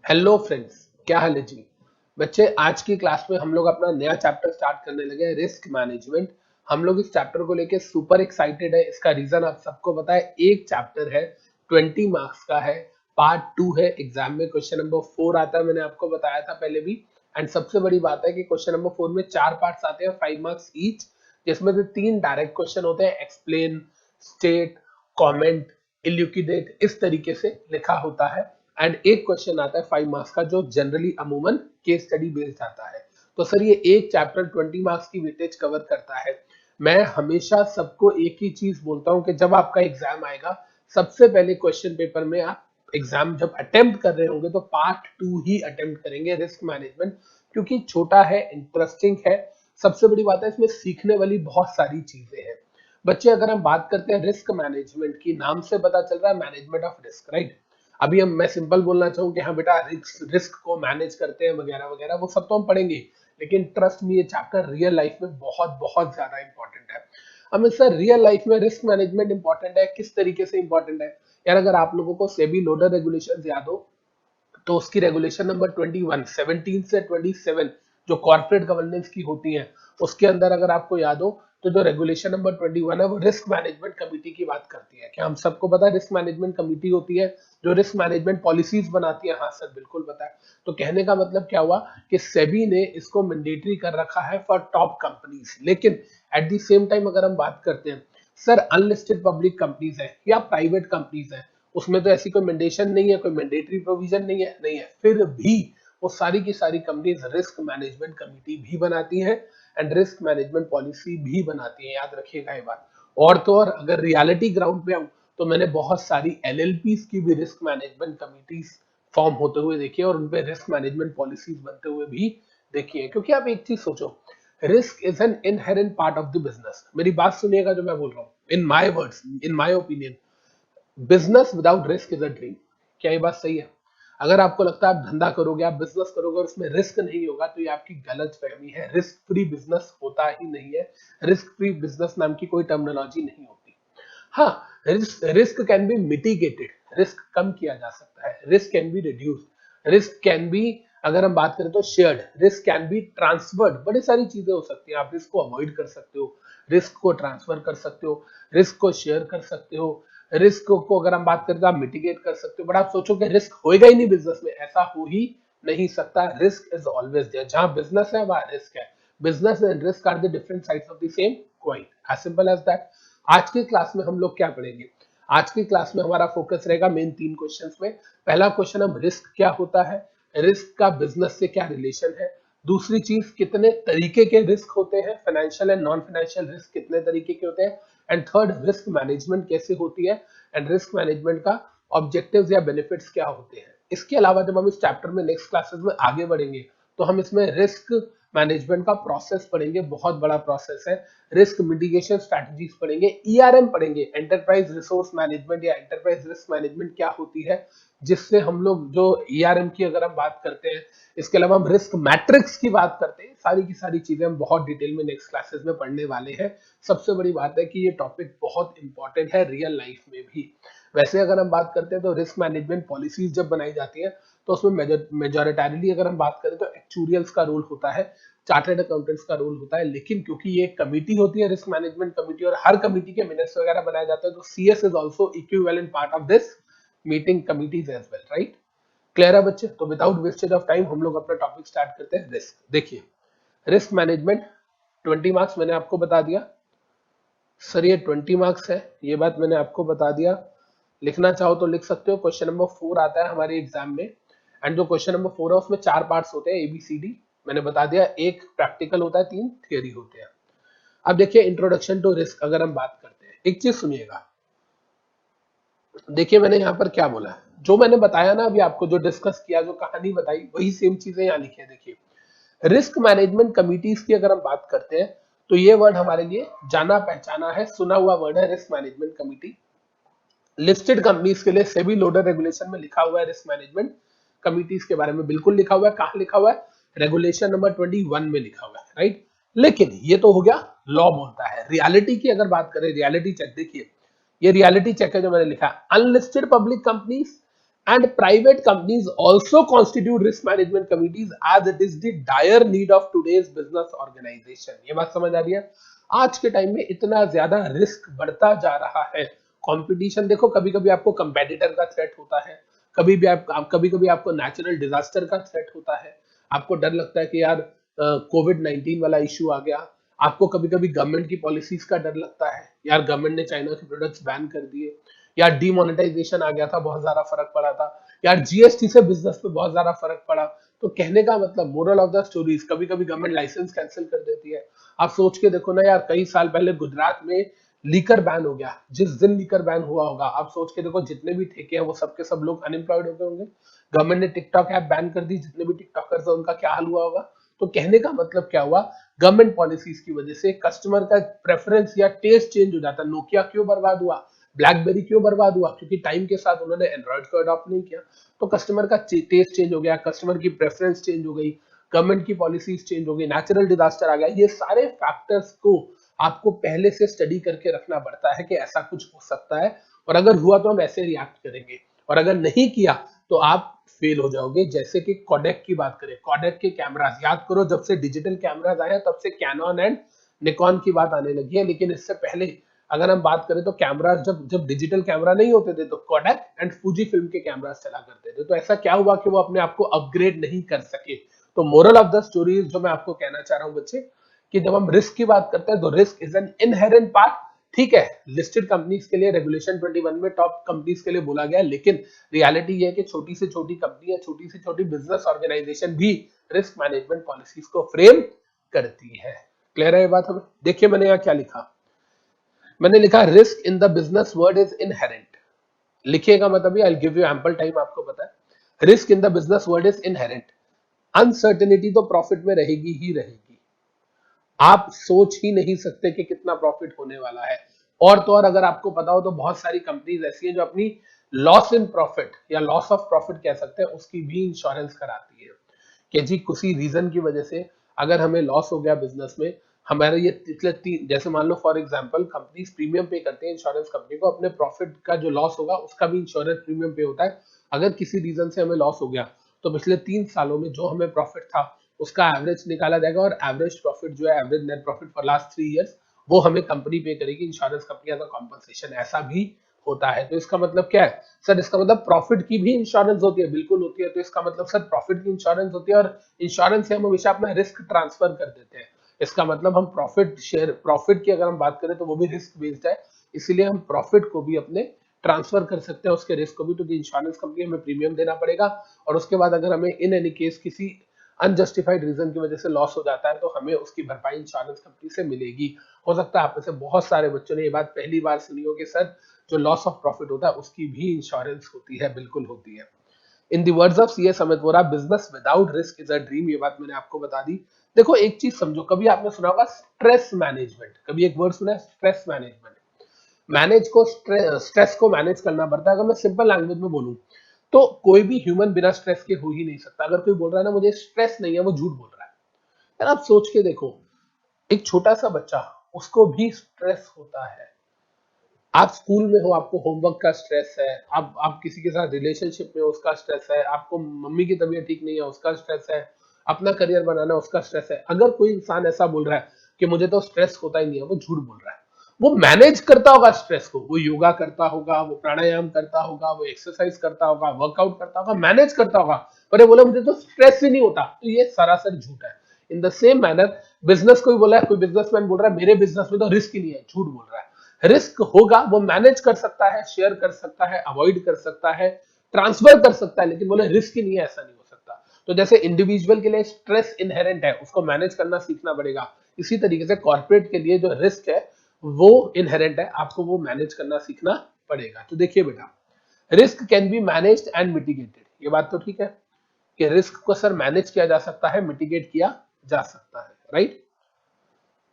Hello friends, क्या हाल है जी। बच्चे, आज की क्लास में हम लोग अपना नया चैप्टर स्टार्ट करने लगे हैं, रिस्क मैनेजमेंट। हम लोग इस चैप्टर को लेके सुपर एक्साइटेड है। इसका रीजन आप सबको पता है। एक चैप्टर है, 20 मार्क्स का है, पार्ट 2 है। एग्जाम में क्वेश्चन नंबर 4 आता है, मैंने आपको बताया था पहले भी। एंड सबसे बड़ी बात है कि क्वेश्चन नंबर 4 में 4 पार्ट्स आते हैं, 5 मार्क्स ईच, जिसमें से 3 डायरेक्ट क्वेश्चन होते हैं, एक्सप्लेन, स्टेट, कॉमेंट, इल्यूकिडेट, इस तरीके से लिखा होता है। एंड एक क्वेश्चन आता है 5 मार्क्स का, जो जनरली अमूमन केस स्टडी बेस्ड आता है। तो सर, ये एक चैप्टर 20 मार्क्स की वेटेज कवर करता है। मैं हमेशा सबको एक ही चीज बोलता हूँ कि जब आपका एग्जाम आएगा, सबसे पहले क्वेश्चन पेपर में आप एग्जाम जब अटेम्प्ट कर रहे होंगे तो पार्ट 2 ही अटेम्प्ट करेंगे, रिस्क मैनेजमेंट, क्योंकि छोटा है, इंटरेस्टिंग है। सबसे बड़ी बात है, इसमें सीखने वाली बहुत सारी चीजें हैं। बच्चे, अगर हम बात करते हैं रिस्क मैनेजमेंट की, नाम से पता चल रहा है मैनेजमेंट ऑफ रिस्क, राइट। अभी हम मैं सिंपल बोलना चाहूँ कि हाँ बेटा, रिस्क को मैनेज करते हैं वगैरह वगैरह, वो सब तो हम पढ़ेंगे। लेकिन ट्रस्ट मी, ये चैप्टर रियल लाइफ में बहुत बहुत ज्यादा इंपॉर्टेंट है। हमें सर, रियल लाइफ में रिस्क मैनेजमेंट इंपॉर्टेंट है, किस तरीके से इंपॉर्टेंट है? यार, अगर आप लोगों को सेबी लोडर रेगुलेशन याद हो, तो उसकी रेगुलेशन नंबर 21, 17 से 27, जो कॉर्पोरेट गवर्नेंस की होती है, उसके अंदर अगर आपको याद हो, तो जो रेगुलेशन नंबर 21 है, वो रिस्क मैनेजमेंट कमेटी की बात करती है। क्या हम सबको पता है रिस्क मैनेजमेंट कमेटी होती है जो रिस्क मैनेजमेंट पॉलिसीज बनाती है? हाँ सर, बिल्कुल पता है। तो कहने का मतलब क्या हुआ कि सेबी ने इसको मैंडेटरी कर रखा है फॉर टॉप कंपनीज। लेकिन एट द सेम टाइम अगर हम बात करते हैं, सर, अनलिस्टेड पब्लिक कंपनीज है या प्राइवेट कंपनीज है, उसमें तो ऐसी कोई मैंडेशन नहीं है, कोई मैंडेटरी प्रोविजन नहीं है, फिर भी वो सारी की सारी कंपनीज रिस्क मैनेजमेंट कमेटी भी बनाती हैं एंड रिस्क मैनेजमेंट पॉलिसी भी बनाती है। याद रखिएगा ये बात। और तो और, अगर रियलिटी ग्राउंड पे आऊं, तो मैंने बहुत सारी एलएलपीज की भी रिस्क मैनेजमेंट कमिटीज फॉर्म होते हुए देखी है और उनपे रिस्क मैनेजमेंट पॉलिसीज बनते हुए भी देखी है। क्योंकि आप एक चीज सोचो, risk is an inherent part of the business. मेरी बात सुनिएगा जो मैं बोल रहा हूँ, in my words, in my opinion, business without risk is a dream. क्या ये बात सही है? अगर आपको लगता है आप धंधा करोगे, आप बिजनेस करोगे और उसमें रिस्क नहीं होगा, तो ये आपकी गलत फहमी है। रिस्क फ्री बिजनेस होता ही नहीं है। रिस्क फ्री बिजनेस नाम की कोई टर्मिनोलॉजी नहीं होती। हाँ, risk can be mitigated, risk कम किया जा सकता है, risk can be reduce, risk can be, अगर हम बात करें तो shared, risk can be transferred, बड़ी सारी चीजें हो सकती हैं। आप रिस्क को अवॉइड कर सकते हो, रिस्क को ट्रांसफर कर सकते हो, रिस्क को शेयर कर सकते हो, रिस्क को अगर हम बात करें तो आप मिटिगेट कर सकते हो। बट आप सोचो कि रिस्क होएगा ही नहीं बिजनेस में, ऐसा हो ही नहीं सकता। Risk is always there. जहां बिजनेस है वहां रिस्क है। Business and risk are the different sides of the same coin, as simple as that. आज की क्लास में हम लोग क्या पढ़ेंगे? आज की क्लास में हमारा फोकस रहेगा मेन 3 क्वेश्चंस में। पहला क्वेश्चन, हम रिस्क क्या होता है, रिस्क का बिजनेस से क्या रिलेशन है। दूसरी चीज, कितने तरीके के रिस्क होते हैं, financial and non financial risk कितने तरीके के होते हैं। एंड थर्ड, रिस्क मैनेजमेंट कैसे होती है एंड रिस्क मैनेजमेंट का ऑब्जेक्टिव्स या बेनिफिट्स क्या होते हैं। इसके अलावा जब हम इस चैप्टर में नेक्स्ट क्लासेस में आगे बढ़ेंगे, तो हम इसमें रिस्क मैनेजमेंट का प्रोसेस पढ़ेंगे, बहुत बड़ा प्रोसेस है। रिस्क मिटिगेशन स्ट्रेटजीज पढ़ेंगे, ईआरएम पढ़ेंगे, एंटरप्राइज रिसोर्स मैनेजमेंट या एंटरप्राइज रिस्क मैनेजमेंट क्या होती है, जिससे हम लोग जो ईआरएम की अगर हम बात करते हैं, इसके अलावा हम रिस्क मैट्रिक्स की बात करते हैं। सारी की सारी चीजें हम बहुत डिटेल में नेक्स्ट क्लासेस में पढ़ने वाले हैं। सबसे बड़ी बात है कि ये टॉपिक बहुत इंपॉर्टेंट है रियल लाइफ में भी। वैसे अगर हम बात करते हैं तो रिस्क मैनेजमेंट पॉलिसीज जब बनाई जाती है, तो उसमें मेजोरिटारली अगर हम बात करें तो एक्चुरियल्स का रोल होता है, चार्टर्ड अकाउंटेंट्स का रोल होता है। लेकिन क्योंकि ये एक कमेटी होती है, रिस्क मैनेजमेंट कमेटी, और हर कमेटी के मिनट्स वगैरह बनाए जाते हैं, तो CS is also equivalent part of this meeting committees as well, right. Clear है बच्चे? तो विदाउट वेस्टेज ऑफ टाइम हम लोग अपना टॉपिक स्टार्ट करते हैं। रिस्क देखिए, रिस्क मैनेजमेंट 20 मार्क्स मैंने आपको बता दिया। सर, ये 20 मार्क्स है, ये बात मैंने आपको बता दिया। लिखना चाहो तो लिख सकते हो। क्वेश्चन नंबर 4 आता है हमारे एग्जाम में, एंड जो क्वेश्चन नंबर 4 है उसमें 4 पार्ट्स होते हैं, ABCD मैंने बता दिया। एक प्रैक्टिकल होता है, 3 थियरी होते हैं। अब देखिए, इंट्रोडक्शन टू रिस्क अगर हम बात करते हैं, एक चीज सुनिएगा। देखिए, मैंने यहाँ पर क्या बोला है, जो मैंने बताया ना अभी आपको, जो डिस्कस किया, जो कहानी बताई, वही सेम चीजें यहाँ लिखी है। देखिए, रिस्क मैनेजमेंट कमिटीज की अगर हम बात करते हैं, तो ये वर्ड हमारे लिए जाना पहचाना है, सुना हुआ वर्ड है, risk management committee. Listed companies के लिए सेबी लोडर रेगुलेशन में लिखा हुआ है रिस्क मैनेजमेंट कमिटीज के बारे में, बिल्कुल लिखा हुआ है। कहां लिखा हुआ है? रेगुलेशन नंबर 21 में लिखा हुआ है, राइट। लेकिन ये तो हो गया, लॉ बोलता है। रियलिटी की अगर बात करें, रियलिटी चेक देखिए, ये रियलिटी चेक है जो मैंने लिखा है। Unlisted public companies And private companies also constitute risk management committees as it is the dire need of today's business organization. ये बात समझ आ रही है? आज के टाइम में इतना ज्यादा रिस्क बढ़ता जा रहा है, कंपटीशन देखो, कभी कभी आपको कंपेटिटर का थ्रेट होता है, कभी कभी आपको नेचुरल डिजास्टर का थ्रेट होता है, आपको डर लगता है कि यार कोविड-19 वाला इशू आ गया, आपको कभी कभी गवर्नमेंट की पॉलिसीज का डर लगता है, यार गवर्नमेंट ने चाइना के प्रोडक्ट्स बैन कर दिए, या डीमोनेटाइजेशन आ गया था, बहुत ज्यादा फर्क पड़ा था, यार जीएसटी से बिजनेस पे बहुत ज्यादा फर्क पड़ा। तो कहने का मतलब, मोरल ऑफ द स्टोरीज, कभी कभी गवर्नमेंट लाइसेंस कैंसिल कर देती है। आप सोच के देखो ना यार, कई साल पहले गुजरात में लीकर बैन हो गया, जिस दिन लीकर बैन हुआ होगा, आप सोच के देखो जितने भी ठेके हैं वो सबके सब लोग अनएम्प्लॉयड हो गए होंगे। गवर्नमेंट ने टिकटॉक ऐप बैन कर दी, जितने भी टिकटॉकर्स हैं उनका क्या हाल हुआ होगा। तो कहने का मतलब क्या हुआ, गवर्नमेंट पॉलिसीज की वजह से कस्टमर का प्रेफरेंस या टेस्ट चेंज हो जाता है। नोकिया क्यों बर्बाद हुआ, ब्लैकबेरी क्यों बर्बाद हुआ, क्योंकि टाइम के साथ उन्होंने एंड्रॉइड को अडॉप्ट नहीं किया। तो कस्टमर का टेस्ट चेंज हो गया, कस्टमर की प्रेफरेंस चेंज हो गई, गवर्नमेंट की पॉलिसीज चेंज हो गई, नेचुरल डिजास्टर आ गया। ये सारे फैक्टर्स को आपको पहले से स्टडी करके रखना पड़ता है कि ऐसा कुछ हो सकता है, और अगर हुआ तो हम ऐसे रिएक्ट करेंगे, और अगर नहीं किया तो आप फेल हो जाओगे। जैसे कि कोडेक की बात करें, कोडेक के कैमरास याद करो, जब से डिजिटल कैमरास आए हैं तब से कैनन एंड निकॉन की बात आने लगी है, लेकिन इससे पहले अगर हम बात करें तो कैमरास, जब जब डिजिटल कैमरा नहीं होते थे तो कोडेक एंड फूजी फिल्म के कैमरास चला करते थे। तो ऐसा क्या हुआ कि वो अपने आप को अपग्रेड नहीं कर सके। तो मोरल ऑफ द स्टोरी जो मैं आपको कहना चाह रहा हूं बच्चे, कि जब हम रिस्क की बात करते हैं तो risk is an inherent part. ठीक है, लिस्टेड कंपनीज के लिए रेगुलेशन 21 में टॉप कंपनीज के लिए बोला गया, लेकिन रियलिटी ये है कि छोटी से छोटी कंपनी या छोटी से छोटी बिजनेस ऑर्गेनाइजेशन भी रिस्क मैनेजमेंट पॉलिसीज को फ्रेम करती है। क्लियर है ये बात हमें? देखिए मैंने यहाँ क्या लिखा, मैंने लिखा risk in the business word is inherent. लिखिएगा मतलब, I give you ample time, आपको पता है risk in the business word is inherent. Uncertainty तो प्रॉफिट में रहेगी ही रहेगी, आप सोच ही नहीं सकते कि कितना प्रॉफिट होने वाला है। और तो और अगर आपको पता हो तो बहुत सारी कंपनीज ऐसी हैं जो अपनी लॉस इन प्रॉफिट या लॉस ऑफ प्रॉफिट कह सकते हैं, उसकी भी इंश्योरेंस कराती है कि जी किसी रीजन की वजह से अगर हमें लॉस हो गया बिजनेस में, हमारे ये पिछले जैसे मान लो फॉर एग्जांपल कंपनीज प्रीमियम पे करते हैं इंश्योरेंस कंपनी को, अपने प्रॉफिट का जो लॉस होगा उसका भी इंश्योरेंस प्रीमियम पे होता है। अगर किसी रीजन से हमें लॉस हो गया तो पिछले 3 सालों में जो हमें प्रॉफिट था उसका एवरेज निकाला जाएगा, और एवरेज प्रॉफिट जो है, average net profit for last 3 years, वो हमें कंपनी पे करेगी, insurance company as a compensation. ऐसा भी होता है। तो इसका मतलब क्या है सर, इसका मतलब प्रॉफिट की भी इंश्योरेंस होती है? बिल्कुल होती है। तो इसका मतलब सर प्रॉफिट की इंश्योरेंस होती है, और इंश्योरेंस से हम हमेशा अपना रिस्क ट्रांसफर कर देते हैं। इसका मतलब हम प्रॉफिट शेयर, प्रॉफिट की अगर हम बात करें तो वो भी रिस्क बेस्ड है, इसीलिए हम प्रॉफिट को भी अपने ट्रांसफर कर सकते हैं, उसके रिस्क को भी। तो इंश्योरेंस कंपनी हमें प्रीमियम देना पड़ेगा, और उसके बाद अगर हमें इन एनी केस किसी अनजस्टिफाइड रीजन की वजह से लॉस हो जाता है तो हमें उसकी भरपाई इंश्योरेंस कंपनी से मिलेगी। हो सकता है आप में से बहुत सारे बच्चों ने ये बात पहली बार सुनी हो कि सर जो लॉस ऑफ प्रॉफिट होता है उसकी भी इंश्योरेंस होती है। बिल्कुल होती है। In the words of CS Amit Vora, business without risk is a dream. ये बात मैंने आपको बता दी। देखो एक चीज समझो, कभी आपने सुना होगा स्ट्रेस मैनेजमेंट, कभी एक वर्ड सुना है स्ट्रेस मैनेजमेंट। मैनेज को स्ट्रेस को मैनेज करना पड़ता है। अगर मैं सिंपल लैंग्वेज में बोलूं तो कोई भी ह्यूमन बिना स्ट्रेस के हो ही नहीं सकता। अगर कोई बोल रहा है ना मुझे स्ट्रेस नहीं है, वो झूठ बोल रहा है। यार आप सोच के देखो, एक छोटा सा बच्चा, उसको भी स्ट्रेस होता है। आप स्कूल में हो, आपको होमवर्क का स्ट्रेस है, आप किसी के साथ रिलेशनशिप में हो, उसका स्ट्रेस है, आपको मम्मी की तबीयत ठीक नहीं है उसका स्ट्रेस है, अपना करियर बनाना उसका स्ट्रेस है। अगर कोई इंसान ऐसा बोल रहा है कि मुझे तो स्ट्रेस होता ही नहीं है, वो झूठ बोल रहा है। वो मैनेज करता होगा स्ट्रेस को, वो योगा करता होगा, वो प्राणायाम करता होगा, वो एक्सरसाइज करता होगा, वर्कआउट करता होगा, मैनेज करता होगा, पर ये बोला मुझे तो स्ट्रेस ही नहीं होता, तो ये सरासर झूठ है। In the same manner business कोई बोला है, कोई बिजनेसमैन बोल रहा है मेरे बिजनेस में तो रिस्क ही नहीं है, झूठ बोल रहा है। रिस्क होगा, वो मैनेज कर सकता है, शेयर कर सकता है, अवॉइड कर सकता है, ट्रांसफर कर सकता है, लेकिन बोले रिस्क ही नहीं है, ऐसा नहीं हो सकता। तो जैसे इंडिविजुअल के लिए स्ट्रेस इनहेरेंट है, उसको मैनेज करना सीखना पड़ेगा, इसी तरीके से कॉर्पोरेट के लिए जो रिस्क है वो इनहेरेंट है, आपको वो मैनेज करना सीखना पड़ेगा। तो देखिए बेटा, risk can be managed and mitigated, ये बात तो ठीक है कि रिस्क को सर मैनेज किया जा सकता है, मिटिगेट किया जा सकता है, राइट।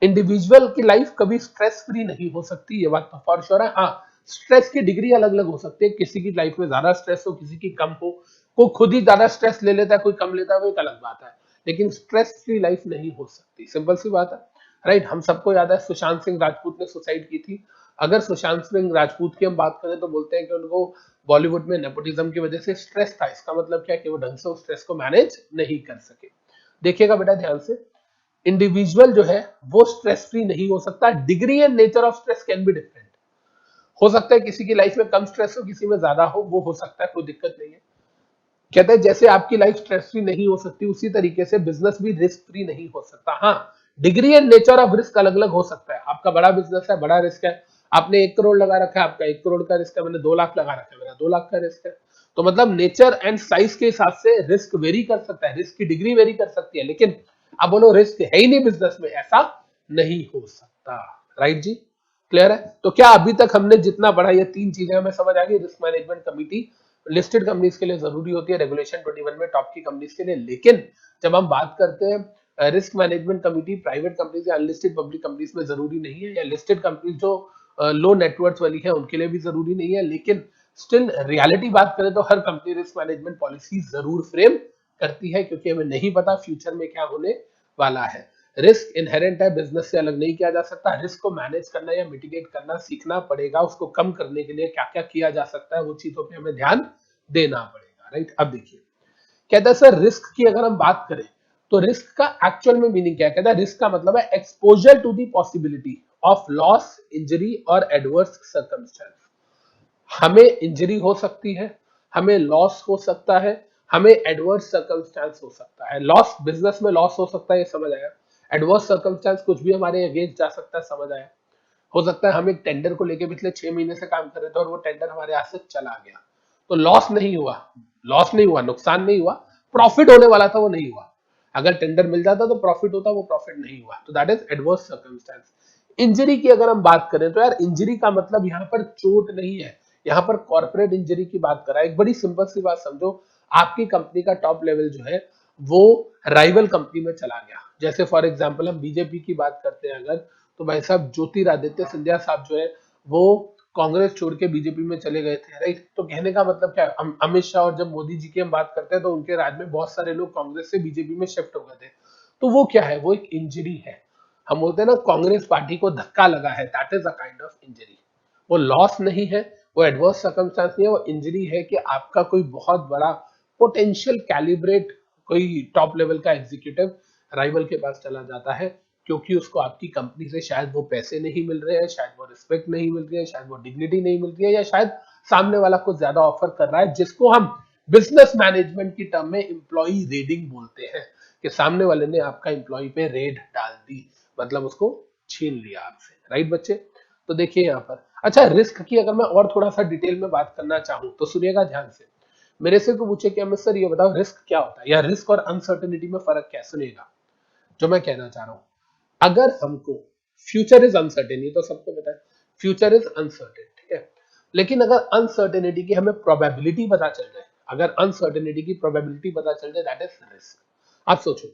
इंडिविजुअल की लाइफ कभी स्ट्रेस फ्री नहीं हो सकती, ये बात तो फॉर श्योर है। हाँ, स्ट्रेस की डिग्री अलग अलग हो सकती है, किसी की लाइफ में ज्यादा स्ट्रेस हो, किसी की कम हो, कोई खुद ही ज्यादा स्ट्रेस ले लेता है, कोई कम लेता है, वो एक अलग बात है, लेकिन स्ट्रेस फ्री लाइफ नहीं हो सकती, सिंपल सी बात है, राइट। हम सबको याद है सुशांत सिंह राजपूत ने सुसाइड की थी। अगर सुशांत सिंह राजपूत की हम बात करें तो बोलते हैं कि उनको बॉलीवुड में नेपोटिज्म की वजह से स्ट्रेस था, इसका मतलब क्या है कि वो ढंग से उस स्ट्रेस को मैनेज नहीं कर सके। देखिएगा बेटा ध्यान से, इंडिविजुअल जो है वो स्ट्रेस फ्री नहीं हो सकता, degree and nature of stress can be different. हो सकता है किसी की लाइफ में कम स्ट्रेस हो, किसी में ज्यादा हो सकता है, कोई दिक्कत नहीं है। कहते हैं जैसे आपकी लाइफ स्ट्रेस फ्री नहीं हो सकती, उसी तरीके से बिजनेस भी रिस्क फ्री नहीं हो सकता। हाँ, degree and nature of risk अलग अलग हो सकता है। आपका बड़ा बिजनेस है, बड़ा रिस्क है, आपने 1 करोड़ लगा रखा है, आपका 1 करोड़ का रिस्क है, मैंने 2 लाख लगा रखा है, मेरा 2 लाख का रिस्क है। तो मतलब नेचर एंड साइज के हिसाब से रिस्क वेरी कर सकता है, रिस्क की डिग्री वेरी कर सकती है, लेकिन अब बोलो रिस्क है ही नहीं बिजनेस में, ऐसा नहीं हो सकता। राइट जी, क्लियर है? तो क्या अभी तक हमने जितना पढ़ा, ये 3 चीजें हमें समझ आ गई। Risk management committee listed companies के लिए जरूरी होती है, रेगुलेशन 21 में टॉप की कंपनीज के लिए, लेकिन जब हम बात करते हैं risk management committee private companies या अनलिस्टेड पब्लिक कंपनीज में जरूरी नहीं है, या लिस्टेड कंपनीज जो लो नेटवर्थ वाली है उनके लिए भी जरूरी नहीं है, लेकिन स्टिल रियलिटी बात करें तो हर कंपनी रिस्क मैनेजमेंट पॉलिसी जरूर फ्रेम करती है, क्योंकि हमें नहीं पता फ्यूचर में क्या होने वाला है। रिस्क इनहेरेंट है, बिजनेस से अलग नहीं किया जा सकता। रिस्क को मैनेज करना या मिटिगेट करना सीखना पड़ेगा, उसको कम करने के लिए क्या क्या किया जा सकता है वो चीजों पे हमें ध्यान देना पड़ेगा। राइट, अब देखिए कहता है सर रिस्क की अगर हम बात करें तो रिस्क का एक्चुअल में मीनिंग क्या है? कहता है रिस्क का मतलब है exposure to the possibility of loss, injury और एडवर्स सर्कमस्टेंस। हमें इंजरी हो सकती है, हमें लॉस हो सकता है, हमें एडवर्स सर्कमस्टेंस हो सकता है। लॉस, बिजनेस में लॉस हो सकता है, ये समझ आया। एडवर्स सर्कमस्टेंस, कुछ भी हमारे अगेंस्ट जा सकता है, समझ आया। हो सकता है हम एक टेंडर को लेके पिछले 6 महीने से काम कर रहे थे और वो टेंडर हमारे हाथ से चला गया, तो लॉस नहीं हुआ, लॉस नहीं हुआ, नुकसान नहीं हुआ, प्रॉफिट होने वाला था वो नहीं हुआ। अगर टेंडर मिल जाता तो प्रॉफिट होता, वो प्रॉफिट नहीं हुआ, तो that is adverse circumstance. Injury की अगर हम बात करें तो यार इंजरी का मतलब यहाँ पर चोट नहीं है, यहाँ पर कॉर्पोरेट इंजरी की बात कर रहा है। एक बड़ी सिंपल सी बात समझो, आपकी कंपनी का टॉप लेवल जो है वो राइवल कंपनी में चला गया। जैसे फॉर एग्जांपल हम बीजेपी की बात करते हैं अगर, तो भाई साहब ज्योतिरादित्य सिंधिया साहब जो है वो कांग्रेस छोड़ के बीजेपी में चले गए थे। राइट, तो कहने का मतलब क्या है, अमित शाह और जब मोदी जी की हम बात करते हैं तो उनके राज में बहुत सारे लोग कांग्रेस से बीजेपी में शिफ्ट हो गए थे। तो वो क्या है, वो एक इंजरी है। हम बोलते हैं ना कांग्रेस पार्टी को धक्का लगा है, that is a kind of injury. वो लॉस नहीं है, वो एडवर्स सर्कमस्टेंस नहीं है, वो इंजरी है कि आपका कोई बहुत बड़ा पोटेंशियल कैलिब्रेट कोई टॉप लेवल का एग्जीक्यूटिव राइवल के पास चला जाता है, क्योंकि उसको आपकी कंपनी से शायद वो पैसे नहीं मिल रहे हैं, शायद वो रिस्पेक्ट नहीं मिल रही है, शायद वो डिग्निटी नहीं मिल रही है, या शायद सामने वाला कुछ ज्यादा ऑफर कर रहा है, जिसको हम बिजनेस मैनेजमेंट की टर्म में एम्प्लॉय रेडिंग बोलते हैं, कि सामने वाले ने आपका एम्प्लॉय पे रेड डाल दी, मतलब उसको छीन लिया आपसे। राइट बच्चे, तो देखिए यहाँ पर अच्छा रिस्क की अगर मैं और थोड़ा सा डिटेल में बात करना चाहूं तो सुनिएगा ध्यान से। मेरे से को पूछे कि सर ये बताओ रिस्क क्या होता है, या रिस्क और अनसर्टेनिटी में फर्क क्या है? सुनिएगा जो मैं कहना चाह रहा हूं। अगर हमको फ्यूचर इज अनसर्टेन, ये तो सबको पता है, फ्यूचर इज अनसर्टेन, ठीक है, लेकिन अगर अनसर्टेनिटी की हमें प्रोबेबिलिटी पता चल जाए, अगर अनसर्टेनिटी की प्रोबेबिलिटी पता चल जाए, दैट इज रिस्क। आप सोचो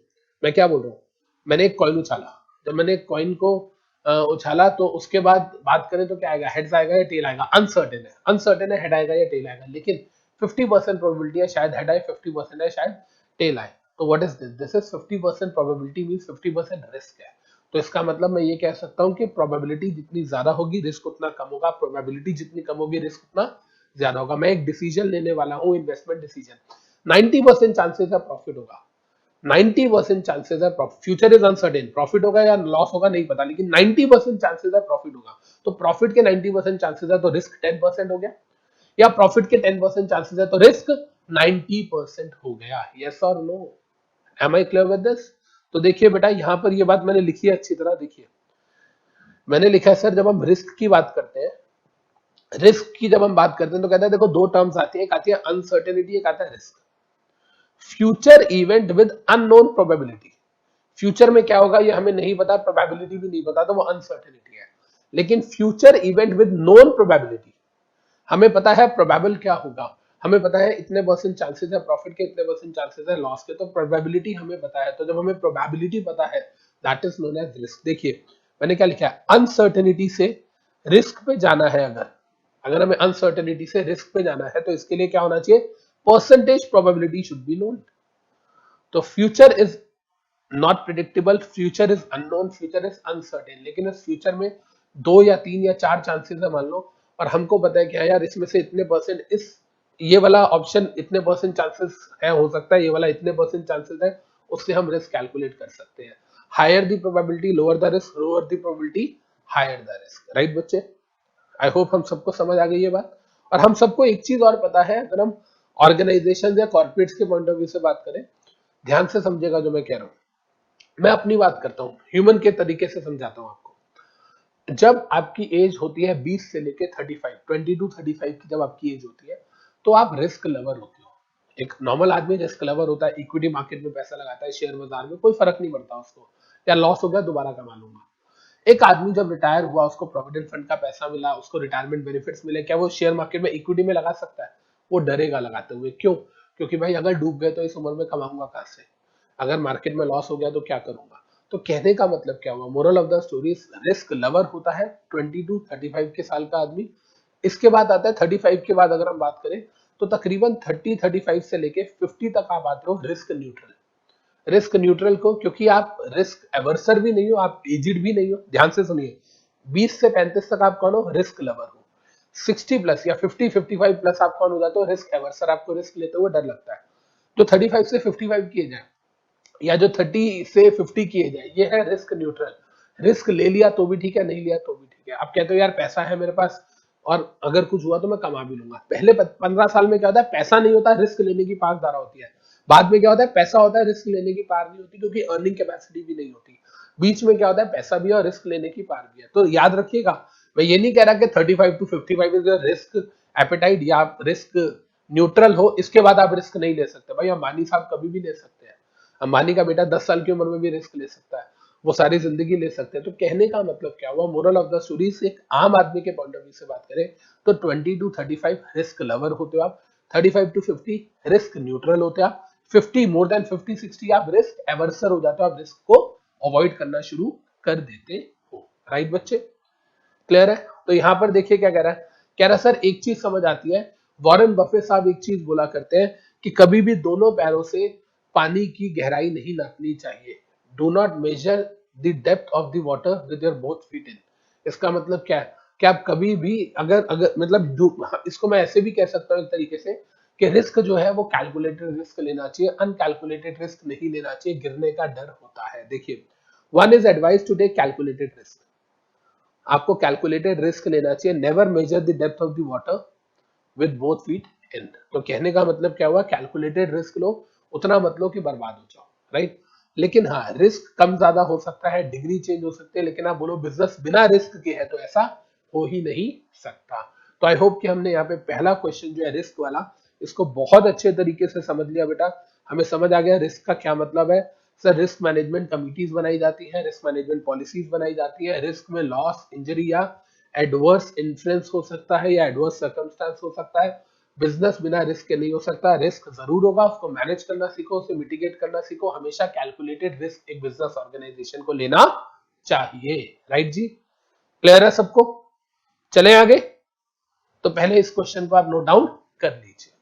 मैं क्या बोल रहा हूँ, मैंने एक कॉइन उछाला, जब मैंने एक कॉइन को उछाला तो उसके बाद बात करें तो क्या आएगा, हेड्स आएगा या टेल आएगा? अनसर्टेन है, अनसर्टेन है हेड आएगा या टेल आएगा, लेकिन 50% प्रोबेबिलिटी है शायद हेड आए, 50% है शायद टेल आए। तो what is this? This is 50% probability means 50% risk है। तो इसका मतलब मैं ये कह सकता हूं कि प्रोबेबिलिटी जितनी ज्यादा होगी रिस्क उतना कम होगा, प्रोबेबिलिटी जितनी कम होगी रिस्क उतना ज्यादा होगा। मैं एक डिसीजन लेने वाला हूं, इन्वेस्टमेंट डिसीजन, 90% चांसेस है प्रॉफिट होगा, 90% चांसेस है profit, future is uncertain, profit होगा या लॉस होगा नहीं पता, लेकिन 90% चांसेस है प्रॉफिट होगा। तो प्रॉफिट के 90% चांसेस है तो रिस्क 10% हो गया, या प्रॉफिट के 10% चांसेस है तो रिस्क 90% हो गया। यस और no? Am I clear with this? तो देखिए बेटा यहाँ पर ये बात मैंने लिखी है अच्छी तरह, देखिए मैंने लिखा है सर जब हम रिस्क की बात करते हैं, रिस्क की जब हम बात करते हैं तो कहता है देखो दो टर्म्स आती है, एक आती है अनसर्टेनिटी, एक आता है risk. Future event with unknown probability, future में क्या होगा ये हमें नहीं पता, प्रोबेबिलिटी भी नहीं पता, तो वो अनसर्टेनिटी है। लेकिन future event with known probability, हमें पता है प्रोबेबल क्या होगा, हमें पता है इतने परसेंट चांसेस है प्रॉफिट के, इतने परसेंट चांसेस है लॉस के, तो प्रोबेबिलिटी हमें पता है। तो जब हमें प्रोबेबिलिटी पता है that is known as risk. देखिए मैंने क्या लिखा है, अनसर्टेनिटी से रिस्क पे जाना है, अगर अगर हमें अनसर्टेनिटी से रिस्क पे जाना है तो इसके लिए क्या होना चाहिए, percentage probability should be known. तो future is not predictable, future is unknown, future is uncertain, लेकिन इस फ्यूचर में 2 या 3 या 4 चांसेस है मान लो, और हमको पता है कि यार इसमें से इतने परसेंट इस ये वाला ऑप्शन इतने परसेंट चांसेस है हो सकता है, ये वाला इतने परसेंट चांसेस है, उससे हम रिस्क कैलकुलेट कर सकते हैं। Higher the probability lower the risk, lower the probability higher the risk. Right बच्चे, आई होप हम सबको समझ आ गई ये बात। और हम सबको एक चीज और पता है, अगर हम ऑर्गेनाइजेशन या कॉर्पोरेट्स के पॉइंट ऑफ व्यू से बात करें, ध्यान से समझेगा जो मैं कह रहा हूं, मैं अपनी बात करता हूं, ह्यूमन के तरीके से समझाता हूं आपको। जब आपकी एज होती है 20 से लेके 35, 20 to 35 की जब आपकी एज होती है, तो आप रिस्क लवर होते हो। एक नॉर्मल आदमी रिस्क लवर होता है, इक्विटी मार्केट में पैसा लगाता है, शेयर बाजार में, कोई फर्क नहीं पड़ता उसको, या लॉस हो गया दोबारा कमा लूंगा। एक आदमी जब रिटायर हुआ, उसको प्रोविडेंट फंड का पैसा मिला, उसको रिटायरमेंट बेनिफिट्स मिले, क्या वो शेयर मार्केट में इक्विटी में लगा सकता है? वो डरेगा लगाते हुए। क्यों? क्योंकि भाई अगर डूब गए तो इस उम्र में कमाऊंगा कहां से, अगर मार्केट में लॉस हो गया तो क्या करूंगा। तो कहने का मतलब क्या हुआ, moral of the story, risk lover होता है 20 to 35 के साल का आदमी। इसके बाद आता है 35 के बाद, अगर हम बात करें तो तकरीबन 30-35 से लेके 50 तक आप आते हो रिस्क न्यूट्रल। रिस्क न्यूट्रल को, क्योंकि आप रिस्क एवर्सर भी नहीं हो, आप एजिड भी नहीं हो। ध्यान से सुनिए, 20 से 35 तक आप कौन हो? रिस्क लवर हो। 60 प्लस या 50-55 प्लस आप कौन हो जाते हो? रिस्क एवर्सर, आपको रिस्क लेते हुए डर लगता है। जो 35 से 55 किए जाए, या जो 30 से 50 किए जाए, ये है रिस्क न्यूट्रल। रिस्क ले लिया तो भी ठीक है, नहीं लिया तो भी ठीक है। आप कहते हो यार पैसा है मेरे पास, और अगर कुछ हुआ तो मैं कमा भी लूंगा। पहले 15 साल में क्या होता है, पैसा नहीं होता, रिस्क लेने की पास धारा होती है। बाद में क्या होता है, पैसा होता है, रिस्क लेने की पार नहीं होती, क्योंकि अर्निंग कैपेसिटी भी नहीं होती। बीच में क्या होता है, पैसा भी है और रिस्क लेने की पार भी है। तो याद रखिएगा, मैं ये नहीं कह रहा कि 35 to 55 इज रिस्क एपेटाइट, या आप रिस्क न्यूट्रल हो इसके बाद आप रिस्क नहीं ले सकते। भाई अंबानी साहब कभी भी ले सकते हैं। अंबानी का बेटा 10 साल की उम्र में भी रिस्क ले सकता है, वो सारी जिंदगी ले सकते हैं। तो कहने का मतलब क्या हुआ, मोरल ऑफ द स्टोरी से एक आम आदमी के पॉइंट ऑफ व्यू से बात करें तो 20 to 35 रिस्क लवर होते हो आप, 35 to 50 रिस्क न्यूट्रल होते हो आप, 50 मोर देन 50-60 आप रिस्क एवर्सर हो जाते हो, आप रिस्क को अवॉइड करना शुरू कर देते हो। राइट बच्चे, क्लियर है? तो यहां पर देखिए क्या कह रहा है, कह रहा है सर एक चीज समझ आती है, वॉरेन बफे साहब एक चीज बोला करते हैं कि कभी भी दोनों पैरों से पानी की गहराई नहीं नापनी चाहिए। Do not major the depth of the water with your both feet इन। इसका मतलब क्या है कि आप कभी भी, अगर अगर मतलब इसको मैं ऐसे भी कह सकता हूँ एक तरीके से, कि रिस्क जो है वो कैलकुलेटेड रिस्क लेना चाहिए, अनकैलकुलेटेड रिस्क नहीं लेना चाहिए, गिरने का डर होता है। देखिए, one is advice to take calculated risk, आपको कैलकुलेटेड रिस्क लेना चाहिए। Never measure the depth of the water with both feet in. तो कहने का मतलब क्या हुआ, कैलकुलेटेड रिस्क लो, उतना मत लो कि बर्बाद हो जाओ। राइट, लेकिन हाँ, रिस्क कम ज्यादा हो सकता है, डिग्री चेंज हो सकती है, लेकिन आप बोलो बिजनेस बिना रिस्क के है तो ऐसा हो ही नहीं सकता। तो आई होप कि हमने यहाँ पे पहला क्वेश्चन जो है रिस्क वाला, इसको बहुत अच्छे तरीके से समझ लिया बेटा। हमें समझ आ गया रिस्क का क्या मतलब है। सर रिस्क मैनेजमेंट कमिटीज बनाई जाती है, रिस्क मैनेजमेंट पॉलिसीज बनाई जाती है, रिस्क में लॉस, इंजरी या एडवर्स इन्फ्लुएंस हो सकता है, या एडवर्स सर्कमस्टांस हो सकता है। बिजनेस बिना रिस्क के नहीं हो सकता। रिस्क जरूर होगा, उसको मैनेज करना सीखो, उसे मिटिगेट करना सीखो। हमेशा कैलकुलेटेड रिस्क एक बिजनेस ऑर्गेनाइजेशन को लेना चाहिए। राइट जी, क्लियर है सबको? चले आगे। तो पहले इस क्वेश्चन को आप नोट डाउन कर लीजिए।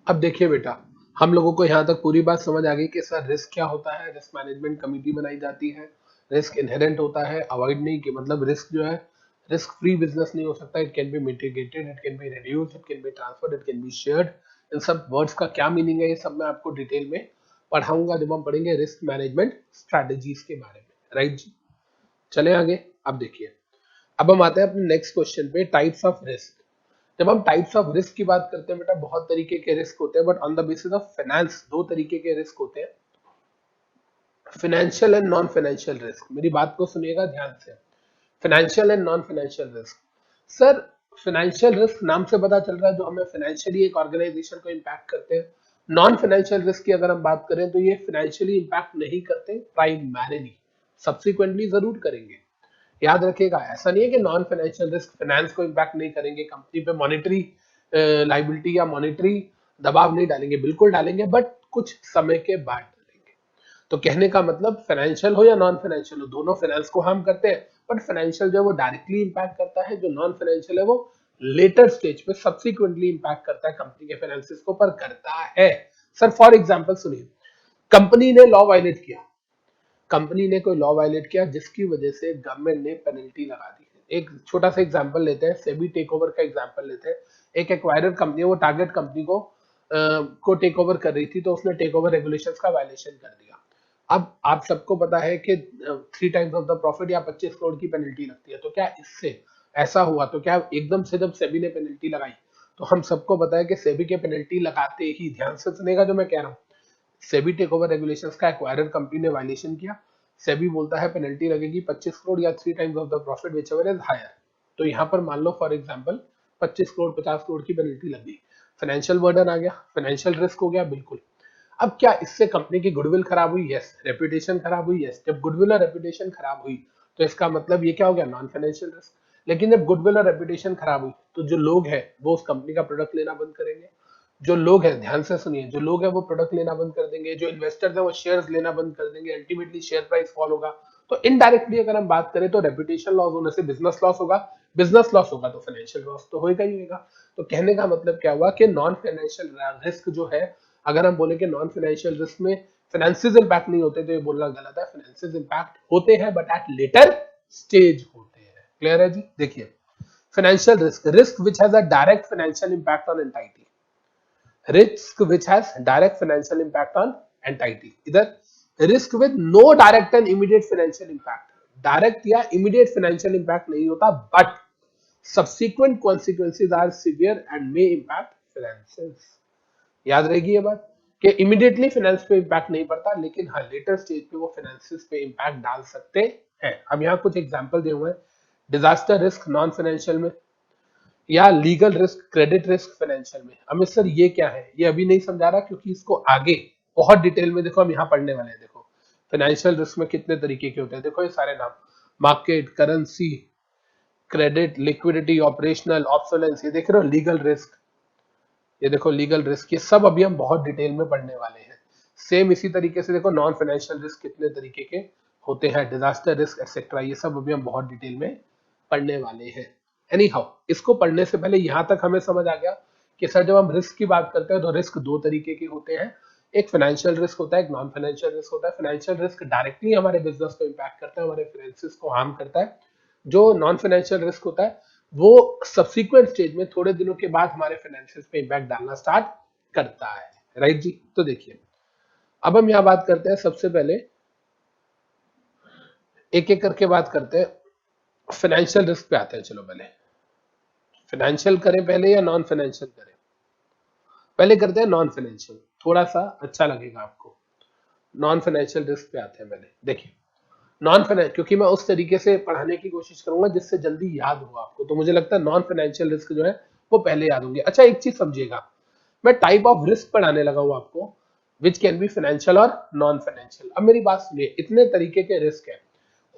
अब देखिए बेटा, हम लोगों को यहाँ तक पूरी बात समझ आ गई कि सर रिस्क क्या होता है, रिस्क मैनेजमेंट कमेटी बनाई जाती है, रिस्क इनहेरेंट होता है, अवॉइड नहीं, कि मतलब रिस्क जो है, रिस्क फ्री बिजनेस नहीं हो सकता, it can be mitigated, it can be reduced, it can be transferred, it can be shared. इन सब वर्ड्स का क्या मीनिंग है, ये सब मैं आपको डिटेल में पढ़ाऊंगा जब हम पढ़ेंगे रिस्क मैनेजमेंट स्ट्रैटेजीज के बारे में, राइट जी। चले आगे। अब देखिए, अब हम आते हैं अपने नेक्स्ट क्वेश्चन पे, टाइप्स ऑफ रिस्क। जब हम टाइप्स ऑफ रिस्क की बात करते हैं बेटा, बहुत तरीके के रिस्क होते हैं, but on the basis of finance दो तरीके के रिस्क होते हैं, financial and non financial risk. मेरी बात को सुनिएगा ध्यान से, financial and non financial risk. Sir financial risk नाम से पता चल रहा है जो हमें फाइनेंशियली एक ऑर्गेनाइजेशन को इम्पैक्ट करते हैं। नॉन फाइनेंशियल रिस्क की अगर हम बात करें तो ये फाइनेंशियली इम्पैक्ट नहीं करते, प्राइमरीली, सब्सिक्वेंटली जरूर करेंगे। याद रखिएगा, ऐसा नहीं है कि नॉन फाइनेंशियल रिस्क फाइनेंस को इम्पैक्ट नहीं करेंगे, कंपनी पे मॉनेटरी लाइबिलिटी या मॉनेटरी दबाव नहीं डालेंगे, बिल्कुल डालेंगे, बट कुछ समय के बाद डालेंगे। तो कहने का मतलब फाइनेंशियल हो या नॉन फाइनेंशियल हो, दोनों फाइनेंस को हार्म करते हैं, बट फाइनेंशियल जो है वो डायरेक्टली इंपैक्ट करता है, जो नॉन फाइनेंशियल है वो लेटर स्टेज पे सब्सिक्वेंटली इंपैक्ट करता है कंपनी के फाइनेंसिस को, पर करता है। सर फॉर एग्जांपल सुनिए, कंपनी ने लॉ वायलेट किया, कंपनी ने कोई लॉ वायलेट किया जिसकी वजह से गवर्नमेंट ने पेनल्टी लगा दी है। एक छोटा सा एग्जांपल लेते हैं, सेबी टेक ओवर का एग्जांपल लेते हैं। एक एक्वायरर कंपनी है, वो टारगेट कंपनी को टेक ओवर कर रही थी, तो उसने टेक ओवर रेगुलेशंस का वायलेशन कर दिया। अब आप सबको पता है कि 3 टाइम्स ऑफ द प्रॉफिट या 25 करोड़ की पेनल्टी लगती है। तो क्या इससे ऐसा हुआ, तो क्या एकदम से जब सेबी ने पेनल्टी लगाई, तो हम सबको पता है कि सेबी के पेनल्टी लगाते ही, ध्यान से सुनेगा जो मैं कह रहा हूँ, सेबी टेक ओवर रेगुलेशंस का एक्वायरर कंपनी ने वायलेशन किया, सेबी बोलता है पेनल्टी लगेगी 25 करोड़ या 3 times of the profit which ever is higher. तो यहाँ पर मान लो फॉर एग्जांपल 25 करोड़ 50 करोड़ की पेनल्टी लग गई, फाइनेंशियल बर्डन आ गया, फाइनेंशियल रिस्क हो गया, बिल्कुल। अब क्या इससे कंपनी की गुडविल खराब हुई? यस। रेपुटेशन खराब हुई? यस। जब गुडविल और रेपुटेशन खराब हुई तो इसका मतलब ये क्या हो गया? Non financial risk. लेकिन जब गुडविल और रेपुटेशन खराब हुई तो जो लोग हैं वो उस कंपनी का प्रोडक्ट लेना बंद करेंगे, जो लोग हैं, ध्यान से सुनिए, जो लोग हैं वो प्रोडक्ट लेना बंद कर देंगे, जो इन्वेस्टर्स हैं वो शेयर्स लेना बंद कर देंगे, अल्टीमेटली शेयर प्राइस फॉल होगा। तो इनडायरेक्टली अगर हम बात करें तो रेपुटेशन लॉस होने से बिजनेस लॉस होगा, बिजनेस लॉस होगा तो फाइनेंशियल लॉस तो होगा ही होगा। तो कहने का मतलब क्या हुआ कि नॉन फाइनेंशियल रिस्क जो है, अगर हम बोले कि नॉन फाइनेंशियल रिस्क में फाइनेंसिस इंपैक्ट नहीं होते तो ये बोलना गलत है, फाइनेंसिस इंपैक्ट होते हैं बट एट लेटर स्टेज होते हैं। क्लियर है जी? देखिए, financial risk, risk which has a direct financial impact on entity, risk which has direct financial impact on entity, इधर risk with no direct and immediate financial impact, direct या immediate financial impact नहीं होता, but subsequent consequences are severe and may impact finances। याद रहेगी ये बात कि immediately finance पे इंपैक्ट नहीं पड़ता, लेकिन हाँ लेटर स्टेज पे वो फाइनेंसिस पे इंपैक्ट डाल सकते हैं। अब यहाँ कुछ एग्जांपल दिए हुए हैं, डिजास्टर रिस्क नॉन फाइनेंशियल में, या legal risk, credit risk financial में। अमित सर ये क्या है? ये अभी नहीं समझा रहा क्योंकि इसको आगे बहुत डिटेल में देखो हम यहाँ पढ़ने वाले हैं। देखो फाइनेंशियल रिस्क में कितने तरीके के होते हैं, देखो ये सारे नाम, market, currency, credit, liquidity, operational, obsolescence, ये देख रहे हो लीगल रिस्क, ये देखो लीगल रिस्क, ये सब अभी हम बहुत डिटेल में पढ़ने वाले हैं। सेम इसी तरीके से देखो नॉन फाइनेंशियल रिस्क कितने तरीके के होते हैं, डिजास्टर रिस्क एक्सेट्रा, ये सब अभी हम बहुत डिटेल में पढ़ने वाले हैं। एनी हाउ, इसको पढ़ने से पहले यहां तक हमें समझ आ गया कि सर जब हम रिस्क की बात करते हैं तो रिस्क दो तरीके के होते हैं, एक फाइनेंशियल रिस्क होता है, एक नॉन फाइनेंशियल रिस्क होता है। फाइनेंशियल रिस्क डायरेक्टली हमारे बिजनेस को इम्पैक्ट करता है, हमारे फाइनेंसिस को हार्म करता है। जो नॉन फाइनेंशियल रिस्क होता है वो सब्सिक्वेंट स्टेज में थोड़े दिनों के बाद हमारे फाइनेंसिस पे इम्पैक्ट डालना स्टार्ट करता है, राइट जी? तो देखिए, अब हम यहाँ बात करते हैं, सबसे पहले एक एक करके बात करते हैं, फाइनेंशियल रिस्क पे आते हैं। चलो पहले फाइनेंशियल करें पहले या नॉन फाइनेंशियल करें? पहले करते हैं नॉन फाइनेंशियल, थोड़ा सा अच्छा लगेगा आपको। नॉन फाइनेंशियल रिस्क पे आते हैं पहले। देखिए नॉन फाइनेंशियल, क्योंकि मैं उस तरीके से पढ़ाने की कोशिश करूंगा जिससे जल्दी याद हो आपको, तो मुझे लगता है नॉन फाइनेंशियल रिस्क जो है वो पहले याद होंगे। अच्छा एक चीज समझिएगा, मैं टाइप ऑफ रिस्क पढ़ाने लगा हूं आपको, विच कैन बी फाइनेंशियल और नॉन फाइनेंशियल। अब मेरी बात सुनिए, इतने तरीके के रिस्क है,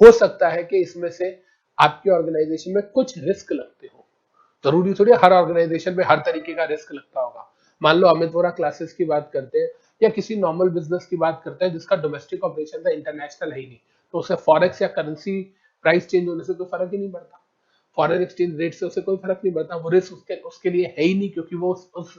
हो सकता है कि इसमें से आपकी ऑर्गेनाइजेशन में कुछ रिस्क लगते हो, जरूरी थोड़ी हर ऑर्गेनाइजेशन में हर तरीके का रिस्क लगता होगा। मान लो अमित वोरा क्लासेस की बात करते हैं या किसी नॉर्मल बिजनेस की बात करते हैं जिसका डोमेस्टिक ऑपरेशन है, इंटरनेशनल है ही नहीं, तो उसे फॉरेक्स या करेंसी प्राइस चेंज होने से कोई फर्क ही नहीं पड़ता, फॉरेन एक्सचेंज रेट से उसे कोई फर्क नहीं पड़ता, वो रिस्क उसके लिए है ही नहीं, क्योंकि वो उस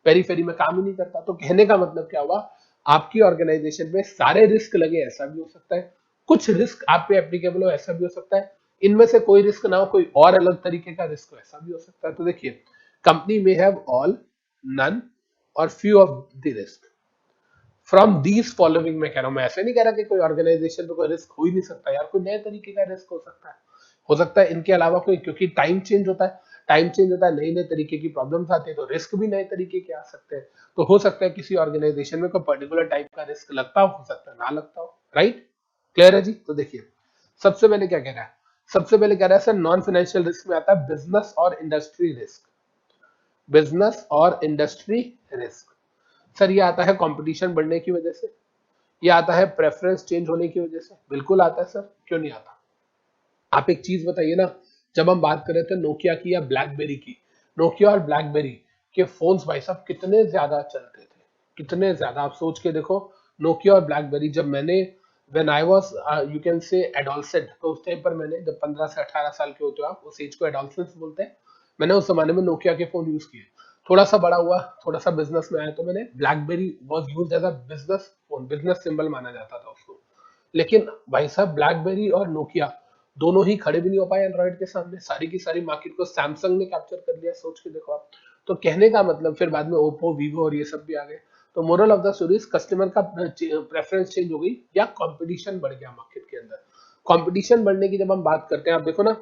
पेरीफेरी में काम ही नहीं करता। तो कहने का मतलब क्या हुआ, आपकी ऑर्गेनाइजेशन में सारे रिस्क लगे ऐसा भी हो सकता है, कुछ रिस्क आप पे एप्लीकेबल हो ऐसा भी हो सकता है, इनमें से कोई रिस्क ना हो, कोई और अलग तरीके का रिस्क हो ऐसा भी हो सकता है। तो देखिए, कंपनी में हैव ऑल, नन और few of the risk from these following. मैं कह रहा हूं, मैं ऐसे नहीं कह रहा कि कोई ऑर्गेनाइजेशन पे कोई रिस्क हो ही नहीं सकता यार, कोई नए तरीके का रिस्क हो सकता है, हो सकता है इनके अलावा कोई, क्योंकि टाइम चेंज होता है, टाइम चेंज होता है, नए नए तरीके की प्रॉब्लम्स आती है, तो रिस्क भी नए तरीके के आ सकते हैं। तो हो सकता है किसी ऑर्गेनाइजेशन में कोई पर्टिकुलर टाइप का रिस्क लगता हो सकता है ना लगता हो। राइट, क्लियर है जी। तो देखिए, सबसे पहले क्या कह रहा है, सबसे पहले कह रहा है सर नॉन फाइनेंशियल रिस्क में आता है बिजनेस और इंडस्ट्री रिस्क, बिजनेस और इंडस्ट्री रिस्क। सर ये आता है कंपटीशन बढ़ने की वजह से, ये आता है प्रेफरेंस चेंज होने की वजह से, बिल्कुल आता है सर, क्यों नहीं आता। आप एक चीज बताइए ना, जब हम बात कर रहे थे नोकिया की या ब्लैकबेरी की, नोकिया और ब्लैकबेरी के फोन्स भाई साहब कितने ज्यादा चलते थे, कितने ज्यादा, आप सोच के देखो। नोकिया और ब्लैकबेरी जब मैंने, when I was you can say adolescent, तो उस टाइम पर मैंने, जब 15 से 18 साल के होते हो आप, उस एज को एडोलसेंस बोलते हैं, मैंने उस जमाने में नोकिया के फोन यूज किए। थोड़ा सा बड़ा हुआ, थोड़ा सा बिजनेस में आया, तो मैंने BlackBerry was used as a business phone, business symbol माना जाता था उसको। लेकिन भाई साहब ब्लैकबेरी और नोकिया दोनों ही खड़े भी नहीं हो पाए एंड्रॉइड के सामने, सारी की सारी मार्केट को सैमसंग ने कैप्चर कर लिया, सोच के देखो आप। तो कहने का मतलब, फिर बाद में ओप्पो, वीवो और ये सब भी आ गए। तो moral of the story, customer का प्रेफरेंस चेंज हो गई या कंपटीशन बढ़ गया मार्केट के अंदर। कंपटीशन बढ़ने की जब हम बात करते हैं, आप देखो ना,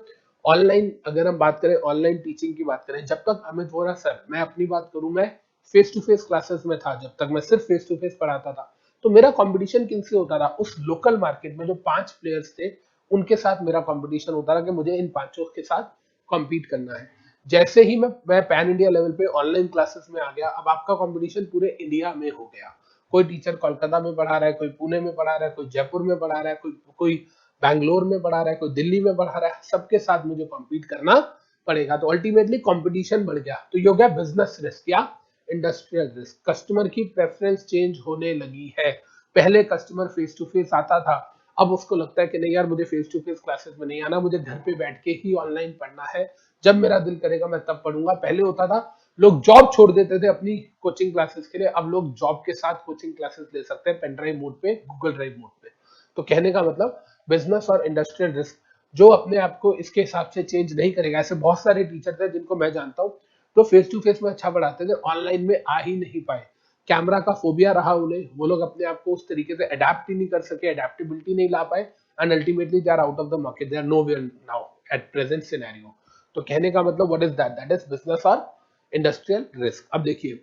ऑनलाइन अगर हम बात करें, ऑनलाइन टीचिंग की बात करें, जब तक अमित वोरा सर, मैं अपनी बात करूं, मैं फेस टू फेस क्लासेस में था, जब तक मैं सिर्फ फेस टू फेस पढ़ाता था, तो मेरा कंपटीशन किनसे होता था, उस लोकल मार्केट में जो 5 प्लेयर्स थे उनके साथ मेरा कंपटीशन होता रहा कि मुझे इन पांचों के साथ कॉम्पीट करना है। जैसे ही मैं पैन इंडिया लेवल पे ऑनलाइन क्लासेस में आ गया, अब आपका कंपटीशन पूरे इंडिया में हो गया। कोई टीचर कोलकाता में पढ़ा रहा है, कोई पुणे में पढ़ा रहा है, कोई जयपुर में पढ़ा रहा है, कोई बैंगलोर में पढ़ा रहा है, कोई दिल्ली में पढ़ा रहा है, सबके साथ मुझे कॉम्पीट करना पड़ेगा। तो अल्टीमेटली कंपटीशन बढ़ गया, तो ये हो गया बिजनेस रिस्क या इंडस्ट्रियल रिस्क। कस्टमर की प्रेफरेंस चेंज होने लगी है। पहले कस्टमर फेस टू फेस आता था, अब उसको लगता है कि नहीं यार, मुझे फेस टू फेस क्लासेस में नहीं आना, मुझे घर पे बैठ के ही ऑनलाइन पढ़ना है, जब मेरा दिल करेगा मैं तब पढ़ूंगा। पहले होता था लोग जॉब छोड़ देते थे अपनी कोचिंग क्लासेस के लिए, अब लोग जॉब के साथ कोचिंग क्लासेस ले सकते हैं पेन ड्राइव मोड पे, गूगल ड्राइव मोड पे। तो कहने का मतलब, बिजनेस और इंडस्ट्रियल रिस्क जो अपने आप को इसके हिसाब से चेंज नहीं करेगा। ऐसे बहुत सारे टीचर थे जिनको मैं जानता हूँ, जो फेस टू फेस में अच्छा पढ़ाते थे, ऑनलाइन में आ ही नहीं पाए, कैमरा का फोबिया रहा उन्हें, वो लोग अपने आप को उस तरीके से अडेप्ट ही नहीं कर सके, अडेप्टेबिलिटी नहीं ला पाए, and ultimately they are out of the market, they are nowhere now at present scenario. तो कहने का मतलब what is that, that is business और इंडस्ट्रियल रिस्क। अब देखिए,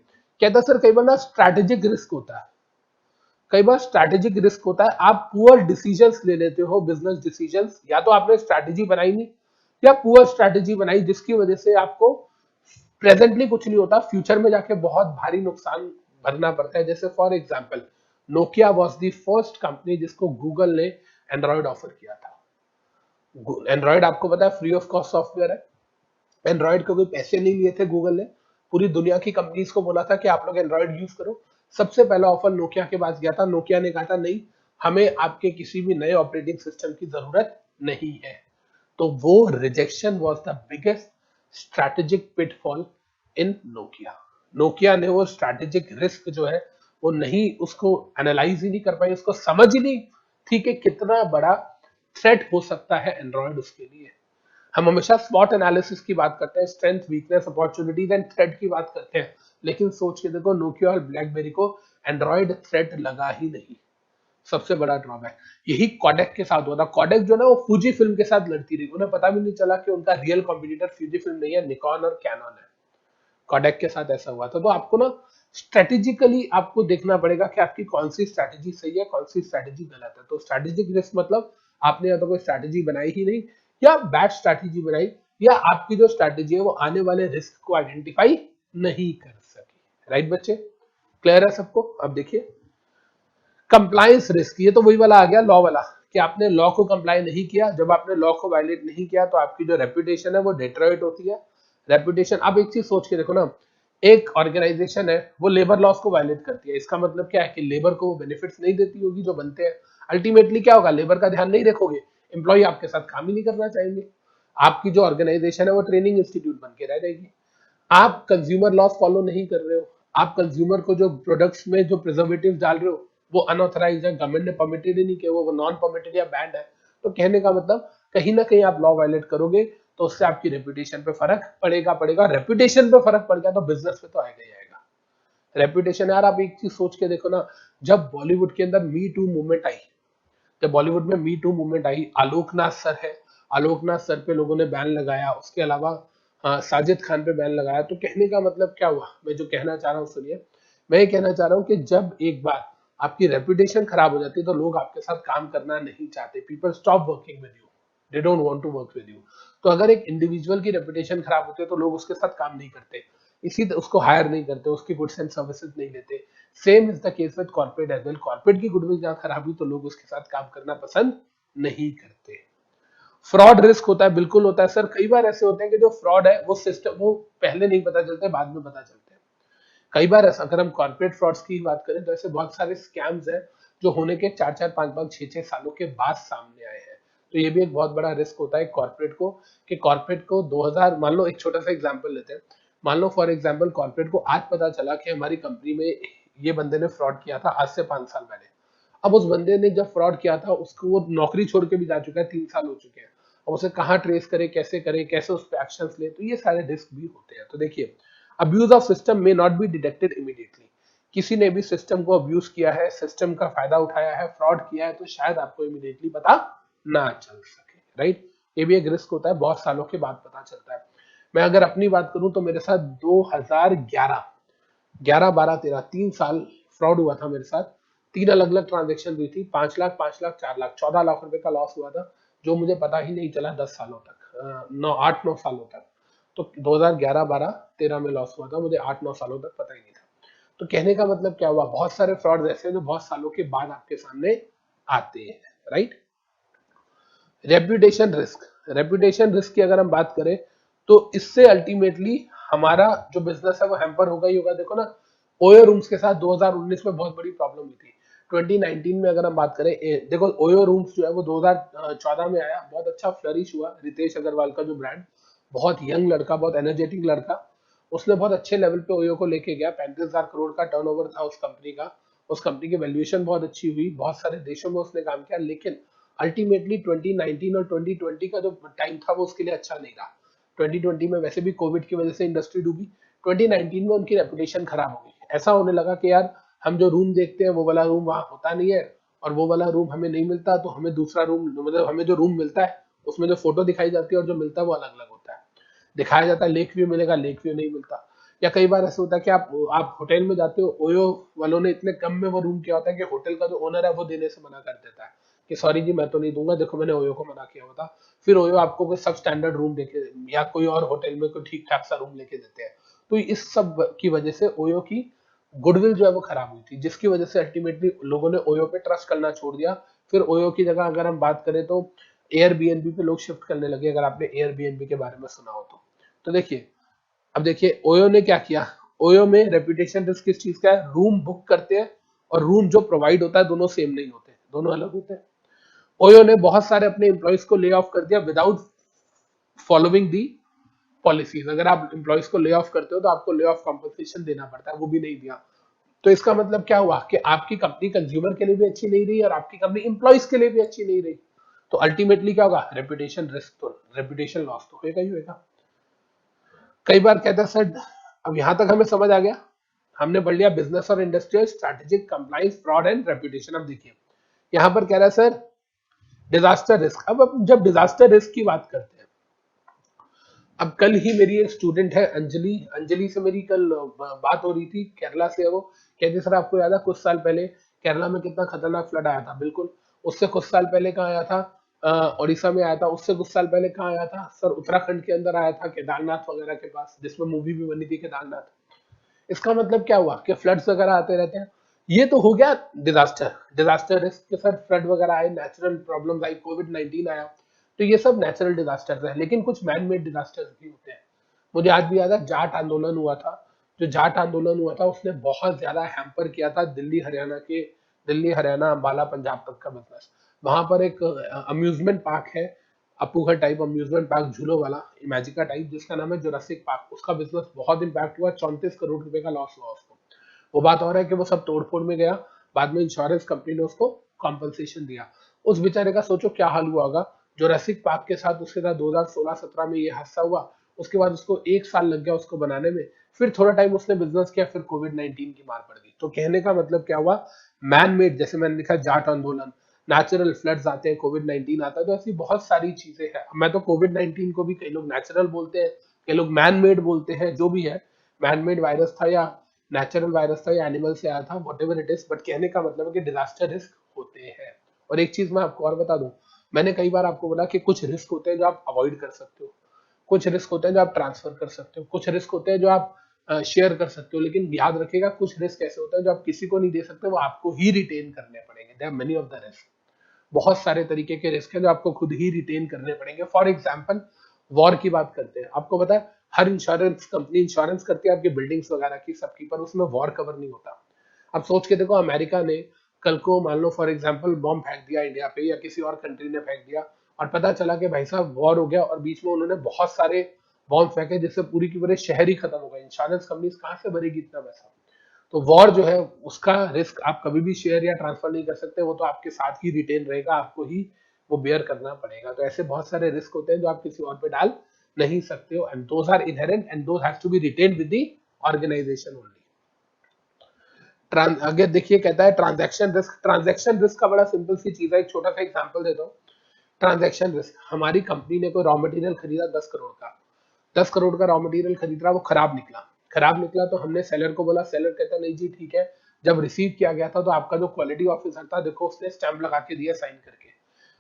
कहता सर कई बार ना स्ट्रैटेजिक रिस्क होता है, कई बार स्ट्रैटेजिक रिस्क होता है, आप पुअर डिसीजंस ले लेते हो, बिजनेस डिसीजंस, या तो आपने स्ट्रैटेजी बनाई नहीं, या पुअर स्ट्रैटेजी बनाई जिसकी वजह से आपको प्रेजेंटली कुछ नहीं होता, फ्यूचर में जाके बहुत भारी नुकसान भरना पड़ता है। जैसे for example, Nokia was the first company जिसको गूगल ने एंड्रॉइड ऑफर किया था। एंड्रॉइड आपको पता है फ्री ऑफ कॉस्ट सॉफ्टवेयर है, एंड्रॉइड को कोई पैसे नहीं लिए थे गूगल ने, पूरी दुनिया की कंपनीज को बोला था कि आप लोग एंड्रॉइड यूज करो। सबसे पहला ऑफर नोकिया के पास गया था, नोकिया ने कहा था नहीं, हमें आपके किसी भी नए ऑपरेटिंग सिस्टम की जरूरत नहीं है। तो वो rejection was the biggest strategic pitfall in Nokia. Nokia ने वो स्ट्रैटेजिक रिस्क जो है वो नहीं, उसको एनालाइज ही नहीं कर पाई, उसको समझ ही नहीं थी कि कितना बड़ा थ्रेट हो सकता है एंड्रॉइड उसके लिए। हम हमेशा स्वॉट एनालिसिस की बात करते हैं, strength, weakness, opportunities and threat की बात करते हैं, लेकिन सोच के देखो नोकिया और ब्लैकबेरी को एंड्रॉइड थ्रेट लगा ही नहीं। सबसे बड़ा ड्रॉबैक यही कॉडेक के साथ हुआ था। कॉडेक जो ना वो फूजी फिल्म के साथ लड़ती रही, उन्हें पता भी नहीं चला कि उनका रियल कॉम्पिटिटर फूजी फिल्म नहीं है, निकॉन और कैनन है। कॉडेक के साथ ऐसा हुआ था। तो आपको ना स्ट्रेटेजिकली आपको देखना पड़ेगा कि आपकी कौन सी स्ट्रैटेजी सही है, कौन सी स्ट्रैटेजी गलत है। तो स्ट्रैटेजिक रिस्क मतलब आपने या तो कोई स्ट्रैटेजी बनाई ही नहीं, या बैड स्ट्रैटेजी बनाई, या आपकी जो स्ट्रैटेजी है वो आने वाले रिस्क को आइडेंटिफाई नहीं कर सकी। राइट बच्चे, क्लियर है सबको। अब देखिए कंप्लायंस रिस्क, ये तो वही वाला आ गया, लॉ वाला, कि आपने लॉ को कंप्लाई नहीं किया। जब आपने लॉ को वायलेट नहीं किया तो आपकी जो रेपुटेशन है वो डिट्रॉइट होती है। रेपुटेशन, आप एक चीज सोच के देखो ना, एक ऑर्गेनाइजेशन है वो लेबर लॉस को वायलेट करती है, इसका मतलब क्या है कि लेबर को वो बेनिफिट्स नहीं देती होगी जो बनते हैं। अल्टीमेटली क्या होगा, लेबर का ध्यान नहीं रखोगे, एम्प्लॉय आपके साथ काम ही नहीं करना चाहेंगे, आपकी जो ऑर्गेनाइजेशन है वो ट्रेनिंग इंस्टीट्यूट बन के रह जाएगी। आप कंज्यूमर लॉस फॉलो नहीं कर रहे हो, आप कंज्यूमर को जो प्रोडक्ट्स में जो प्रिजर्वेटिव डाल रहे हो वो अनऑथराइज है, गवर्नमेंट ने परमिटेड ही नहीं किया, वो नॉन परमिटेड या बैंड है। तो कहने का मतलब कहीं ना कहीं आप लॉ वायलेट करोगे तो उससे आपकी रेपुटेशन पे फर्क पड़ेगा। रेपुटेशन पे फर्क पड़ गया तो बिजनेस पे तो आएगा ही आएगा। रेपुटेशन यार, आप एक चीज सोच के देखो ना, जब बॉलीवुड के अंदर मी टू मूवमेंट आई, जब बॉलीवुड में मी टू मूवमेंट आई, आलोकनाथ सर है, आलोकनाथ सर पे लोगों ने बैन लगाया, उसके अलावा साजिद खान पे बैन लगाया। तो कहने का मतलब क्या हुआ, मैं जो कहना चाह रहा हूँ सुनिए, मैं ये कहना चाह रहा हूँ कि जब एक बार आपकी रेपुटेशन खराब हो जाती है तो लोग आपके साथ काम करना नहीं चाहते, people stop working with you, they don't want to work with you. तो अगर एक इंडिविजुअल की रेपुटेशन खराब होती है तो लोग उसके साथ काम नहीं करते, उसको हायर नहीं करते, उसकी गुड्स एंड सर्विसेज नहीं लेते। Same is the case with corporate as well, corporate की गुडविल जहां खराब हुई तो लोग उसके साथ काम करना पसंद नहीं करते। फ्रॉड रिस्क होता है, बिल्कुल होता है सर। कई बार ऐसे होते हैं कि जो फ्रॉड है वो सिस्टम, वो पहले नहीं पता चलते, बाद में पता चलते हैं। कई बार ऐसा, अगर हम कॉर्पोरेट फ्रॉड्स की बात करें तो ऐसे बहुत सारे स्कैम्स हैं जो होने के 4-4 5-5 6-6 सालों के बाद सामने आए हैं। तो ये भी एक बहुत बड़ा रिस्क होता है कॉर्पोरेट को, कि कॉर्पोरेट को 2000, मान लो एक छोटा सा एग्जांपल लेते हैं, मान लो फॉर एग्जांपल कॉर्पोरेट को आज पता चला कि हमारी कंपनी में ये बंदे ने फ्रॉड किया था आज से 5 साल पहले। अब उस बंदे ने जब फ्रॉड किया था उसको, वो नौकरी छोड़ के भी जा चुका है, 3 साल हो चुके हैं। अब उसे कहाँ ट्रेस करे, कैसे उस पर एक्शन ले, तो ये सारे रिस्क भी होते हैं। तो देखिए, अब्यूज ऑफ सिस्टम में नॉट बी डिटेक्टेड इमीडिएटली, किसी ने भी सिस्टम को अब्यूज किया है, सिस्टम का फायदा उठाया है, फ्रॉड किया है, तो शायद आपको इमीडिएटली पता ना चल सके, राइट। ये भी एक रिस्क होता है, बहुत सालों के बाद पता चलता है। मैं अगर अपनी बात करूं तो मेरे साथ 2011, 11 12 13 3 साल फ्रॉड हुआ था मेरे साथ। 3 अलग अलग ट्रांजेक्शन हुई थी, 5 लाख 5 लाख 4 लाख, 14 लाख रुपए का लॉस हुआ था, जो मुझे पता ही नहीं चला 10 सालों तक, 8 9 सालों तक। तो 2011 12 13 में लॉस हुआ था, मुझे 8 9 सालों तक पता ही नहीं था। तो कहने का मतलब क्या हुआ, बहुत सारे फ्रॉड ऐसे हैं जो बहुत सालों के बाद आपके सामने आते हैं, right. Reputation risk, reputation risk की अगर हम बात करें तो इससे अल्टीमेटली हमारा जो बिजनेस है वो हैम्पर होगा ही होगा। देखो ना, ओयो रूम्स के साथ 2019 में बहुत बड़ी प्रॉब्लम हुई थी। 2019 में अगर हम बात करें, देखो ओयो रूम्स जो है वो 2014 में आया, बहुत अच्छा फ्लरिश हुआ। रितेश अग्रवाल का जो ब्रांड, बहुत यंग लड़का, बहुत एनर्जेटिक लड़का, उसने बहुत अच्छे लेवल पे ओयो को लेके गया। 35,000 करोड़ का टर्नओवर था उस कंपनी का, उस कंपनी की वैल्यूएशन बहुत अच्छी हुई, बहुत सारे देशों में उसने काम किया। लेकिन अल्टीमेटली 2019 और 2020 का जो टाइम था वो उसके लिए अच्छा नहीं रहा। 2020 में वैसे भी कोविड की वजह से इंडस्ट्री डूबी, 2019 में उनकी रेपुटेशन खराब हो गई। ऐसा होने लगा कि यार, हम जो रूम देखते हैं वो वाला रूम वहां होता नहीं है, और वो वाला रूम हमें नहीं मिलता, तो हमें दूसरा रूम, मतलब हमें जो रूम मिलता है उसमें जो फोटो दिखाई जाती है और जो मिलता है वो अलग अलग होता है। दिखाया जाता है लेक व्यू मिलेगा, लेक व्यू नहीं मिलता। या कई बार ऐसा होता है कि आप होटल में जाते हो, ओयो वालों ने इतने कम में वो रूम किया होता है कि होटल का जो ओनर है वो देने से मना कर देता है कि सॉरी जी मैं तो नहीं दूंगा, देखो मैंने ओयो को मना किया हुआ था। फिर ओयो आपको कोई सब स्टैंडर्ड रूम देके, या कोई और होटल में कोई ठीक ठाक सा रूम लेके देते हैं। तो इस सब की वजह से ओयो की गुडविल जो है वो खराब हुई थी, जिसकी वजह से अल्टीमेटली लोगों ने ओयो पे ट्रस्ट करना छोड़ दिया। फिर ओयो की जगह अगर हम बात करें तो एयरबीएनबी पे लोग शिफ्ट करने लगे, अगर आपने एयरबीएनबी के बारे में सुना हो तो देखिए, अब देखिए ओयो ने क्या किया। ओयो में रेपुटेशन रिस्क किस चीज का है, रूम बुक करते हैं और रूम जो प्रोवाइड होता है दोनों सेम नहीं होते, दोनों अलग होते हैं। ओयो ने बहुत सारे अपने एम्प्लॉयज को ले ऑफ कर दिया विदाउट फॉलोइंग दी पॉलिसीज। अगर आप एम्प्लॉयज को ले ऑफ करते हो तो आपको ले ऑफ कॉम्पनसेशन देना पड़ता है, वो भी नहीं दिया। तो इसका मतलब क्या हुआ कि आपकी कंपनी कंज्यूमर के लिए भी अच्छी नहीं रही और आपकी कंपनी एम्प्लॉयज के लिए भी अच्छी नहीं रही। तो अल्टीमेटली क्या होगा, रेपुटेशन रिस्क, तो रेपुटेशन लॉस तो होगा ही होगा। कई बार कहता है सर, अब यहां तक हमें समझ आ गया, हमने पढ़ लिया बिजनेस और industrial strategic compliance fraud and reputation. अब देखिए यहां पर कह रहा है सर डिजास्टर रिस्क। अब जब डिजास्टर रिस्क की बात करते हैं, अब कल ही मेरी एक स्टूडेंट है अंजलि, अंजलि से मेरी कल बात हो रही थी, केरला से है वो। कहती सर आपको याद है कुछ साल पहले केरला में कितना खतरनाक फ्लड आया था। बिल्कुल। उससे कुछ साल पहले कहाँ आया था, उड़ीसा में आया था। उससे कुछ साल पहले कहाँ आया था सर, उत्तराखंड के अंदर आया था, केदारनाथ वगैरह के पास, जिसमें मूवी भी बनी थी केदारनाथ। इसका मतलब क्या हुआ कि फ्लड्स वगैरह आते रहते हैं। ये तो हो गया डिजास्टर, डिजास्टर रिस्क के साथ फ्लड वगैरह आए, नेचुरल प्रॉब्लम आई, कोविड 19 आया। तो ये सब नेचुरल डिजास्टर्स है, लेकिन कुछ मैन मेड डिजास्टर्स भी होते हैं। मुझे आज भी याद है जाट आंदोलन हुआ था, जो जाट आंदोलन हुआ था उसने बहुत ज्यादा हैम्पर किया था दिल्ली हरियाणा अम्बाला पंजाब तक का बिजनेस। वहां पर एक अम्यूजमेंट पार्क है, अपूघर टाइप अम्यूजमेंट पार्क, झूलों वाला, इमेजिका टाइप, जिसका नाम है जुरासिक पार्क। उसका बिजनेस बहुत इम्पैक्ट हुआ, 34 करोड़ रुपए का लॉस हुआ उसको। वो बात और है कि वो सब तोड़फोड़ में गया, बाद में इंश्योरेंस कंपनी ने उसको कॉम्पनसेशन दिया। उस बेचारे का सोचो क्या हाल हुआ होगा। जुरासिक पार्क के साथ उसके साथ 2016-17 में ये हादसा हुआ, उसके बाद उसको 1 साल लग गया उसको बनाने में, फिर थोड़ा टाइम उसने बिजनेस किया, फिर कोविड-19 की मार पड़ गई। तो कहने का मतलब क्या हुआ, मैन मेड, जैसे मैंने लिखा जाट आंदोलन, नेचुरल फ्लड्स आते हैं, कोविड-19 आता है, तो ऐसी बहुत सारी चीजें हैं। मैं तो कोविड-19 को भी कई लोग नेचुरल बोलते हैं, कई लोग मैन मेड बोलते हैं, जो भी है, मैन मेड वायरस था या नेचुरल वायरस था या एनिमल से आया था, what ever it is, but कहने का मतलब है कि डिजास्टर रिस्क होते हैं। और एक चीज मैं आपको और बता दूं, मैंने कई बार आपको बोला कि कुछ रिस्क होते हैं जो आप अवॉइड कर सकते हो, कुछ रिस्क होते हैं जो आप ट्रांसफर कर सकते हो, कुछ रिस्क होते हैं जो आप शेयर कर सकते हो, लेकिन याद रखिएगा कुछ रिस्क ऐसे होते हैं जो आप किसी को नहीं दे सकते, वो आपको ही रिटेन करने पड़ेंगे। There are many of the risk, बहुत सारे तरीके के रिस्क हैं जो आपको खुद ही रिटेन करने पड़ेंगे। फॉर एग्जाम्पल, वॉर की बात करते हैं, आपको पता है हर इंश्योरेंस कंपनी इंश्योरेंस करती है आपकी बिल्डिंग्स वगैरह की, सबकी, पर उसमें वॉर कवर नहीं होता। अब सोच के देखो, अमेरिका ने कल को मान लो फॉर एग्जाम्पल बॉम्ब फेंक दिया इंडिया पे या किसी और कंट्री ने फेंक दिया, और पता चला कि भाई साहब वॉर हो गया, और बीच में उन्होंने बहुत सारे बॉम्ब फेंके जिससे पूरी की पूरे शहर ही खत्म हो गए, इंश्योरेंस कंपनी कहाँ से भरेगी इतना पैसा। तो वॉर जो है उसका रिस्क आप कभी भी शेयर या ट्रांसफर नहीं कर सकते, वो तो आपके साथ ही रिटेन रहेगा, आपको ही वो बेयर करना पड़ेगा। तो ऐसे बहुत सारे रिस्क होते हैं जो आप किसी और पे डाल नहीं सकते हो, and those are inherent and those have to be retained with the organization only. आगे देखिए, कहता है ट्रांजैक्शन रिस्क। ट्रांजैक्शन रिस्क का बड़ा सिंपल सी चीज है, एक छोटा सा एग्जांपल देता हूँ। ट्रांजैक्शन रिस्क, हमारी कंपनी ने कोई रॉ मटेरियल खरीदा 10 करोड़ का, 10 करोड़ का रॉ मटेरियल खरीद रहा, वो खराब निकला। खराब निकला तो हमने सेलर को बोला, सेलर कहता नहीं जी ठीक है, जब रिसीव किया गया था तो आपका जो क्वालिटी ऑफिसर था, देखो उसने स्टैंप लगा के दिया साइन करके।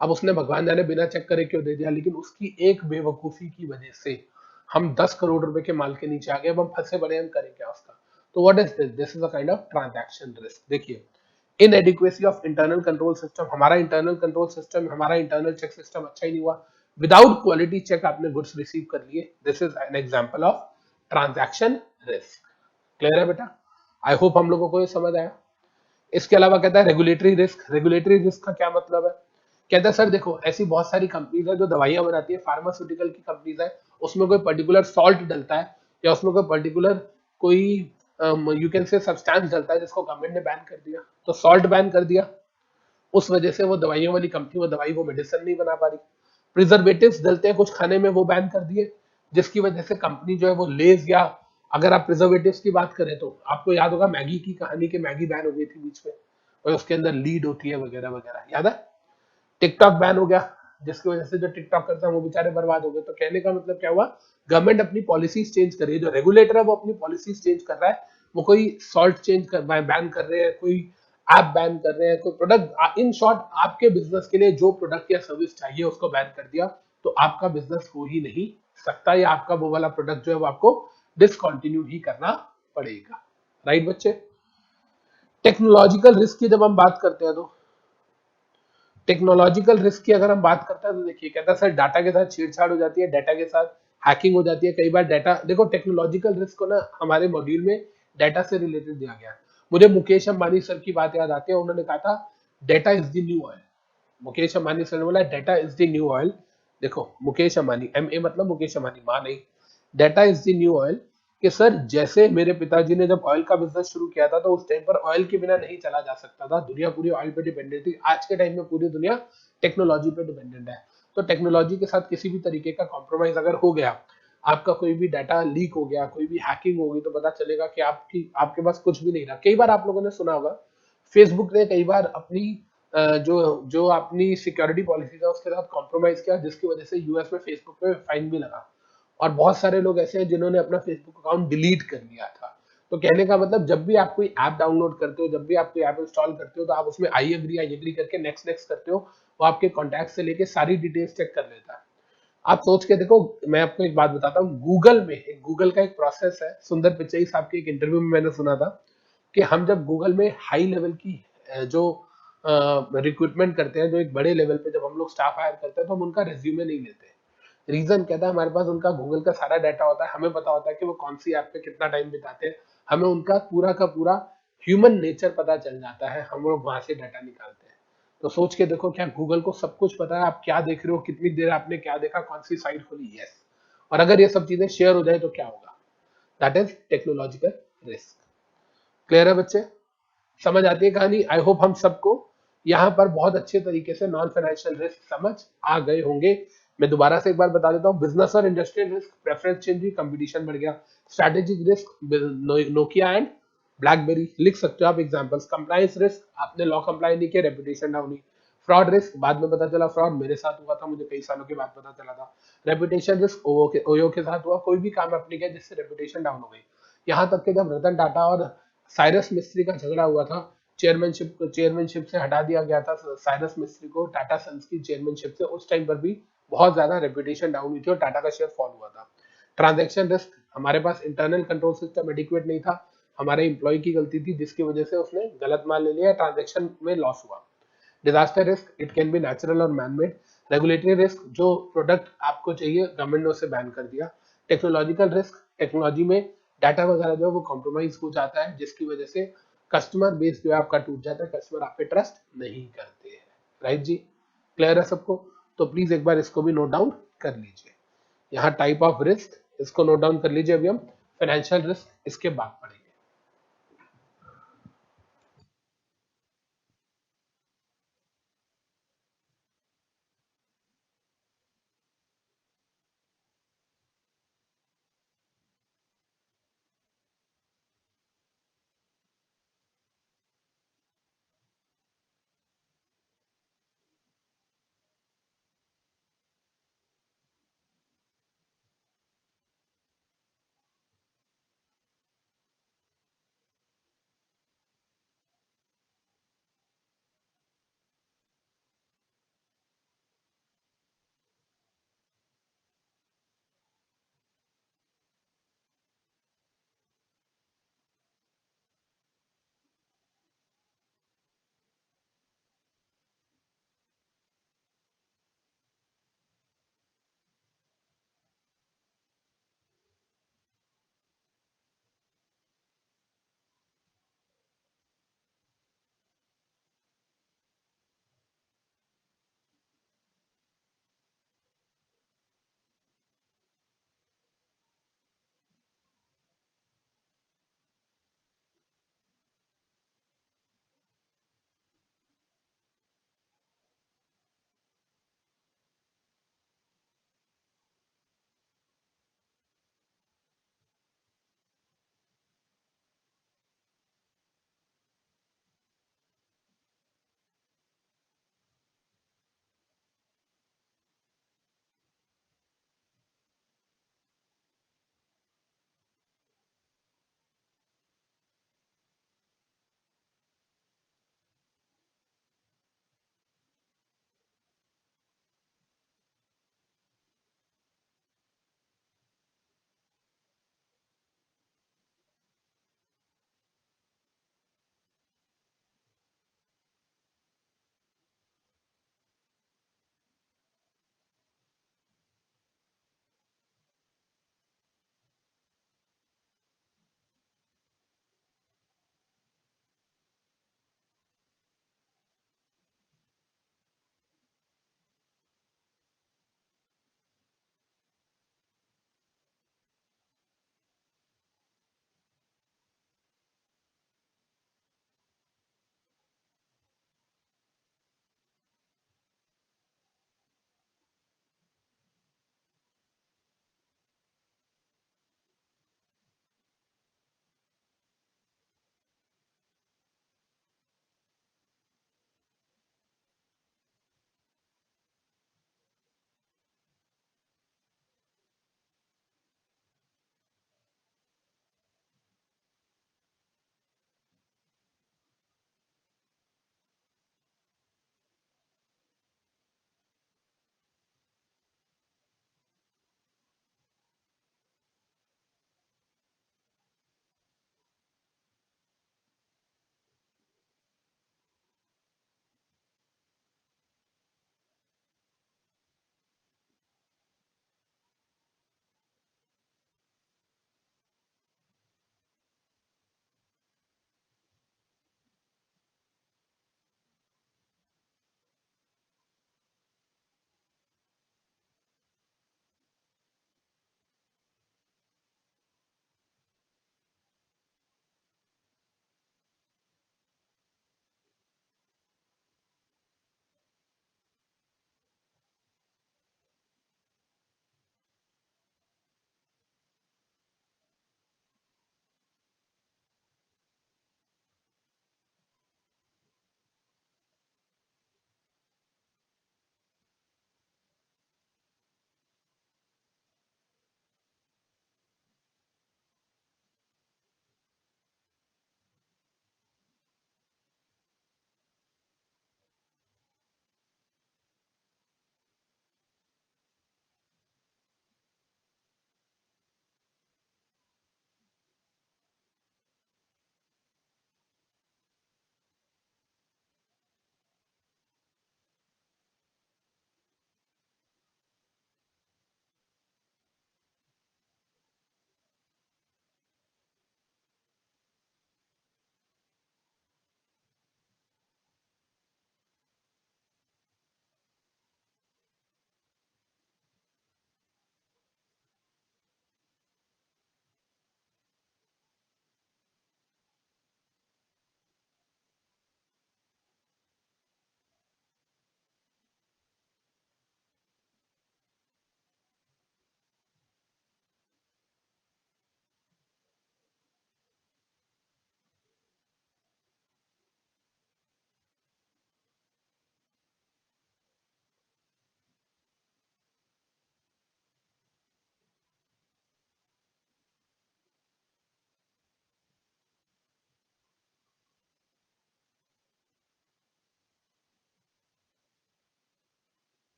अब उसने भगवान जाने बिना चेक करे क्यों दे दिया, लेकिन उसकी एक बेवकूफी की वजह से हम 10 करोड़ रुपए के माल के नीचे आ गए। अब हम फंसे बड़े, हम करें क्या उसका। तो what is this, this is a kind of transaction risk. देखिए, inadequacy of internal control system, हमारा इंटरनल कंट्रोल सिस्टम, हमारा इंटरनल चेक सिस्टम अच्छा ही नहीं हुआ, विदाउट क्वालिटी चेक आपने गुड्स रिसीव कर लिए, this is an example of transaction risk. Clear है बेटा? आई होप हम लोगों को ये समझ आया। इसके अलावा कहता है रेगुलेटरी रिस्क। रेगुलेटरी रिस्क का क्या मतलब है, कहता है सर देखो, ऐसी बहुत सारी कंपनीज है जो दवाइयां बनाती है, फार्मास्यूटिकल की कंपनीज है, उसमें कोई पर्टिकुलर सॉल्ट डलता है या उसमें कोई पर्टिकुलर कोई यू कैन से सब्सटेंस डलता है जिसको गवर्नमेंट ने बैन कर दिया, तो सॉल्ट बैन कर दिया, उस वजह से वो दवाइयों वाली कंपनी वो दवाई वो मेडिसिन नहीं बना पा रही। प्रिजर्वेटिव्स डलते हैं कुछ खाने में, वो बैन कर दिए, जिसकी वजह से कंपनी जो है वो लेज, या अगर आप प्रिजर्वेटिव्स की बात करें तो आपको याद होगा मैगी की कहानी, के मैगी बैन हो गई थी बीच में, और उसके अंदर लीड होती है वगैरह वगैरह, याद है। टिकटॉक बैन हो गया, जिसकी वजह से जो टिकटॉक करते हैं वो बेचारे बर्बाद हो गए। तो कहने का मतलब क्या हुआ, गवर्नमेंट अपनी पॉलिसीज चेंज कर रही है, जो रेगुलेटर है वो अपनी पॉलिसीज चेंज कर रहा है, वो कोई सॉल्ट चेंज कर बैन कर रहे हैं, कोई ऐप बैन कर रहे हैं, कोई प्रोडक्ट, इन शॉर्ट आपके बिजनेस के लिए जो प्रोडक्ट या सर्विस चाहिए उसको बैन कर दिया, तो आपका बिजनेस हो ही नहीं सकता, या आपका वो वाला प्रोडक्ट जो है वो आपको डिसकंटिन्यू ही करना पड़ेगा। राइट बच्चे? टेक्नोलॉजिकल रिस्क की जब हम बात करते हैं, तो टेक्नोलॉजिकल रिस्क की अगर हम बात करते हैं, तो देखिए कहता है सर डाटा के साथ छेड़छाड़ हो जाती है, डाटा के साथ हैकिंग हो जाती है, कई बार डाटा, देखो टेक्नोलॉजिकल रिस्क को ना हमारे मॉड्यूल में डाटा से रिलेटेड दिया गया है। मुझे मुकेश अंबानी सर की बात याद आती है, उन्होंने कहा था data is the new oil. Mukesh Ambani sir ने बोला data is the new oil. देखो मुकेश अंबानी, एम ए मतलब मुकेश अंबानी, मां नहीं, data is the new oil. कि सर जैसे मेरे पिताजी ने जब ऑयल का बिजनेस शुरू किया था, तो उस टाइम पर ऑयल के बिना नहीं चला जा सकता था, दुनिया पूरी ऑयल पे डिपेंडेंट थी। आज के टाइम में पूरी दुनिया टेक्नोलॉजी पे डिपेंडेंट है। तो टेक्नोलॉजी के साथ किसी भी तरीके का कॉम्प्रोमाइज अगर हो गया, आपका कोई भी डाटा लीक हो गया, कोई भी हैकिंग हो गई, तो पता चलेगा कि आपके पास कुछ भी नहीं रहा। कई बार आप लोगों ने सुना होगा, फेसबुक ने कई बार अपनी जो जो अपनी सिक्योरिटी पॉलिसी था उसके साथ कॉम्प्रोमाइज किया, जिसकी वजह से यूएस में फेसबुक पे फाइन भी लगा, और बहुत सारे लोग ऐसे हैं जिन्होंने अपना फेसबुक अकाउंट डिलीट कर लिया था। तो कहने का मतलब, जब भी आप कोई ऐप डाउनलोड करते हो, जब भी आप कोई ऐप इंस्टॉल करते हो, तो आप उसमें आई एग्री करके नेक्स्ट नेक्स्ट करते हो, वो आपके कॉन्टैक्ट से लेके सारी डिटेल्स चेक कर लेता है। आप सोच के देखो, मैं आपको एक बात बताता हूँ, गूगल का एक प्रोसेस है, सुंदर पिचई साहब के एक इंटरव्यू में मैंने सुना था कि हम जब गूगल में हाई लेवल की जो रिक्रूटमेंट करते हैं, जो एक बड़े लेवल पे जब हम लोग स्टाफ हायर करते हैं, तो हम उनका रेज्यूमे नहीं लेते। रीजन कहता है, हमारे पास उनका गूगल का सारा डाटा होता है, हमें पता होता है कि वो कौन सी ऐप पे कितना टाइम बिताते हैं, हमें उनका पूरा का पूरा ह्यूमन नेचर पता चल जाता है, हम लोग वहां से डाटा निकालते हैं। तो सोच के देखो, क्या गूगल को सब कुछ पता है, आप क्या देख रहे हो, कितनी देर आपने क्या देखा, कौन सी साइट खोली, यस। और अगर ये सब चीजें शेयर हो जाए तो क्या होगा, that is technological risk. Clear है बच्चे? समझ आती है कहानी? आई होप हम सबको यहाँ पर बहुत अच्छे तरीके से नॉन फाइनेंशियल रिस्क समझ आ गए होंगे। मैं दोबारा से एक बार बता देता हूँ। बिजनेस और इंडस्ट्रियल रिस्क, प्रेफरेंस चेंज हुई, कंपटीशन बढ़ गया। Strategic risk, Nokia and blackberry, लिख सकते हो आप एग्जांपल्स। कंप्लायंस रिस्क, आपने लॉ कंप्लाई नहीं किया, रेपुटेशन डाउन हुई। फ्रॉड रिस्क, बाद में पता चला फ्रॉड मेरे साथ हुआ था, मुझे कई सालों के बाद पता चला था। रेपुटेशन रिस्क, ओयो के साथ हुआ, कोई भी काम आपने किया जिससे रेपुटेशन डाउन हो गई। यहाँ तक कि जब रतन टाटा और साइरस मिस्त्री का झगड़ा हुआ था, चेयरमैनशिप से हटा दिया गया था साइरस मिस्त्री को टाटा सन्स की चेयरमैनशिप से, उस टाइम पर भी बहुत ज्यादा रेपुटेशन डाउन हुई थी और टाटा का शेयर फॉल हुआ था। ट्रांजैक्शन रिस्क, हमारे पास इंटरनल कंट्रोल सिस्टम एडिक्वेट नहीं था, हमारे एम्प्लॉय की गलती थी जिसकी वजह से उसने गलत माल ले लिया, ट्रांजैक्शन में लॉस हुआ। Disaster risk, it can be natural और मैन मेड। रेगुलेटरी रिस्क, जो प्रोडक्ट आपको चाहिए गवर्नमेंट ने उसे बैन कर दिया। टेक्नोलॉजिकल रिस्क, टेक्नोलॉजी में डाटा वगैरह जो है वो कॉम्प्रोमाइज हो जाता है जिसकी वजह से कस्टमर बेस जो है आपका टूट जाता है, कस्टमर आप पे ट्रस्ट नहीं करते हैं। राइट जी? क्लियर है सबको? तो प्लीज एक बार इसको भी नोट डाउन कर लीजिए। यहाँ टाइप ऑफ रिस्क, इसको नोट डाउन कर लीजिए। अभी हम फाइनेंशियल रिस्क इसके बाद पढ़ेंगे।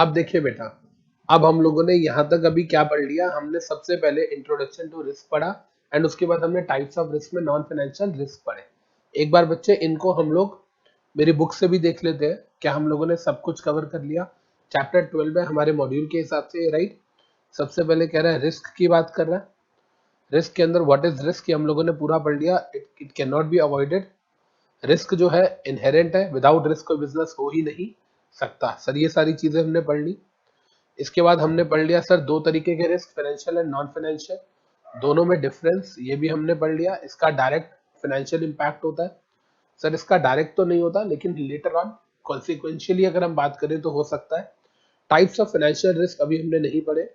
अब देखिए बेटा, अब हम लोगों ने यहाँ तक अभी क्या पढ़ लिया, हमने सबसे पहले इंट्रोडक्शन टू रिस्क पढ़ा एंड उसके बाद हमने टाइप्स ऑफ रिस्क में नॉन फाइनेंशियल रिस्क पढ़े। एक बार बच्चे इनको हम लोग मेरी बुक से भी देख लेते हैं, क्या हम लोगों ने सब कुछ कवर कर लिया। चैप्टर 12 में हमारे मॉड्यूल के हिसाब से, राइट। सबसे पहले कह रहा है रिस्क की बात कर रहा है। रिस्क के अंदर व्हाट इज रिस्क हम लोगों ने पूरा पढ़ लिया। It can not be avoided. Risk जो है इनहेरेंट है, विदाउट रिस्क कोई बिजनेस हो ही नहीं सकता। सर ये सारी चीजें हमने पढ़ ली। इसके बाद हमने पढ़ लिया सर दो तरीके के risk, financial and non financial, दोनों में डिफरेंस, ये भी हमने पढ़ लिया। इसका डायरेक्ट फाइनेंशियल इंपैक्ट होता है सर, इसका डायरेक्ट तो नहीं होता लेकिन लेटर ऑन कॉन्सिक्वेंशियली अगर हम बात करें तो हो सकता है। टाइप्स ऑफ फाइनेंशियल रिस्क अभी हमने नहीं पढ़े,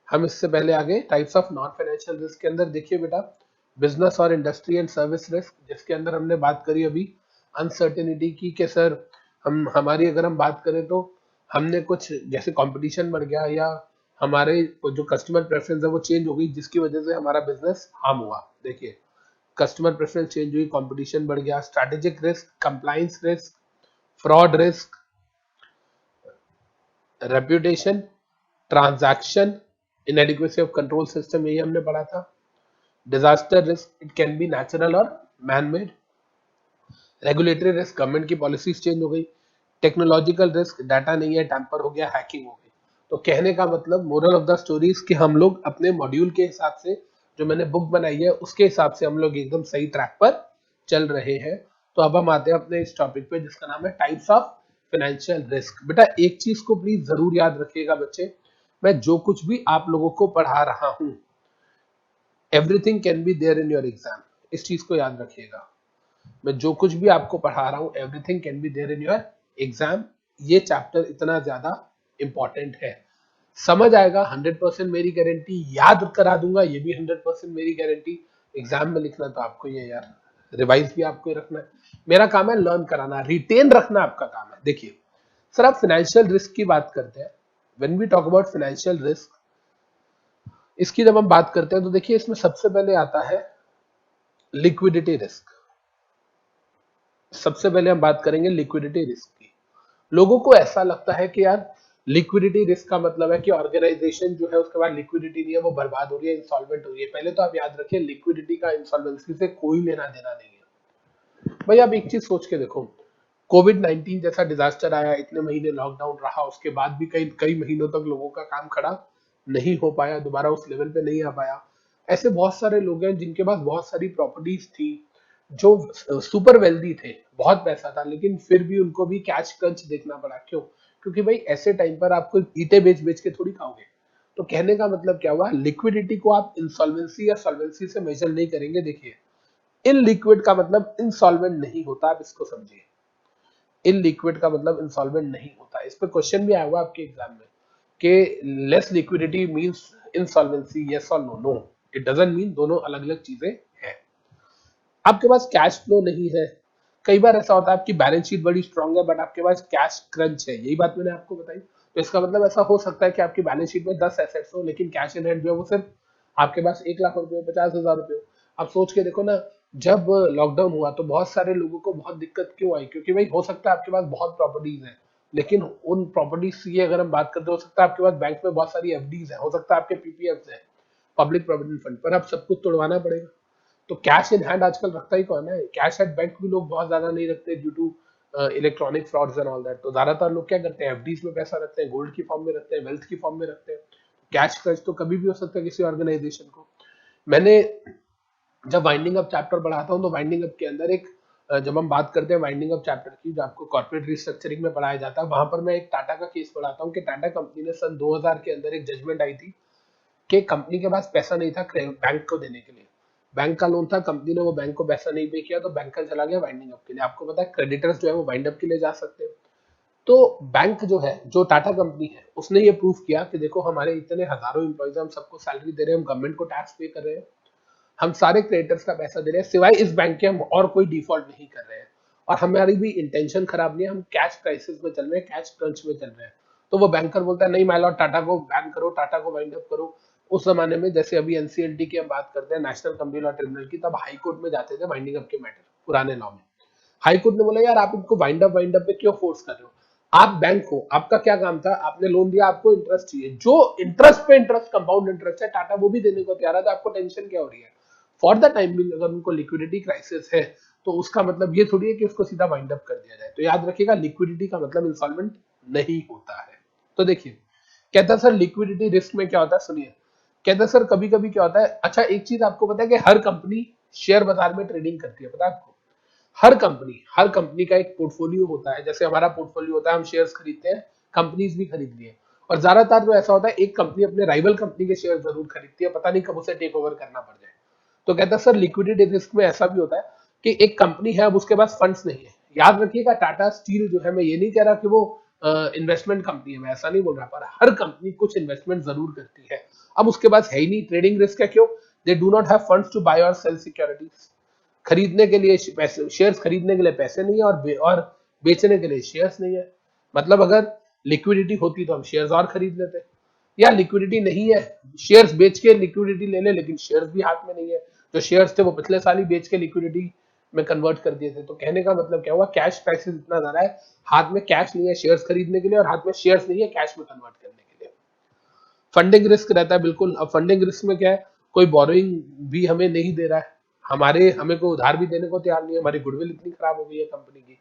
हम इससे पहले आगे types of non financial risk के अंदर देखिए बेटा, बिजनेस और इंडस्ट्री एंड सर्विस रिस्क, जिसके अंदर हमने बात करी अभी अनसर्टेनिटी की कि सर हम हमारी अगर हम बात करें तो हमने कुछ जैसे कंपटीशन बढ़ गया या हमारे जो कस्टमर प्रेफरेंस है वो चेंज हो गई, जिसकी वजह से हमारा बिजनेस हार्म हुआ। देखिए कस्टमर प्रेफरेंस चेंज हुई, कंपटीशन बढ़ गया, strategic risk, compliance risk, fraud risk, reputation, transaction, inadequacy of control system, यही हमने पढ़ा था। Disaster risk, it can be natural और man made. Regulatory risk, government की पॉलिसीज चेंज हो गई। टेक्नोलॉजिकल रिस्क, डाटा नहीं है, टैंपर हो गया, हैकिंग हो गई। तो कहने का मतलब मोरल ऑफ द स्टोरी कि हम लोग अपने मॉड्यूल के हिसाब से, जो मैंने बुक बनाई है उसके हिसाब से हम लोग एकदम सही ट्रैक पर चल रहे हैं। तो अब हम आते हैं अपने इस टॉपिक पे जिसका नाम है टाइप्स ऑफ फाइनेंशियल रिस्क। बेटा एक चीज को प्लीज जरूर याद रखिएगा बच्चे, मैं जो कुछ भी आप लोगों को पढ़ा रहा हूं, everything can be there in your exam. इस चीज को याद रखिएगा, मैं जो कुछ भी आपको पढ़ा रहा हूं everything can be there in your exam. ये चैप्टर इतना ज्यादा इंपॉर्टेंट है, समझ आएगा 100% मेरी गारंटी, याद करा दूंगा ये भी 100% मेरी गारंटी। एग्जाम में लिखना तो आपको ये यार, रिवाइज भी आपको ही रखना है। मेरा काम है लर्न कराना, रिटेन रखना आपका काम है। देखिए सर आप फाइनेंशियल रिस्क की बात करते हैं, when we talk about financial risk, इसकी जब हम बात करते हैं तो देखिए इसमें सबसे पहले आता है लिक्विडिटी रिस्क। सबसे पहले हम बात करेंगे लिक्विडिटी रिस्क की। लोगों को ऐसा लगता है कि यार लिक्विडिटी रिस्क का मतलब है कि ऑर्गेनाइजेशन जो है उसके बाद लिक्विडिटी नहीं है, वो बर्बाद हो रही है, इंसॉल्वेंट हो रही है। पहले तो आप याद रखिए लिक्विडिटी का इंसॉल्वेंसी से कोई लेना देना नहीं है। भाई आप एक चीज सोच के देखो, कोविड-19 जैसा डिजास्टर आया, इतने महीने लॉकडाउन रहा, उसके बाद भी कई कई महीनों तक लोगों का काम खड़ा नहीं हो पाया, दोबारा उस लेवल पे नहीं आ पाया। ऐसे बहुत सारे लोग हैं जिनके पास बहुत सारी प्रॉपर्टीज थी, जो सुपर वेल्दी थे, बहुत पैसा था, लेकिन फिर भी उनको भी कैश क्रंच देखना पड़ा। क्यों? क्योंकि भाई ऐसे टाइम पर आपको ईंटें बेच बेच के थोड़ी खाओगे। तो कहने का मतलब क्या हुआ, लिक्विडिटी को आप इंसॉल्वेंसी या सॉल्वेंसी से मेजर नहीं करेंगे। देखिए इनलिक्विड का मतलब इंसॉल्वेंट नहीं होता, आप इसको समझिए। इनलिक्विड का मतलब इंसॉल्वेंट नहीं होता। इस पे क्वेश्चन भी आया हुआ आपके एग्जाम में कि less liquidity means insolvency, yes और no? No, it doesn't mean, दोनों अलग अलग चीजें हैं। आपके पास कैश फ्लो नहीं है, कई बार ऐसा होता है आपकी बैलेंस शीट बड़ी स्ट्रांग है बट आपके पास कैश क्रंच है, यही बात मैंने आपको बताई। तो इसका मतलब ऐसा हो सकता है कि आपकी बैलेंस शीट में 10 एसेट्स हो लेकिन कैश इन हैंड जो है वो सिर्फ आपके पास 1 लाख रुपए हो, 50,000 रुपए हो। आप सोच के देखो ना, जब लॉकडाउन हुआ तो बहुत सारे लोगों को बहुत दिक्कत क्यों आई, क्योंकि भाई हो सकता है आपके पास बहुत प्रॉपर्टीज है, लेकिन उन प्रॉपर्टीज की अगर हम बात करते हो सकता है आपके पास बैंक में बहुत सारी एफडीज है, हो सकता है आपके पीपीएफ है, पब्लिक प्रोविडेंट फंड, पर अब सब कुछ तोड़वाना पड़ेगा। तो कैश इन हैंड आजकल रखता ही कौन है? कैश एट बैंक भी लोग बहुत ज्यादा नहीं रखते due to electronic frauds and all that. तो ज्यादातर लोग क्या करते हैं, एफडीज में पैसा रखते हैं, गोल्ड की फॉर्म में रखते हैं, वेल्थ की फॉर्म में रखते हैं। कैश क्रंच तो कभी भी हो सकता है किसी ऑर्गेनाइजेशन को। मैंने जब वाइंडिंग अप चैप्टर पढ़ाता हूँ तो वाइंडिंग अप के अंदर एक जब हम बात करते हैं वाइंडिंग अप चैप्टर की, जो आपको कॉर्पोरेट रिस्ट्रक्चरिंग में पढ़ाया जाता है, वहां पर मैं एक टाटा का केस पढ़ाता हूँ कि टाटा कंपनी ने सन 2000 के अंदर एक जजमेंट आई थी कि कंपनी के पास पैसा नहीं था बैंक को देने के लिए। बैंक का लोन था, कंपनी ने वो बैंक को पैसा नहीं पे किया तो बैंक का चला गया वाइंडिंग अप के लिए। आपको पता है क्रेडिटर्स जो है वो वाइंड अप के लिए जा सकते हैं। तो बैंक जो है, जो टाटा कंपनी है, उसने ये प्रूफ किया कि देखो हमारे इतने हजारों एम्प्लॉइज, हम सबको सैलरी दे रहे हैं, हम गवर्नमेंट को टैक्स पे कर रहे हैं, हम सारे क्रेडिटर्स का पैसा दे रहे हैं, सिवाय इस बैंक के हम और कोई डिफॉल्ट नहीं कर रहे हैं, और हमारी भी इंटेंशन खराब नहीं है, हम कैश क्राइसिस में चल रहे हैं, कैश क्रंच में चल रहे हैं। तो वो बैंकर बोलता है नहीं माय लॉर्ड, टाटा को बैन करो, टाटा को वाइंड अप करो। उस जमाने में जैसे अभी एनसीएलटी की हम बात करते हैं, नेशनल कंपनी लॉ ट्रिब्यूनल की, तब हाई कोर्ट में जाते थे वाइंडिंग अप के मैटर, पुराने लॉ में। हाई कोर्ट ने बोला यार आप इनको वाइंड अप पे क्यों फोर्स कर रहे हो? आप बैंक हो, आपका क्या काम था, आपने लोन दिया, आपको इंटरेस्ट चाहिए, जो इंटरेस्ट पे इंटरेस्ट, कंपाउंड इंटरेस्ट है, टाटा वो भी देने को तैयार है, तो आपको टेंशन क्या हो रही है? फॉर द टाइम बिंग अगर उनको लिक्विडिटी क्राइसिस है, तो उसका मतलब ये थोड़ी है कि उसको सीधा वाइंड अप कर दिया जाए। तो याद रखिएगा, लिक्विडिटी का मतलब इंसॉल्वेंट नहीं होता है। तो देखिए, कहता है सर लिक्विडिटी रिस्क में क्या होता है, सुनिए। कहता है सर कभी कभी क्या होता है, अच्छा एक चीज आपको पता है कि हर कंपनी शेयर बाजार में ट्रेडिंग करती है, पता है आपको? हर कंपनी का एक पोर्टफोलियो होता है, जैसे हमारा पोर्टफोलियो होता है, हम शेयर्स खरीदते हैं, कंपनीज भी खरीदती है। और ज्यादातर तो ऐसा होता है, एक कंपनी अपने राइवल कंपनी के शेयर जरूर खरीदती है, पता नहीं कब उसे टेक ओवर करना पड़ जाए। तो कहता है सर लिक्विडिटी रिस्क में ऐसा भी होता है कि एक कंपनी है, अब उसके पास फंड्स नहीं है। याद रखिएगा, टाटा स्टील जो है, मैं ये नहीं कह रहा कि वो इन्वेस्टमेंट कंपनी है, मैं ऐसा नहीं बोल रहा, पर हर कंपनी कुछ इन्वेस्टमेंट जरूर करती है। अब उसके पास है ही नहीं, ट्रेडिंग रिस्क है, क्यों? They do not have funds to buy और सेल सिक्योरिटीज। खरीदने के लिए पैसे, शेयर्स खरीदने के लिए पैसे नहीं है, और बेचने के लिए शेयर्स नहीं है। मतलब अगर लिक्विडिटी होती तो हम शेयर्स और खरीद लेते, या लिक्विडिटी नहीं है, शेयर्स बेच के लिक्विडिटी ले ले, लेकिन शेयर्स भी हाथ में नहीं है, जो शेयर्स थे वो पिछले साल ही बेच के लिक्विडिटी में कन्वर्ट कर दिए थे। तो कहने का मतलब क्या हुआ, कैश प्राइसेस इतना ज्यादा है, हाथ में कैश नहीं है शेयर्स खरीदने के लिए, और हाथ में शेयर्स नहीं है कैश में कन्वर्ट करने के लिए। फंडिंग रिस्क रहता है, बिल्कुल। अब फंडिंग रिस्क में क्या है, कोई बोरोइंग भी हमें नहीं दे रहा है, हमें कोई उधार भी देने को तैयार नहीं है, हमारी गुडविल इतनी खराब हो गई है कंपनी की,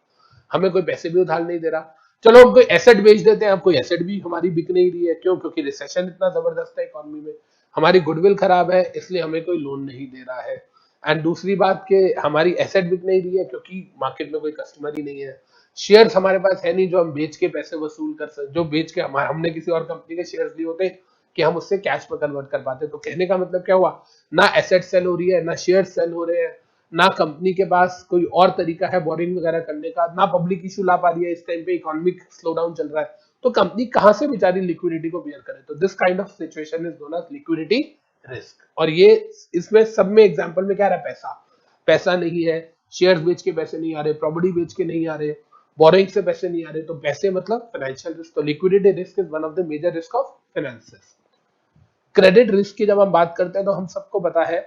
हमें कोई पैसे भी उधार नहीं दे रहा। चलो हम कोई एसेट बेच देते हैं, अब कोई एसेट भी हमारी बिक नहीं रही है, क्यों? क्योंकि रिसेशन इतना जबरदस्त है इकोनॉमी में, हमारी गुडविल खराब है, इसलिए हमें कोई लोन नहीं दे रहा है। एंड दूसरी बात कि हमारी एसेट बिक नहीं रही है, क्योंकि मार्केट में कोई कस्टमर ही नहीं है। शेयर्स हमारे पास है नहीं जो हम बेच के पैसे वसूल कर सकते, जो बेच के हमने किसी और कंपनी के शेयर्स लिए होते कि हम उससे कैश में कन्वर्ट कर पाते। तो कहने का मतलब क्या हुआ, ना एसेट सेल हो रही है, ना शेयर सेल हो रहे हैं, ना कंपनी के पास कोई और तरीका है बोरिंग वगैरह करने का, ना पब्लिक इशू ला पा रही है, इस टाइम पे इकोनॉमिक स्लो डाउन चल रहा है, तो कंपनी कहां से बेचारी लिक्विडिटी को बियर करे? तो this kind of situation is known as liquidity risk. और ये इसमें सब में एग्जांपल में क्या रहा है, पैसा। पैसा नहीं है, शेयर्स बेच के पैसे नहीं आ रहे, प्रॉपर्टी बेच के नहीं आ रहे, बोरिंग से पैसे नहीं आ रहे, तो पैसे मतलब फाइनेंशियल रिस्क। तो liquidity risk is one of the major risk of finances. Credit risk की जब हम बात करते हैं, तो हम सबको पता है,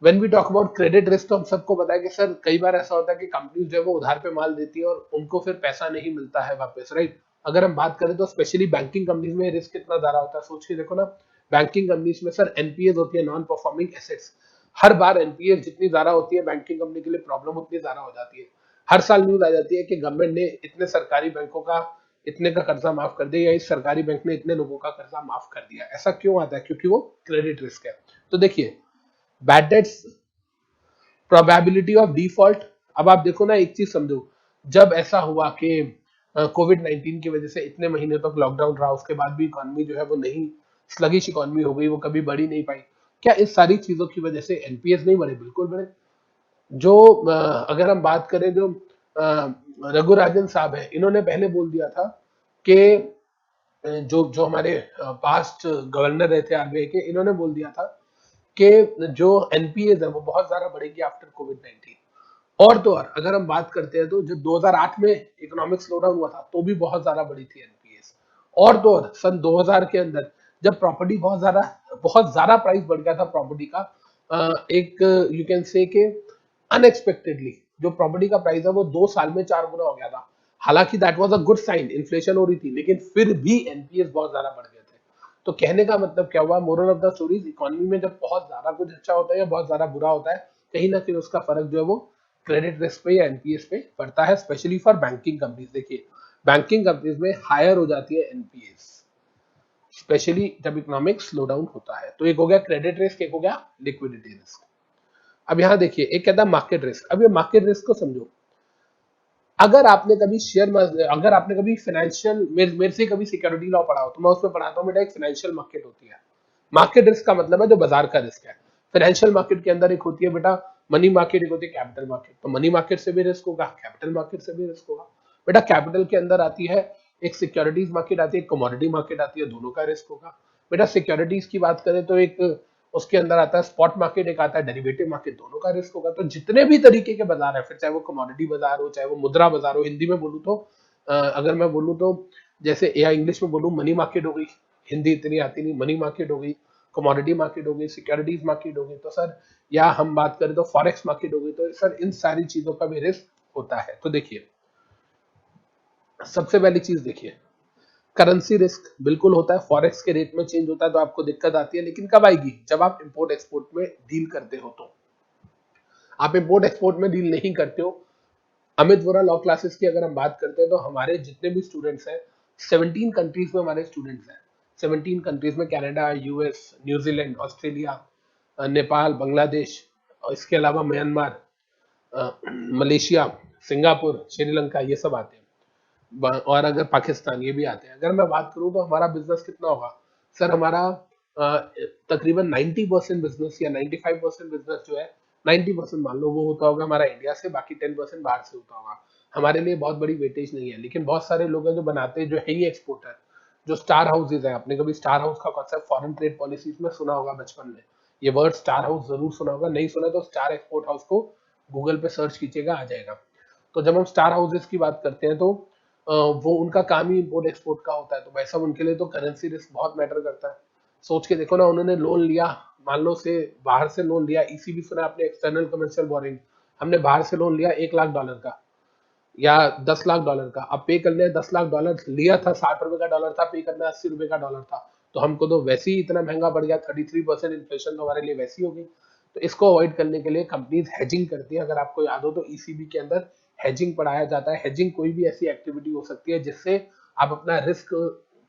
when we talk about credit risk, तो हम सबको पता है कि सर कई बार ऐसा होता है कि कंपनी जो है वो उधार पे माल देती है और उनको फिर पैसा नहीं मिलता है वापस, राइट? अगर हम बात करें तो स्पेशली बैंकिंग कंपनीज में रिस्क कितना ज्यादा होता है, सोच के देखो ना। बैंकिंग कंपनीज में सर एनपीएस होती है, नॉन परफॉर्मिंग एसेट्स। हर बार एनपीएस जितनी ज्यादा होती है बैंकिंग कंपनी के लिए प्रॉब्लम उतनी ज्यादा हो जाती है। हर साल न्यूज आ जाती है कि गवर्नमेंट ने इतने सरकारी बैंकों का इतने का कर्जा माफ कर दिया, या इस सरकारी बैंक ने इतने लोगों का कर्जा माफ कर दिया। ऐसा क्यों आता है? क्योंकि वो क्रेडिट रिस्क है। तो देखिए, bad debts, probability of default. अब आप देखो ना, एक चीज समझो, जब ऐसा हुआ कि कोविड 19 की वजह से इतने महीने तक लॉकडाउन रहा, उसके बाद भी इकोनॉमी जो है वो नहीं, स्लगिश इकोनॉमी हो गई, वो कभी बढ़ी नहीं पाई। क्या इस सारी चीजों की वजह से एनपीएस नहीं बढ़े? बिल्कुल बढ़े। जो अगर हम बात करें, जो रघुराजन साहब है, इन्होंने पहले बोल दिया था कि जो जो हमारे पास्ट गवर्नर रहे थे आरबीआई के, इन्होंने बोल दिया था कि जो एनपीएस है वो बहुत ज्यादा बढ़ेगी आफ्टर कोविड 19। और तो और अगर हम बात करते हैं, तो जब 2008 में इकोनॉमिक स्लोडाउन हुआ था, तो भी बहुत ज्यादा बढ़ी थी एनपीएस। और तो और सन 2000 के अंदर जब प्रॉपर्टी बहुत ज्यादा प्राइस बढ़ गया था प्रॉपर्टी का, एक यू कैन से के अनएक्सपेक्टेडली जो प्रॉपर्टी का प्राइस है वो 2 साल में 4 गुना हो गया था। हालांकि that was a good sign, inflation हो रही थी, लेकिन फिर भी एनपीएस बहुत ज्यादा बढ़ गए थे। तो कहने का मतलब क्या हुआ, moral of the story, economy में जब बहुत ज्यादा कुछ अच्छा होता है या बहुत ज्यादा बुरा होता है, कहीं ना कहीं उसका फर्क जो है वो क्रेडिट रिस्क पे या एनपीएस पे पड़ता है, स्पेशली फॉर बैंकिंग कंपनीज। देखिए, बैंकिंग कंपनीज में हायर हो जाती है एनपीएस, स्पेशली जब इकोनॉमिक स्लो डाउन होता है। तो एक हो गया क्रेडिट रिस्क, एक हो गया लिक्विडिटी रिस्क। अब यहाँ देखिए, एक कहता है मार्केट रिस्क। अब ये मार्केट रिस्क को समझो। अगर आपने कभी फाइनेंशियल, मेरे से कभी सिक्योरिटी लॉ पढ़ा हो, तो मैं उसमें पढ़ाता हूँ बेटा, एक फाइनेंशियल मार्केट होती है। मार्केट रिस्क का मतलब है जो बाजार का रिस्क है। फाइनेंशियल मार्केट के अंदर एक होती है बेटा मनी मार्केट, एक होती है कैपिटल मार्केट। तो मनी मार्केट से भी रिस्क होगा, कैपिटल मार्केट से भी रिस्क होगा। बेटा कैपिटल के अंदर आती है एक सिक्योरिटीज मार्केट आती है, एक कमोडिटी मार्केट आती है, दोनों का रिस्क होगा। बेटा सिक्योरिटीज की बात करें तो एक उसके अंदर आता है स्पॉट मार्केट, एक आता है डेरिवेटिव मार्केट, दोनों का रिस्क होगा। तो जितने भी तरीके के बाजार है, फिर चाहे वो कमोडिटी बाजार हो, चाहे वो मुद्रा बाजार हो, हिंदी में बोलूँ तो अगर मैं बोलूँ तो, जैसे या इंग्लिश में बोलूँ, मनी मार्केट हो गई, हिंदी इतनी आती नहीं, मनी मार्केट हो गई, कमोडिटी मार्केट हो गई, सिक्योरिटीज मार्केट हो गई, तो सर, या हम बात करें तो फॉरेक्स मार्केट हो गई, तो सर इन सारी चीजों का भी रिस्क होता है। तो देखिए, सबसे पहली चीज देखिए, करेंसी रिस्क बिल्कुल होता है, फॉरेक्स के रेट में चेंज होता है तो आपको दिक्कत आती है, लेकिन कब आएगी? जब आप इंपोर्ट एक्सपोर्ट में डील करते हो। तो आप इंपोर्ट एक्सपोर्ट में डील नहीं करते हो। अमित वोरा लॉ क्लासेस की अगर हम बात करते हैं तो हमारे जितने भी स्टूडेंट्स हैं, 17 कंट्रीज में हमारे स्टूडेंट्स हैं। 17 कंट्रीज में, Canada, US, New Zealand, Australia, Nepal, Bangladesh, और इसके अलावा म्यांमार, मलेशिया, सिंगापुर, श्रीलंका, ये सब आते हैं। और अगर पाकिस्तान, ये भी आते हैं। अगर मैं बात करूं तो हमारा बिजनेस कितना होगा सर? हमारा तकरीबन 90% बिजनेस या 95% बिजनेस जो है, 90% मान लो वो होता होगा हमारा इंडिया से, बाकी 10% बाहर से होता होगा। हमारे लिए बहुत बड़ी वेटेज नहीं है, लेकिन बहुत सारे लोग हैं जो बनाते हैं, जो है ही एक्सपोर्टर, जो स्टार हाउसेज है। आपने कभी स्टार हाउस का कॉन्सेप्ट फॉरेन ट्रेड पॉलिसीज में सुना होगा बचपन में, ये वर्ड स्टार हाउस जरूर सुना होगा, नहीं सुना तो स्टार एक्सपोर्ट हाउस को गूगल पे सर्च कीजिएगा, आ जाएगा। तो जब हम स्टार हाउसेज की बात करते हैं तो वो उनका काम ही इम्पोर्ट एक्सपोर्ट का होता है, तो वैसा उनके लिए तो करेंसी रिस्क बहुत मैटर करता है। सोच के देखो ना, उन्होंने लोन लिया, मान लो से बाहर से लोन लिया, ईसीबी सुना आपने, एक्सटर्नल कमर्शियल बोरिंग। हमने बाहर से लोन लिया $1 लाख का या $10 लाख का, अब पे करने हैं $10 लाख, लिया था ₹60 का डॉलर था, पे करना ₹80 का डॉलर था, तो हमको तो वैसे ही इतना महंगा पड़ गया, 33% इन्फ्लेशन तो हमारे लिए वैसी हो गई। तो इसको अवॉइड करने के लिए कंपनीज हेजिंग करती है। अगर आपको याद हो तो ईसीबी के अंदर हेजिंग पढ़ाया जाता है। हेजिंग कोई भी ऐसी एक्टिविटी हो सकती है जिससे आप अपना रिस्क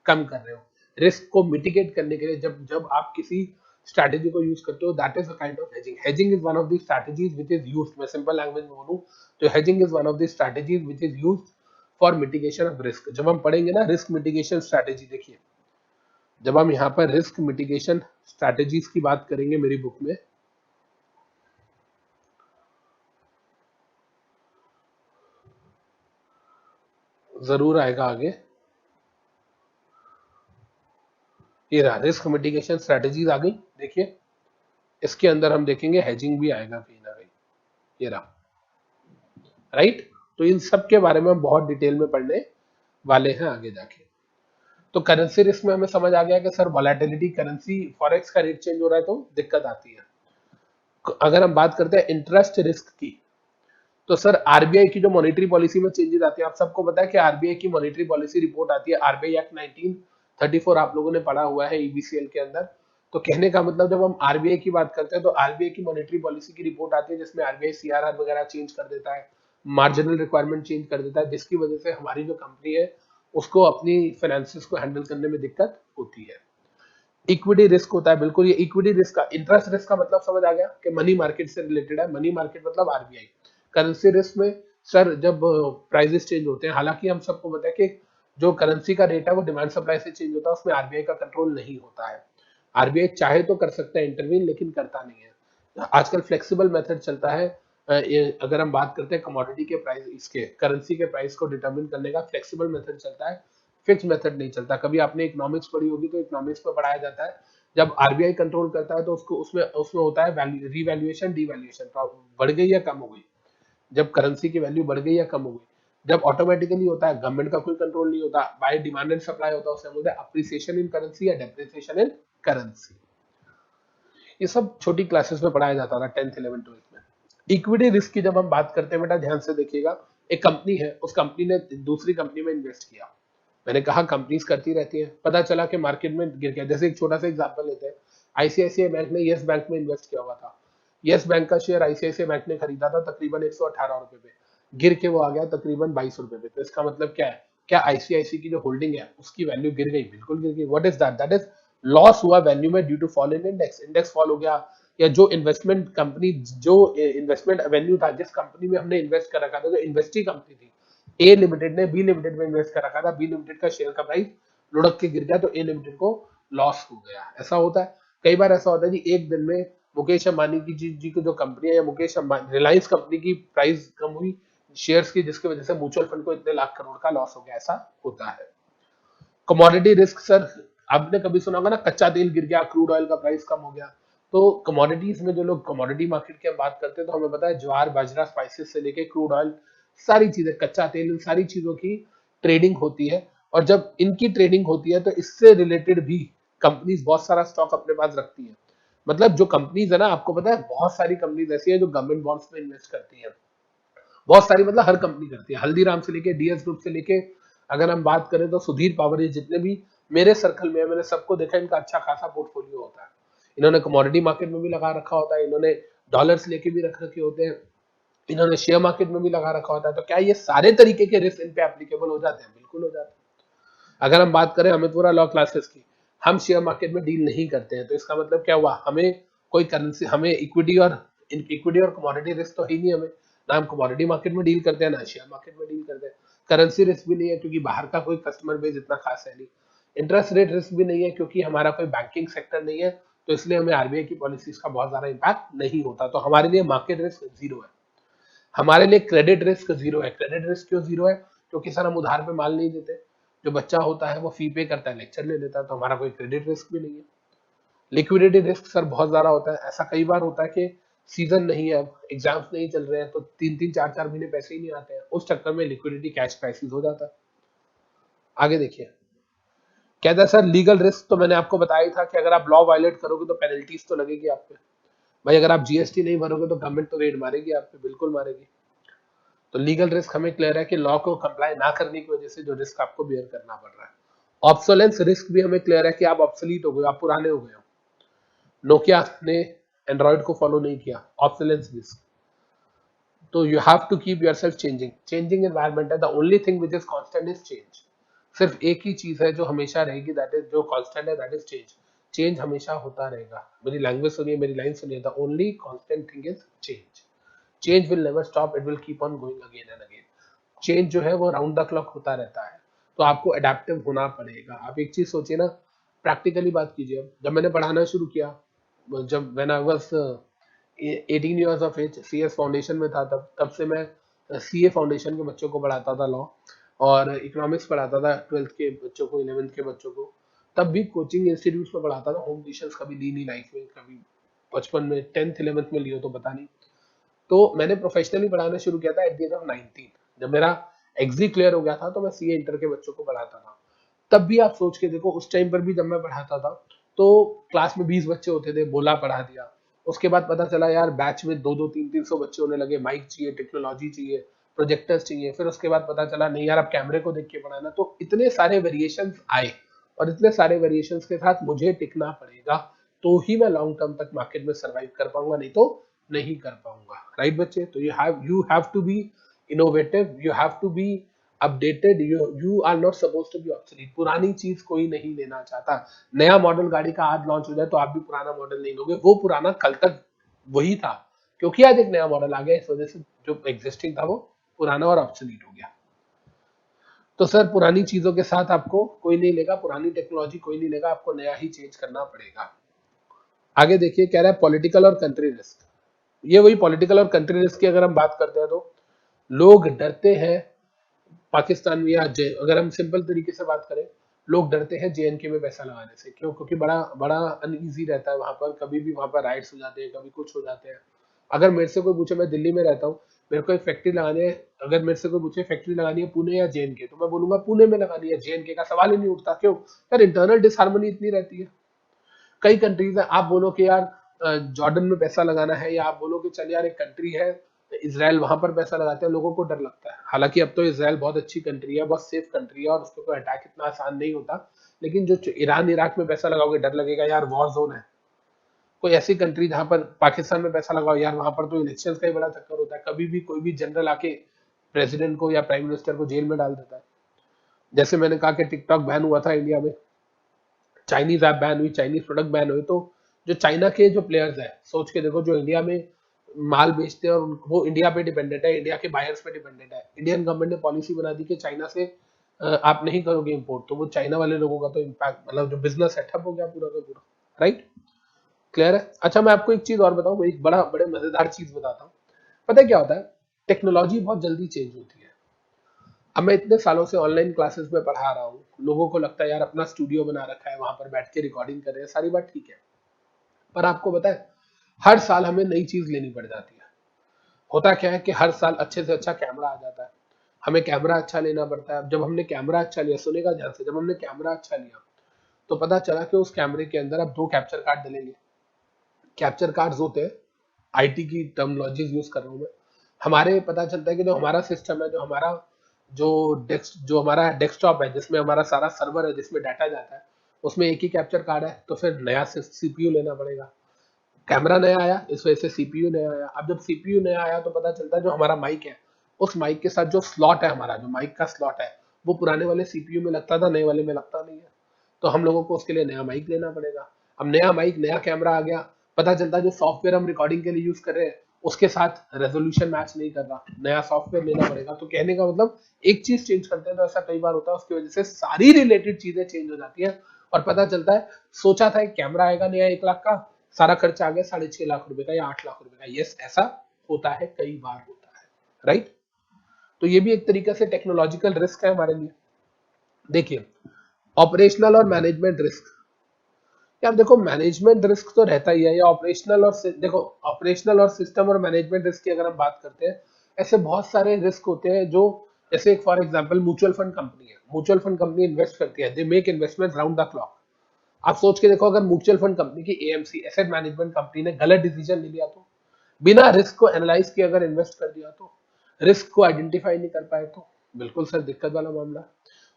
कम कर रहे हो। रिस्क को मिटिगेट करने के लिए जब जब आप किसी स्ट्रैटेजी को यूज करते हो, that is a kind of hedging. Hedging is one of the strategies which is used, मैं सिंपल लैंग्वेज में बोलूं तो hedging is one of the strategies which is used for mitigation of risk. जब हम पढ़ेंगे ना रिस्क मिटिगेशन स्ट्रैटेजी, देखिए जब हम यहाँ पर रिस्क मिटिगेशन स्ट्रैटेजीज की बात करेंगे मेरी बुक में, जरूर आएगा आगे, ये रहा रिस्क मिटिगेशन स्ट्रैटेजीज आ गई। देखिए इसके अंदर हम देखेंगे हेजिंग भी आएगा कहीं ना कहीं, ये रहा, राइट। तो इन सब के बारे में हम बहुत डिटेल में पढ़ने वाले हैं आगे जाके। तो करेंसी रिस्क में हमें समझ आ गया कि सर वॉलेटिलिटी, करेंसी फॉरेक्स का रेट चेंज हो रहा है तो दिक्कत आती है। अगर हम बात करते हैं इंटरेस्ट रिस्क की, तो सर आरबीआई की जो मॉनेटरी पॉलिसी में चेंजेस आते हैं, आप सबको पता है कि आरबीआई की मॉनेटरी पॉलिसी रिपोर्ट आती है, आरबीआई एक्ट 1934, आप लोगों ने पढ़ा हुआ है ईबीसीएल के अंदर। तो कहने का मतलब जब हम आरबीआई की बात करते हैं तो आरबीआई की मॉनेटरी पॉलिसी की रिपोर्ट आती है, जिसमें आरबीआई सीआरआर वगैरह चेंज कर देता है, मार्जिनल रिक्वायरमेंट चेंज कर देता है, जिसकी वजह से हमारी जो कंपनी है उसको अपनी फाइनेंसिस को हैंडल करने में दिक्कत होती है। इक्विटी रिस्क होता है, बिल्कुल ये इक्विटी रिस्क का, इंटरेस्ट रिस्क का मतलब समझ आ गया कि मनी मार्केट से रिलेटेड है, मनी मार्केट मतलब आरबीआई। करेंसी रिस्क में सर जब प्राइसेस चेंज होते हैं, हालांकि हम सबको पता है कि जो करेंसी का रेट है वो डिमांड सप्लाई से चेंज होता है, उसमें आरबीआई का कंट्रोल नहीं होता है। आरबीआई चाहे तो कर सकता है इंटरवीन, लेकिन करता नहीं है। आजकल फ्लेक्सिबल मेथड चलता है। अगर हम बात करते हैं कमोडिटी के प्राइस, इसके करेंसी के प्राइस को डिटरमिन करने का फ्लेक्सिबल मेथड चलता है, फिक्स मेथड नहीं चलता। कभी आपने इकोनॉमिक्स पढ़ी होगी तो इकोनॉमिक्स में पढ़ाया जाता है, जब आरबीआई कंट्रोल करता है तो उसको उसमें उसमें होता है वैल्यू रीवैल्यूएशन डीवैल्यूएशन, बढ़ गई या कम हो गई, जब करेंसी की वैल्यू बढ़ गई या कम हो गई। जब ऑटोमेटिकली होता है, गवर्नमेंट का कोई कंट्रोल नहीं होता, बाय डिमांड एंड सप्लाई होता है, उसे बोलते हैं अप्रिसिएशन इन करेंसी या डेप्रिसिएशन इन करेंसी। ये सब छोटी क्लासेस में पढ़ाया जाता था 10th 11th 12th में। इक्विटी रिस्क की जब हम बात करते हैं बेटा, ध्यान से देखिएगा, एक कंपनी है, उस कंपनी ने दूसरी कंपनी में इन्वेस्ट किया। मैंने कहा कंपनीज करती रहती हैं, पता चला कि मार्केट में गिर गया। जैसे एक छोटा सा एग्जांपल लेते हैं, आईसीआईसीआई बैंक ने येस बैंक में इन्वेस्ट किया हुआ था। येस बैंक का शेयर आईसीआईसीआई बैंक ने खरीदा था तकरीबन 118 रुपए पे, गिर के वो आ गया तकरीबन 22 रुपए पे। तो इसका मतलब क्या है? क्या आईसीआईसी की जो होल्डिंग है उसकी वैल्यू गिर गई? बिल्कुल गिर गई। What is that? That is loss हुआ वैल्यू में due to fall in index, index fall हो गया। या जो इन्वेस्टमेंट कंपनी, जो इन्वेस्टमेंट एवेन्यू था, जिस कंपनी में हमने इन्वेस्ट कर रखा था, जो इन्वेस्टी कंपनी थी, ए लिमिटेड ने बी लिमिटेड में इन्वेस्ट कर रखा था, बी लिमिटेड का शेयर का प्राइस लुढ़क के गिर गया तो ए लिमिटेड को लॉस हो गया। ऐसा होता है, कई बार ऐसा होता है जी, एक दिन में मुकेश अंबानी की जी की जो कंपनी है, या मुकेश अंबानी रिलायंस कंपनी की प्राइस कम हुई शेयर्स की, जिसकी वजह से म्यूचुअल फंड को इतने लाख करोड़ का लॉस हो गया। ऐसा होता है। कमोडिटी रिस्क सर, आपने कभी सुना होगा ना, कच्चा तेल गिर गया, क्रूड ऑयल का प्राइस कम हो गया। तो कमोडिटीज में जो लोग कमोडिटी मार्केट की हम बात करते हैं तो हमें पता है ज्वार बाजरा स्पाइसेस से लेके क्रूड ऑयल, सारी चीजें, कच्चा तेल, इन सारी चीजों की ट्रेडिंग होती है। और जब इनकी ट्रेडिंग होती है तो इससे रिलेटेड भी कंपनीज बहुत सारा स्टॉक अपने पास रखती है। मतलब जो कंपनीज है ना, आपको पता है बहुत सारी कंपनीज ऐसी है जो गवर्नमेंट बॉन्ड्स में इन्वेस्ट करती है, बहुत सारी, मतलब हर कंपनी करती है, हल्दीराम से लेके डीएस ग्रुप से लेके अगर हम बात करें तो सुधीर पावर, ये जितने भी मेरे सर्कल में है, मैंने सबको देखा, इनका अच्छा खासा पोर्टफोलियो होता है। इन्होंने कमोडिटी मार्केट में भी लगा रखा होता है, इन्होंने डॉलर्स लेके भी रख रखे होते हैं, इन्होंने शेयर मार्केट में भी लगा रखा होता है। तो क्या ये सारे तरीके के रिस्क इन पे एप्लीकेबल हो जाते हैं? बिल्कुल हो जाते हैं। अगर हम बात करें अमितपुरा लॉ क्लासेस की, हम शेयर मार्केट में डील नहीं करते हैं, तो इसका मतलब क्या हुआ? हमें कोई करेंसी, हमें इक्विटी और कमोडिटी रिस्क तो है ही नहीं हमें, ना हम कमोडिटी मार्केट में डील करते हैं, ना शेयर मार्केट में डील करते हैं। करेंसी रिस्क भी नहीं है क्योंकि बाहर का कोई कस्टमर बेस इतना खास है नहीं। इंटरेस्ट रेट रिस्क भी नहीं है क्योंकि हमारा कोई बैंकिंग सेक्टर नहीं है, तो इसलिए हमें आरबीआई की पॉलिसीज का बहुत ज्यादा इम्पैक्ट नहीं होता। तो हमारे लिए मार्केट रिस्क जीरो है। हमारे लिए क्रेडिट रिस्क जीरो है। क्रेडिट रिस्क क्यों जीरो है? क्योंकि सर हम उधार पे माल नहीं देते, जो बच्चा होता है वो फी पे करता है, लेक्चर ले लेता है, तो हमारा कोई क्रेडिट रिस्क भी नहीं है। लिक्विडिटी रिस्क सर बहुत ज्यादा होता है। ऐसा कई बार होता है कि सीजन नहीं है, एग्जाम्स नहीं चल रहे हैं, तो 3-3 4-4 महीने पैसे ही नहीं आते हैं, उस चक्कर में लिक्विडिटी कैश क्राइसिस हो जाता है। आगे देखिए, कहता है सर लीगल रिस्क, तो मैंने आपको बताया ही था कि अगर आप लॉ वायलेट करोगे तो पेनल्टीज तो लगेगी आप पे। भाई अगर आप जीएसटी नहीं भरोगे तो गवर्नमेंट तो रेड मारेगी आप पे, बिल्कुल मारेगी। तो लीगल रिस्क हमें क्लियर है कि लॉ को कंप्लाई ना करने की वजह से जो रिस्क आपको बियर करना पड़ रहा है। ऑब्सोलेंस रिस्क भी हमें क्लियर है कि आप ऑब्सोलीट हो गए, आप पुराने हो गए हो। नोकिया ने एंड्रॉइड को फॉलो नहीं किया, ऑब्सोलेंस रिस्क। तो you have to keep yourself changing environment है, the only thing which is constant is change. सिर्फ एक ही चीज है जो हमेशा रहेगी, दैट इज जो कांस्टेंट है, दैट इज चेंज। चेंज हमेशा होता रहेगा। मेरी लैंग्वेज सुनिए, मेरी लाइन सुनिए, the only constant thing is change. Change will never stop, it will keep on going again and again. Change जो है वो राउंड द क्लॉक होता रहता है, तो आपको अडेप्टिव होना पड़ेगा। आप एक चीज सोचिए ना, प्रैक्टिकली बात कीजिए। जब मैंने पढ़ाना शुरू किया, जब when I was 18 years of age, CS foundation में था, तब तब से मैं सीए फाउंडेशन के बच्चों को पढ़ाता था लॉ, और इकोनॉमिक्स पढ़ाता था 12th के बच्चों को, 11th के बच्चों को। तब भी कोचिंग इंस्टीट्यूट में पढ़ाता था, होम ट्यूशन कभी ली नहीं लाइफ में, कभी बचपन में 10th 11th में लियो तो पता नहीं। तो मैंने प्रोफेशनली पढ़ाना शुरू किया था एट द एज ऑफ 19। जब मेरा एग्जी क्लियर हो गया था तो मैं सीए इंटर के बच्चों को पढ़ाता था। तब भी आप सोच के देखो, उस टाइम पर भी जब मैं पढ़ाता था तो क्लास में 20 बच्चे होते थे, बोला पढ़ा दिया। उसके बाद पता चला यार बैच में 200-200-300 बच्चे होने लगे, माइक चाहिए, टेक्नोलॉजी चाहिए, प्रोजेक्टर्स चाहिए। फिर उसके बाद पता चला नहीं यार, अब कैमरे को देख के पढ़ाना। तो इतने सारे वेरिएशंस आए, और इतने सारे वेरिएशंस के साथ मुझे टिकना पड़ेगा, तो ही मैं लॉन्ग टर्म तक मार्केट में सर्वाइव कर पाऊंगा, नहीं तो नहीं कर पाऊंगा। राइट बच्चे? तो you have to be innovative, you have to be updated, you are not suppose to be obsolete. पुरानी चीज कोई नहीं लेना चाहता। नया मॉडल गाड़ी का आज लॉन्च हो जाए तो आप भी पुराना मॉडल नहीं लोगे, वो पुराना कल तक वही था, क्योंकि आज एक नया मॉडल आ गया, इस वजह से जो एग्जिस्टिंग था वो पुराना और ऑब्सोलीट हो गया। तो सर पुरानी चीजों के साथ आपको कोई नहीं लेगा, पुरानी टेक्नोलॉजी कोई नहीं लेगा, आपको नया ही चेंज करना पड़ेगा। आगे देखिए, कह रहा है पॉलिटिकल और कंट्री रिस्क। ये वही पॉलिटिकल और कंट्री रिस्क की अगर हम बात करते हैं, तो लोग डरते हैं पाकिस्तान में, या अगर हम सिंपल तरीके से बात करें, लोग डरते हैं जेएनके में पैसा लगाने से। क्यों? क्योंकि बड़ा बड़ा अनईजी रहता है वहां पर, कभी भी वहां पर राइट्स हो जाते हैं, कभी कुछ हो जाते हैं। अगर मेरे से कोई पूछे, मैं दिल्ली में रहता हूँ, मेरे को एक फैक्ट्री लगानी है, अगर मेरे से कोई पूछे फैक्ट्री लगानी है पुणे या जेएनके, तो मैं बोलूंगा पुणे में लगानी है, जेएनके का सवाल ही नहीं उठता। क्यों? यार इंटरनल डिसहार्मनी इतनी रहती है। कई कंट्रीज है, आप बोलो कि यार जॉर्डन में पैसा लगाना है, या आप बोलो कि चल यार एक कंट्री है इसराइल, वहां पर पैसा लगाते हैं, लोगों को डर लगता है। हालांकि अब तो इसराइल बहुत अच्छी कंट्री है, बहुत सेफ कंट्री है, और उसको कोई अटैक इतना आसान नहीं होता। लेकिन जो ईरान इराक में पैसा लगाओगे, डर लगेगा यार, वॉर जोन है। कोई ऐसी कंट्री जहां पर पाकिस्तान में पैसा लगाओ यार, वहां पर तो इलेक्शन का ही बड़ा चक्कर होता है, कभी भी कोई भी जनरल आके प्रेसिडेंट को या प्राइम मिनिस्टर को जेल में डाल देता है। जैसे मैंने कहा कि टिकटॉक बैन हुआ था इंडिया में, चाइनीज ऐप बैन हुई, चाइनीज प्रोडक्ट बैन हुए, तो जो चाइना के जो प्लेयर्स है, सोच के देखो, जो इंडिया में माल बेचते हैं, और वो इंडिया पे डिपेंडेंट है, इंडिया के बायर्स पे डिपेंडेंट है। इंडियन गवर्नमेंट ने पॉलिसी बना दी कि चाइना से आप नहीं करोगे इंपोर्ट, तो वो चाइना वाले लोगों का तो इम्पैक्ट, मतलब जो बिजनेस सेटअप हो गया पूरा का पूरा। राइट? क्लियर है? अच्छा मैं आपको एक चीज और बताऊं, एक बड़े मजेदार चीज बताता हूँ। पता है क्या होता है? टेक्नोलॉजी बहुत जल्दी चेंज होती है। अब मैं इतने सालों से ऑनलाइन क्लासेस में पढ़ा रहा हूँ, लोगों को लगता है यार अपना स्टूडियो बना रखा है, वहां पर बैठ के रिकॉर्डिंग कर रहे हैं, सारी बात ठीक है। पर आपको पता है, हर साल हमें नई चीज लेनी पड़ जाती है। होता क्या है कि हर साल अच्छे से अच्छा कैमरा आ जाता है, हमें कैमरा अच्छा लेना पड़ता है। अब जब हमने कैमरा अच्छा लिया, सुनेगा ध्यान से, जब हमने कैमरा अच्छा लिया तो पता चला कि उस कैमरे के अंदर अब 2 कैप्चर कार्ड डलेंगे। कैप्चर कार्ड्स होते हैं, आईटी की टर्मिनोलॉजीज यूज कर रहा हूं मैं। हमारे पता चलता है कि जो हमारा सिस्टम है, जो हमारा जो जो हमारा डेस्कटॉप है जिसमें हमारा सारा सर्वर है जिसमें डाटा जाता है, उसमें एक ही कैप्चर कार्ड है, तो फिर नया सीपीयू लेना पड़ेगा। कैमरा नया आया, इस वजह से सीपीयू नया आया। अब जब सीपीयू नया आया तो पता चलता है जो हमारा माइक है, उस माइक के साथ जो स्लॉट है, हमारा जो माइक का स्लॉट है, वो पुराने वाले सीपीयू में लगता था, नए वाले में लगता नहीं है। तो हम लोगों को उसके लिए नया माइक लेना पड़ेगा। अब नया माइक, नया कैमरा आ गया, पता चलता है जो सॉफ्टवेयर हम रिकॉर्डिंग के लिए यूज कर रहे हैं उसके साथ रेजोल्यूशन मैच नहीं कर रहा, नया सॉफ्टवेयर लेना पड़ेगा। तो कहने का मतलब एक चीज चेंज करते हैं तो ऐसा कई बार होता है, उसकी वजह से सारी रिलेटेड चीजें चेंज हो जाती है। और पता चलता है सोचा था एक कैमरा आएगा नया 1 लाख का, सारा खर्चा आ गया 6.5 लाख रुपए का या 8 लाख रुपए का। यस, ऐसा होता है, कई बार होता है, राइट। तो ये भी एक तरीके से टेक्नोलॉजिकल रिस्क है हमारे लिए। देखिए, ऑपरेशनल और मैनेजमेंट रिस्क, यार देखो मैनेजमेंट रिस्क तो रहता ही है, या ऑपरेशनल और देखो ऑपरेशनल और सिस्टम और मैनेजमेंट रिस्क की अगर हम बात करते हैं, ऐसे बहुत सारे रिस्क होते हैं जो, जैसे एक for example mutual fund company है, म्यूचुअल फंड कंपनी इन्वेस्ट करती है, they make investment round the clock. आप सोच के देखो, अगर म्यूचुअल फंड कंपनी की एएमसी एसेट मैनेजमेंट कंपनी ने गलत डिसीजन ले लिया तो, बिना रिस्क को एनालाइज किए अगर इन्वेस्ट कर दिया तो, रिस्क को आइडेंटिफाई नहीं कर पाए तो, बिल्कुल सर दिक्कत वाला मामला।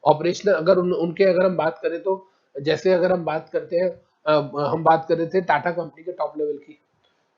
ऑपरेशनल अगर उनके अगर हम बात करें तो, जैसे अगर हम बात करते हैं, हम बात कर रहे थे टाटा कंपनी के टॉप लेवल की,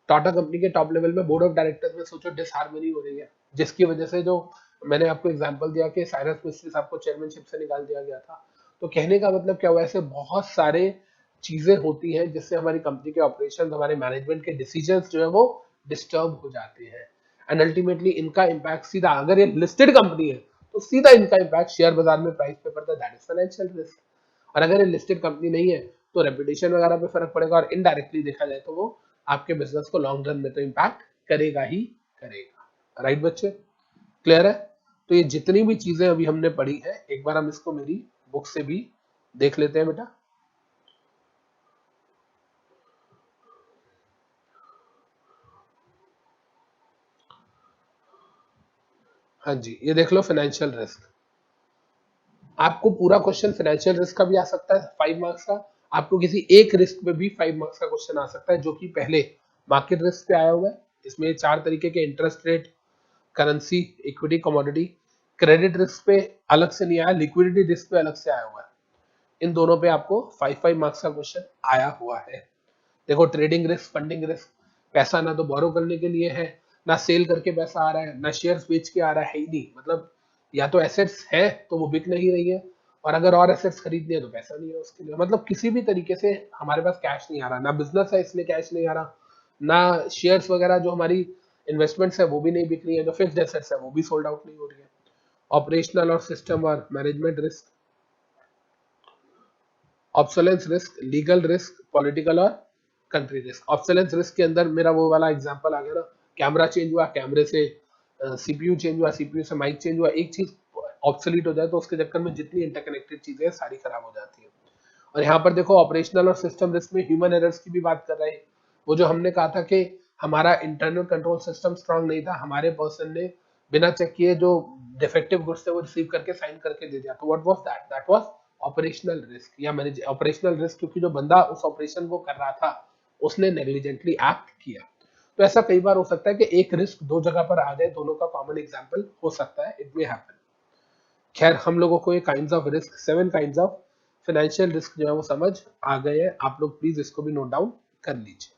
टाटा कंपनी के टॉप लेवल में बोर्ड ऑफ डायरेक्टर्स में सोचो डिसहार्मनी हो रही है, जिसकी वजह से जो मैंने आपको एग्जांपल दिया कि साइरस मिस्त्री साहब को चेयरमैनशिप से निकाल दिया गया था। तो कहने का मतलब क्या हुआ, ऐसे बहुत सारे चीजें होती हैं जिससे हमारी कंपनी के ऑपरेशन, हमारे मैनेजमेंट के डिसीजंस जो है वो डिस्टर्ब हो जाते हैं। एंड अल्टीमेटली इनका इम्पैक्ट सीधा, अगर ये लिस्टेड कंपनी है तो सीधा इनका इम्पैक्ट शेयर बाजार में प्राइस पे पड़ता है, दैट इज फाइनेंशियल रिस्क। और अगर ये लिस्टेड कंपनी नहीं है तो रेपुटेशन वगैरह पे फर्क पड़ेगा, और इनडायरेक्टली देखा जाए तो वो आपके बिजनेस को लॉन्ग रन में तो इम्पैक्ट करेगा ही करेगा। राइट बच्चे, क्लियर है। तो ये जितनी भी चीजें अभी हमने पढ़ी है, एक बार हम इसको मेरी बुक से भी देख लेते हैं बेटा। हाँ जी, ये देख लो फाइनेंशियल रिस्क। आपको पूरा क्वेश्चन फाइनेंशियल रिस्क का भी आ सकता है 5 मार्क्स का, आपको किसी एक रिस्क पे भी 5 मार्क्स का क्वेश्चन आ सकता है, जो कि पहले मार्केट रिस्क पे आया हुआ है। इसमें 4 तरीके के, interest rate, currency, equity, commodity. Credit risk पे अलग से नहीं आया, लिक्विडिटी रिस्क पे अलग से आया हुआ है। इन दोनों पे आपको 5 5 मार्क्स का क्वेश्चन आया हुआ है। देखो, ट्रेडिंग रिस्क, फंडिंग रिस्क, पैसा ना तो बोरो करने के लिए है, ना सेल करके पैसा आ रहा है, ना शेयर्स बेच के आ रहा है ही नहीं, मतलब या तो एसेट्स है तो वो बिक नहीं रही है, और अगर और एसेट्स खरीदनी है तो पैसा नहीं है उसके लिए, मतलब किसी भी तरीके से हमारे पास कैश नहीं आ रहा, ना बिजनेस है इसलिए कैश नहीं आ रहा, ना शेयर्स वगैरह जो हमारी इन्वेस्टमेंट्स है वो भी नहीं बिक रही है, जो फिक्स्ड एसेट्स है वो भी सोल्ड आउट नहीं हो रही है। ऑपरेशनल और सिस्टम और management risk, obsolescence risk, legal risk, political और कंट्री रिस्क। ऑब्सोलेंस रिस्क के अंदर मेरा वो वाला एग्जांपल आ गया ना, कैमरा चेंज हुआ, कैमरे से सीपीयू चेंज हुआ, सीपीयू से माइक चेंज हुआ, एक चीज ऑब्सोलीट हो जाए तो उसके चक्कर में जितनी इंटरकनेक्टेड चीजें हैं सारी खराब हो जाती है। और यहाँ पर देखो, ऑपरेशनल और सिस्टम रिस्क में ह्यूमन एरर्स की भी बात कर रहे हैं। वो जो हमने कहा था कि हमारा इंटरनल कंट्रोल सिस्टम स्ट्रांग नहीं था, हमारे पर्सन ने बिना चेक किए जो डिफेक्टिव गुड्स थे वो रिसीव करके साइन करके दे दिया, तो what was that, that was operational risk या मैनेज ऑपरेशनल रिस्क, क्योंकि जो बंदा उस ऑपरेशन को कर रहा था उसने नेग्लिजेंटली एक्ट किया। तो ऐसा कई बार हो सकता है कि एक रिस्क दो जगह पर आ जाए, दोनों का कॉमन एग्जांपल हो सकता है, इट मे हैपन। खैर, हम लोगों को ये kinds of risk, 7 kinds of financial risk जो है वो समझ आ गए हैं। आप लोग प्लीज इसको भी नोट डाउन कर लीजिए।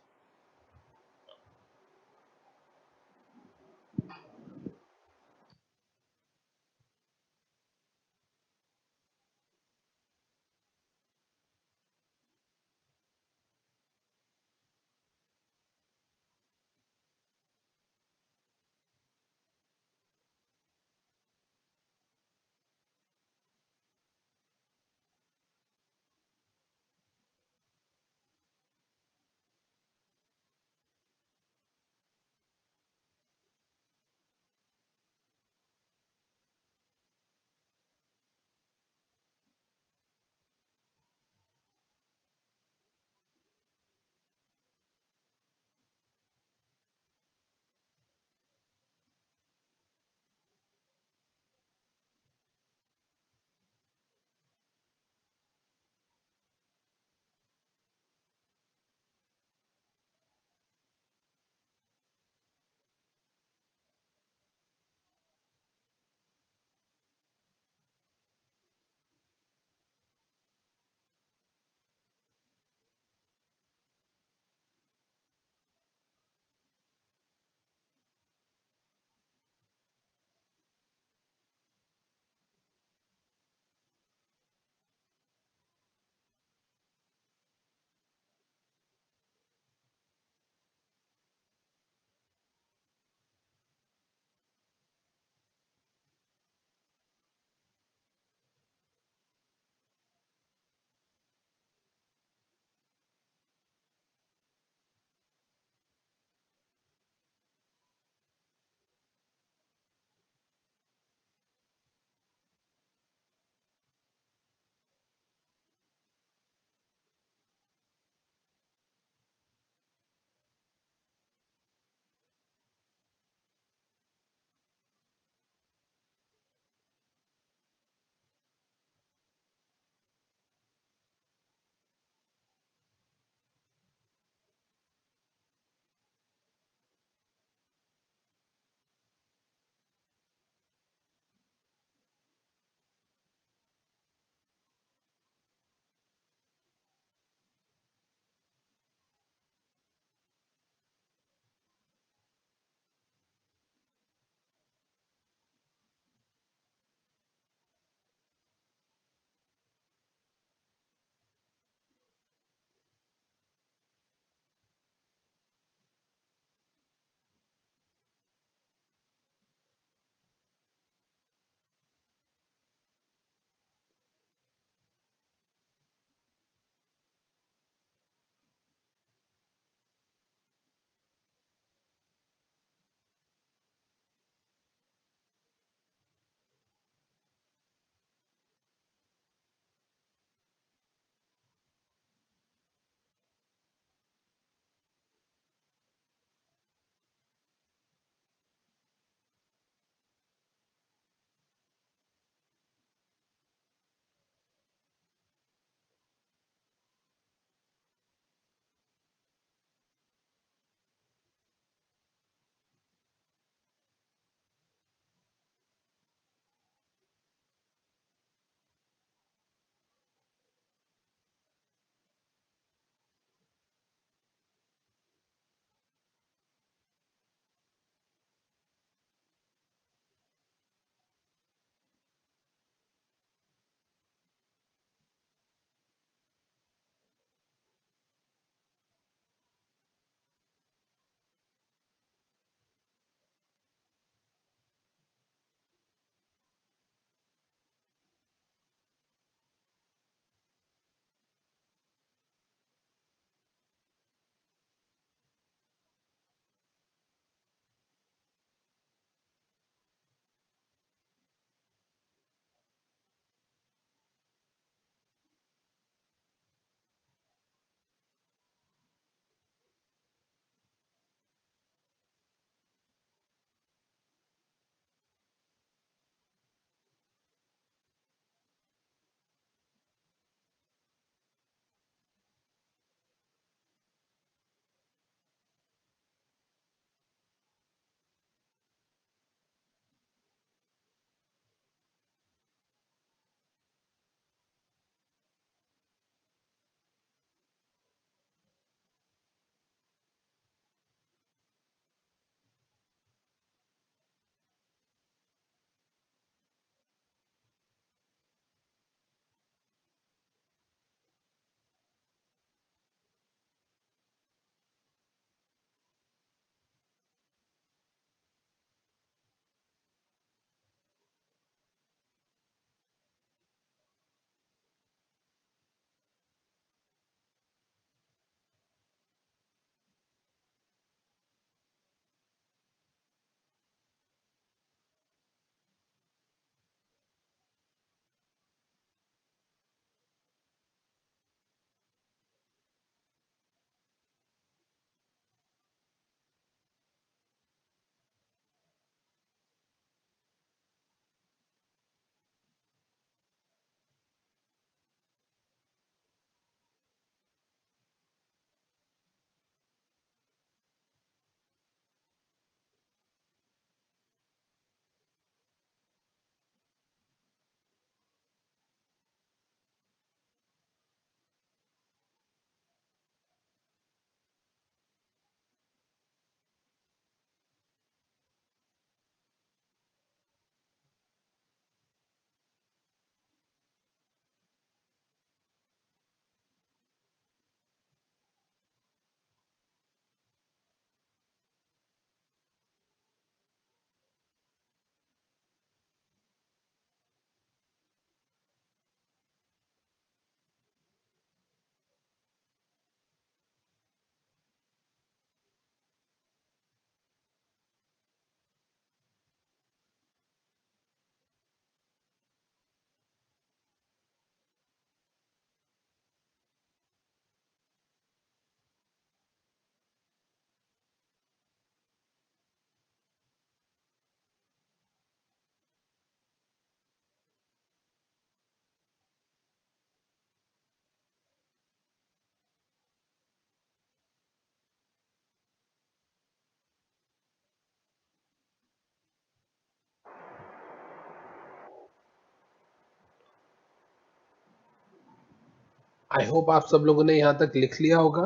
आई होप आप सब लोगों ने यहाँ तक लिख लिया होगा।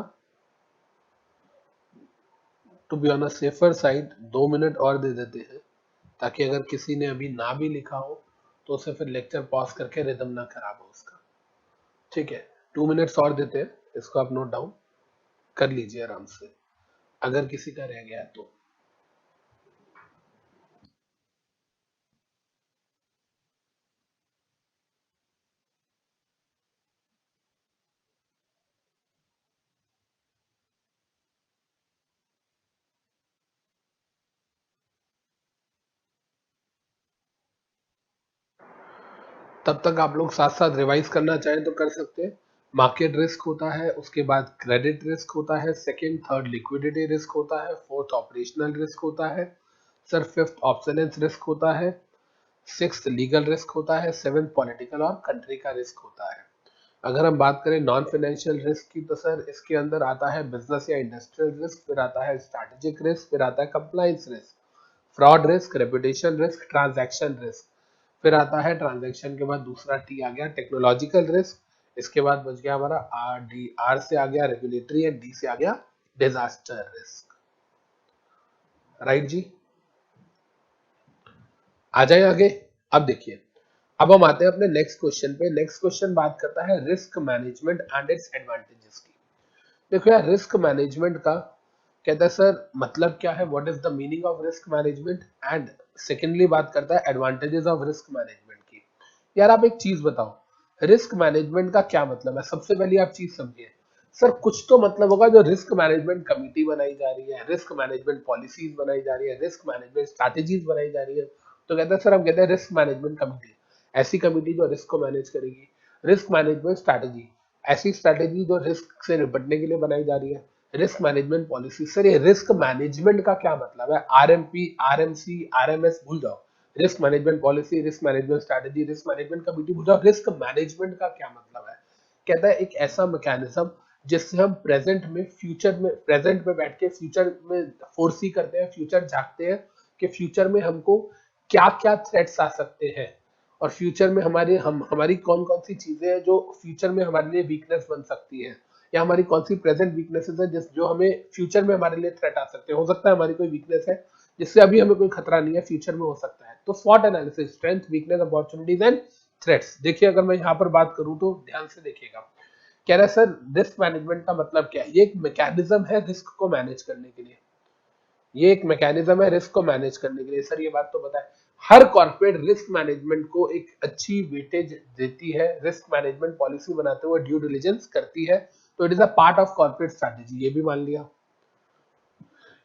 To be on a safer side 2 minute और दे देते हैं, ताकि अगर किसी ने अभी ना भी लिखा हो तो उसे फिर लेक्चर पॉज करके रिदम ना खराब हो उसका। ठीक है, 2 मिनट्स और देते हैं, इसको आप नोट डाउन कर लीजिए आराम से, अगर किसी का रह गया तो। तब तक आप लोग साथ साथ रिवाइज करना चाहें तो कर सकते हैं। मार्केट रिस्क होता है, उसके बाद क्रेडिट रिस्क होता है, सेकंड थर्ड लिक्विडिटी रिस्क होता है, फोर्थ ऑपरेशनल रिस्क होता है सर, फिफ्थ ऑब्सोलेंस रिस्क होता है, सिक्स्थ लीगल रिस्क होता है, सेवेंथ पॉलिटिकल और कंट्री का रिस्क होता है। अगर हम बात करें नॉन फाइनेंशियल रिस्क की तो सर इसके अंदर आता है बिजनेस या इंडस्ट्रियल रिस्क, फिर आता है स्ट्रैटेजिक रिस्क, फिर आता है compliance risk, fraud risk, reputation risk, transaction risk, फिर आता है ट्रांजैक्शन के बाद दूसरा टी आ गया टेक्नोलॉजिकल रिस्क, इसके बाद बच गया हमारा आर डी, आर से आ गया रेगुलेटरी एंड डी से आ गया डिजास्टर रिस्क। राइट जी, आ जाए आगे। अब देखिए, अब हम आते हैं अपने नेक्स्ट क्वेश्चन पे। नेक्स्ट क्वेश्चन बात करता है risk management and its advantages की। देखो यार, रिस्क मैनेजमेंट का कहता है सर मतलब क्या है, what is the meaning of risk management, and secondly बात करता है एडवांटेजेस ऑफ रिस्क मैनेजमेंट की। यार आप एक चीज बताओ, रिस्क मैनेजमेंट का क्या मतलब है? सबसे पहले आप चीज समझिए, सर कुछ तो मतलब होगा जो रिस्क मैनेजमेंट कमिटी बनाई जा रही है, रिस्क मैनेजमेंट पॉलिसीज बनाई जा रही है, रिस्क मैनेजमेंट स्ट्रैटेजीज बनाई जा रही है। तो कहते हैं सर, हम कहते हैं रिस्क मैनेजमेंट कमिटी, ऐसी कमिटी जो रिस्क को मैनेज करेगी। रिस्क मैनेजमेंट स्ट्रैटेजी, ऐसी स्ट्रैटेजी जो रिस्क से निपटने के लिए बनाई जा रही है। रिस्क मैनेजमेंट पॉलिसी, सर ये रिस्क मैनेजमेंट का क्या मतलब है? आरएमपी, आरएमसी, आरएमएस भूल जाओ, risk management policy, risk management strategy, risk management committee भूल जाओ, रिस्क मैनेजमेंट का क्या मतलब है? कहता है एक ऐसा मैकेनिज्म जिससे हम प्रेजेंट में, फ्यूचर में, प्रेजेंट में बैठ के फ्यूचर में फोरसी करते हैं, फ्यूचर झांकते हैं कि फ्यूचर में हमको क्या क्या थ्रेट्स आ सकते हैं, और फ्यूचर में हमारी कौन कौन सी चीजें हैं जो फ्यूचर में हमारे लिए वीकनेस बन सकती है, या हमारी कौन सी प्रेजेंट वीकनेसेस है जिस जो हमें फ्यूचर में हमारे लिए थ्रेट आ सकते हैं। हो सकता है हमारी कोई वीकनेस है जिससे अभी हमें कोई खतरा नहीं है, फ्यूचर में हो सकता है। तो स्वॉट analysis, strength, weakness, opportunities and threats. देखिए अगर मैं यहाँ पर बात करूँ तो ध्यान से देखिएगा, कह रहा है सर रिस्क मैनेजमेंट का मतलब क्या है? ये एक मैकेनिज्म है रिस्क को मैनेज करने के लिए, ये एक मैकेनिज्म है रिस्क को मैनेज करने के लिए। सर ये बात तो बताए, हर कॉर्पोरेट रिस्क मैनेजमेंट को एक अच्छी वेटेज देती है, रिस्क मैनेजमेंट पॉलिसी बनाते हुए ड्यू डिलिजेंस करती है, तो it is a part of corporate strategy. ये भी मान लिया,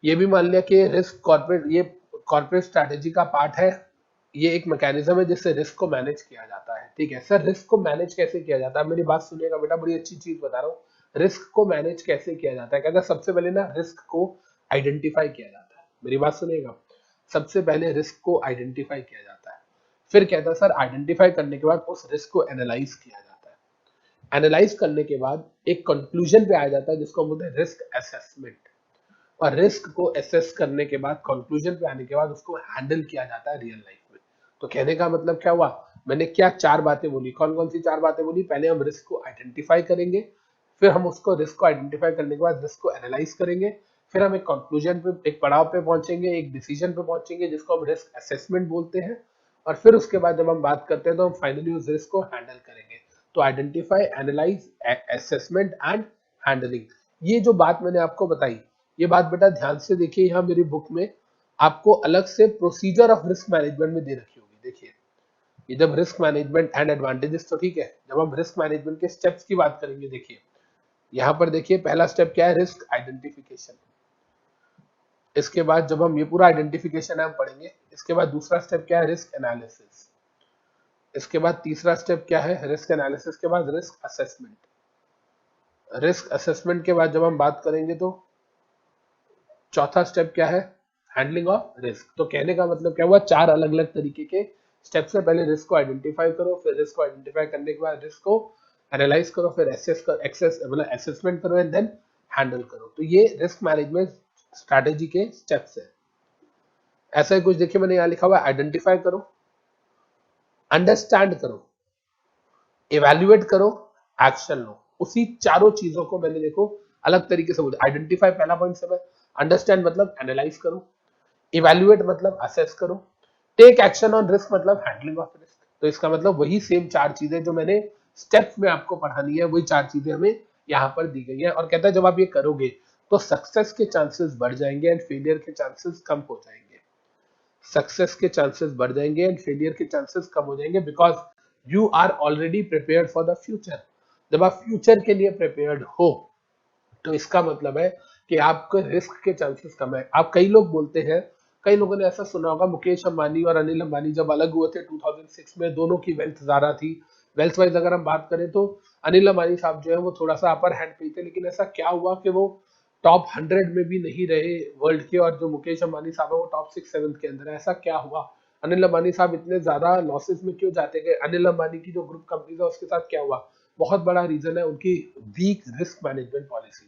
ये भी मान लिया कि रिस्क कॉर्पोरेट, ये कॉर्पोरेट स्ट्रैटेजी का पार्ट है, ये एक मैकेनिज्म है जिससे रिस्क को मैनेज किया जाता है। ठीक है सर, रिस्क को मैनेज कैसे किया जाता है? मेरी बात सुनिएगा बेटा, बड़ी अच्छी चीज बता रहा हूँ। रिस्क को मैनेज कैसे किया जाता है? कहता है सबसे पहले ना रिस्क को आइडेंटिफाई किया जाता है। मेरी बात सुनिएगा, सबसे पहले रिस्क को आइडेंटिफाई किया जाता है, फिर कहता है सर आइडेंटिफाई करने के बाद उस रिस्क को एनालाइज किया जाता है, एनालाइज करने के बाद एक कंक्लूजन पे आया जाता है जिसको हम बोलते हैं रिस्क असेसमेंट, और रिस्क को एसेस करने के बाद, कंक्लूजन पे आने के बाद उसको हैंडल किया जाता है रियल लाइफ में। तो कहने का मतलब क्या हुआ, मैंने क्या चार बातें बोली, कौन कौन सी चार बातें बोली? पहले हम रिस्क को आइडेंटिफाई करेंगे, फिर हम उसको रिस्क को आइडेंटिफाई करने के बाद रिस्क को एनालाइज करेंगे, फिर हम एक कंक्लूजन पे, एक पड़ाव पे पहुंचेंगे, एक डिसीजन पे पहुंचेंगे जिसको हम रिस्क असेसमेंट बोलते हैं, और फिर उसके बाद जब हम बात करते हैं तो हम फाइनली उस रिस्क को हैंडल करेंगे। तो identify, analyse, assessment and handling, ये जो बात मैंने आपको बताई, ये बात बेटा ध्यान से देखिए, यहाँ मेरी बुक में आपको अलग से प्रोसीजर ऑफ रिस्क मैनेजमेंट में दे रखी होगी। देखिए, ये जब रिस्क मैनेजमेंट एंड एडवांटेजेस तो ठीक है, जब हम रिस्क मैनेजमेंट के स्टेप्स की बात करेंगे, देखिए यहाँ पर देखिए पहला स्टेप क्या है, रिस्क आइडेंटिफिकेशन। इसके बाद जब हम ये पूरा आइडेंटिफिकेशन हम पढ़ेंगे, इसके बाद दूसरा स्टेप क्या है, रिस्क एनालिसिस। इसके बाद तीसरा स्टेप क्या है, रिस्क एनालिसिस के बाद रिस्क असेसमेंट। रिस्क असेसमेंट के बाद जब हम बात करेंगे तो चौथा स्टेप क्या है, हैंडलिंग ऑफ रिस्क। तो कहने का मतलब क्या हुआ, चार अलग अलग तरीके के स्टेप से पहले रिस्क को आइडेंटिफाई करो, फिर रिस्क को आइडेंटिफाई करने के बाद रिस्क को एनालाइज करो, फिर एसेस कर एक्सेस मतलब असेसमेंट करो एंड देन हैंडल करो। तो ये रिस्क मैनेजमेंट स्ट्रैटेजी के स्टेप्स है। ऐसा ही कुछ देखिए मैंने यहाँ लिखा हुआ, आइडेंटिफाई करो, अंडरस्टैंड करो, इवेल्युएट करो, एक्शन लो। उसी चारों चीजों को मैंने देखो अलग तरीके से बोला। आइडेंटिफाई पहला पॉइंट से मैं, अंडरस्टैंड मतलब एनालाइज करो, इवेल्युएट मतलब असेस करो, टेक एक्शन ऑन रिस्क मतलब हैंडलिंग ऑफ रिस्क। तो इसका मतलब वही सेम चार चीजें जो मैंने स्टेप्स में आपको पढ़ानी है, वही चार चीजें हमें यहाँ पर दी गई है। और कहता है जब आप ये करोगे तो सक्सेस के चांसेस बढ़ जाएंगे एंड फेलियर के चांसेस कम हो जाएंगे। सक्सेस के चांसेस बढ़ जाएंगे एंड फेलियर के चांसेस कम हो जाएंगे, because you are already prepared for the future. जब आप फ्यूचर के लिए प्रिपेयर्ड हो तो इसका मतलब है कि आपके रिस्क के चांसेस कम है। आप कई लोग बोलते हैं, कई लोगों ने ऐसा सुना होगा, मुकेश अंबानी और अनिल अंबानी जब अलग हुए थे 2006 में, दोनों की वेल्थ ज्यादा थी। वेल्थ वाइज अगर हम बात करें तो अनिल अंबानी साहब जो है वो थोड़ा सा अपर हैंड पे थे, लेकिन ऐसा क्या हुआ कि वो टॉप 100 में भी नहीं रहे वर्ल्ड के, और जो मुकेश अंबानी साहब है वो टॉप 6-7 के अंदर है। ऐसा क्या हुआ? अनिल अंबानी साहब इतने ज्यादा लॉसेस में क्यों जाते गए? अनिल अंबानी की जो ग्रुप कंपनीज है उसके साथ क्या हुआ? बहुत बड़ा रीजन है उनकी वीक रिस्क मैनेजमेंट पॉलिसीज।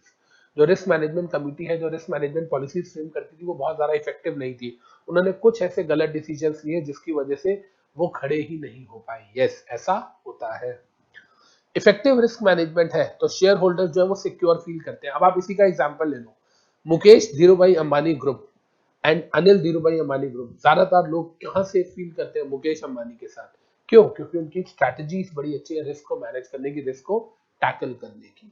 जो रिस्क मैनेजमेंट कमेटी है, जो रिस्क मैनेजमेंट पॉलिसी फ्रेम करती थी, वो बहुत ज्यादा इफेक्टिव नहीं थी। उन्होंने कुछ ऐसे गलत डिसीजंस लिए जिसकी वजह से वो खड़े ही नहीं हो पाए। यस, ऐसा होता है। इफेक्टिव रिस्क मैनेजमेंट है तो शेयर होल्डर्स जो है वो सिक्योर फील करते हैं। अब आप इसी का एग्जांपल ले लो, Mukesh Dhirubhai Ambani group and Anil Dhirubhai Ambani group, ज्यादातर लोग कहां से फील करते हैं? मुकेश अंबानी के साथ। क्यों? क्योंकि उनकी स्ट्रैटेजी बड़ी अच्छी है रिस्क को मैनेज करने की, रिस्क को टैकल करने की।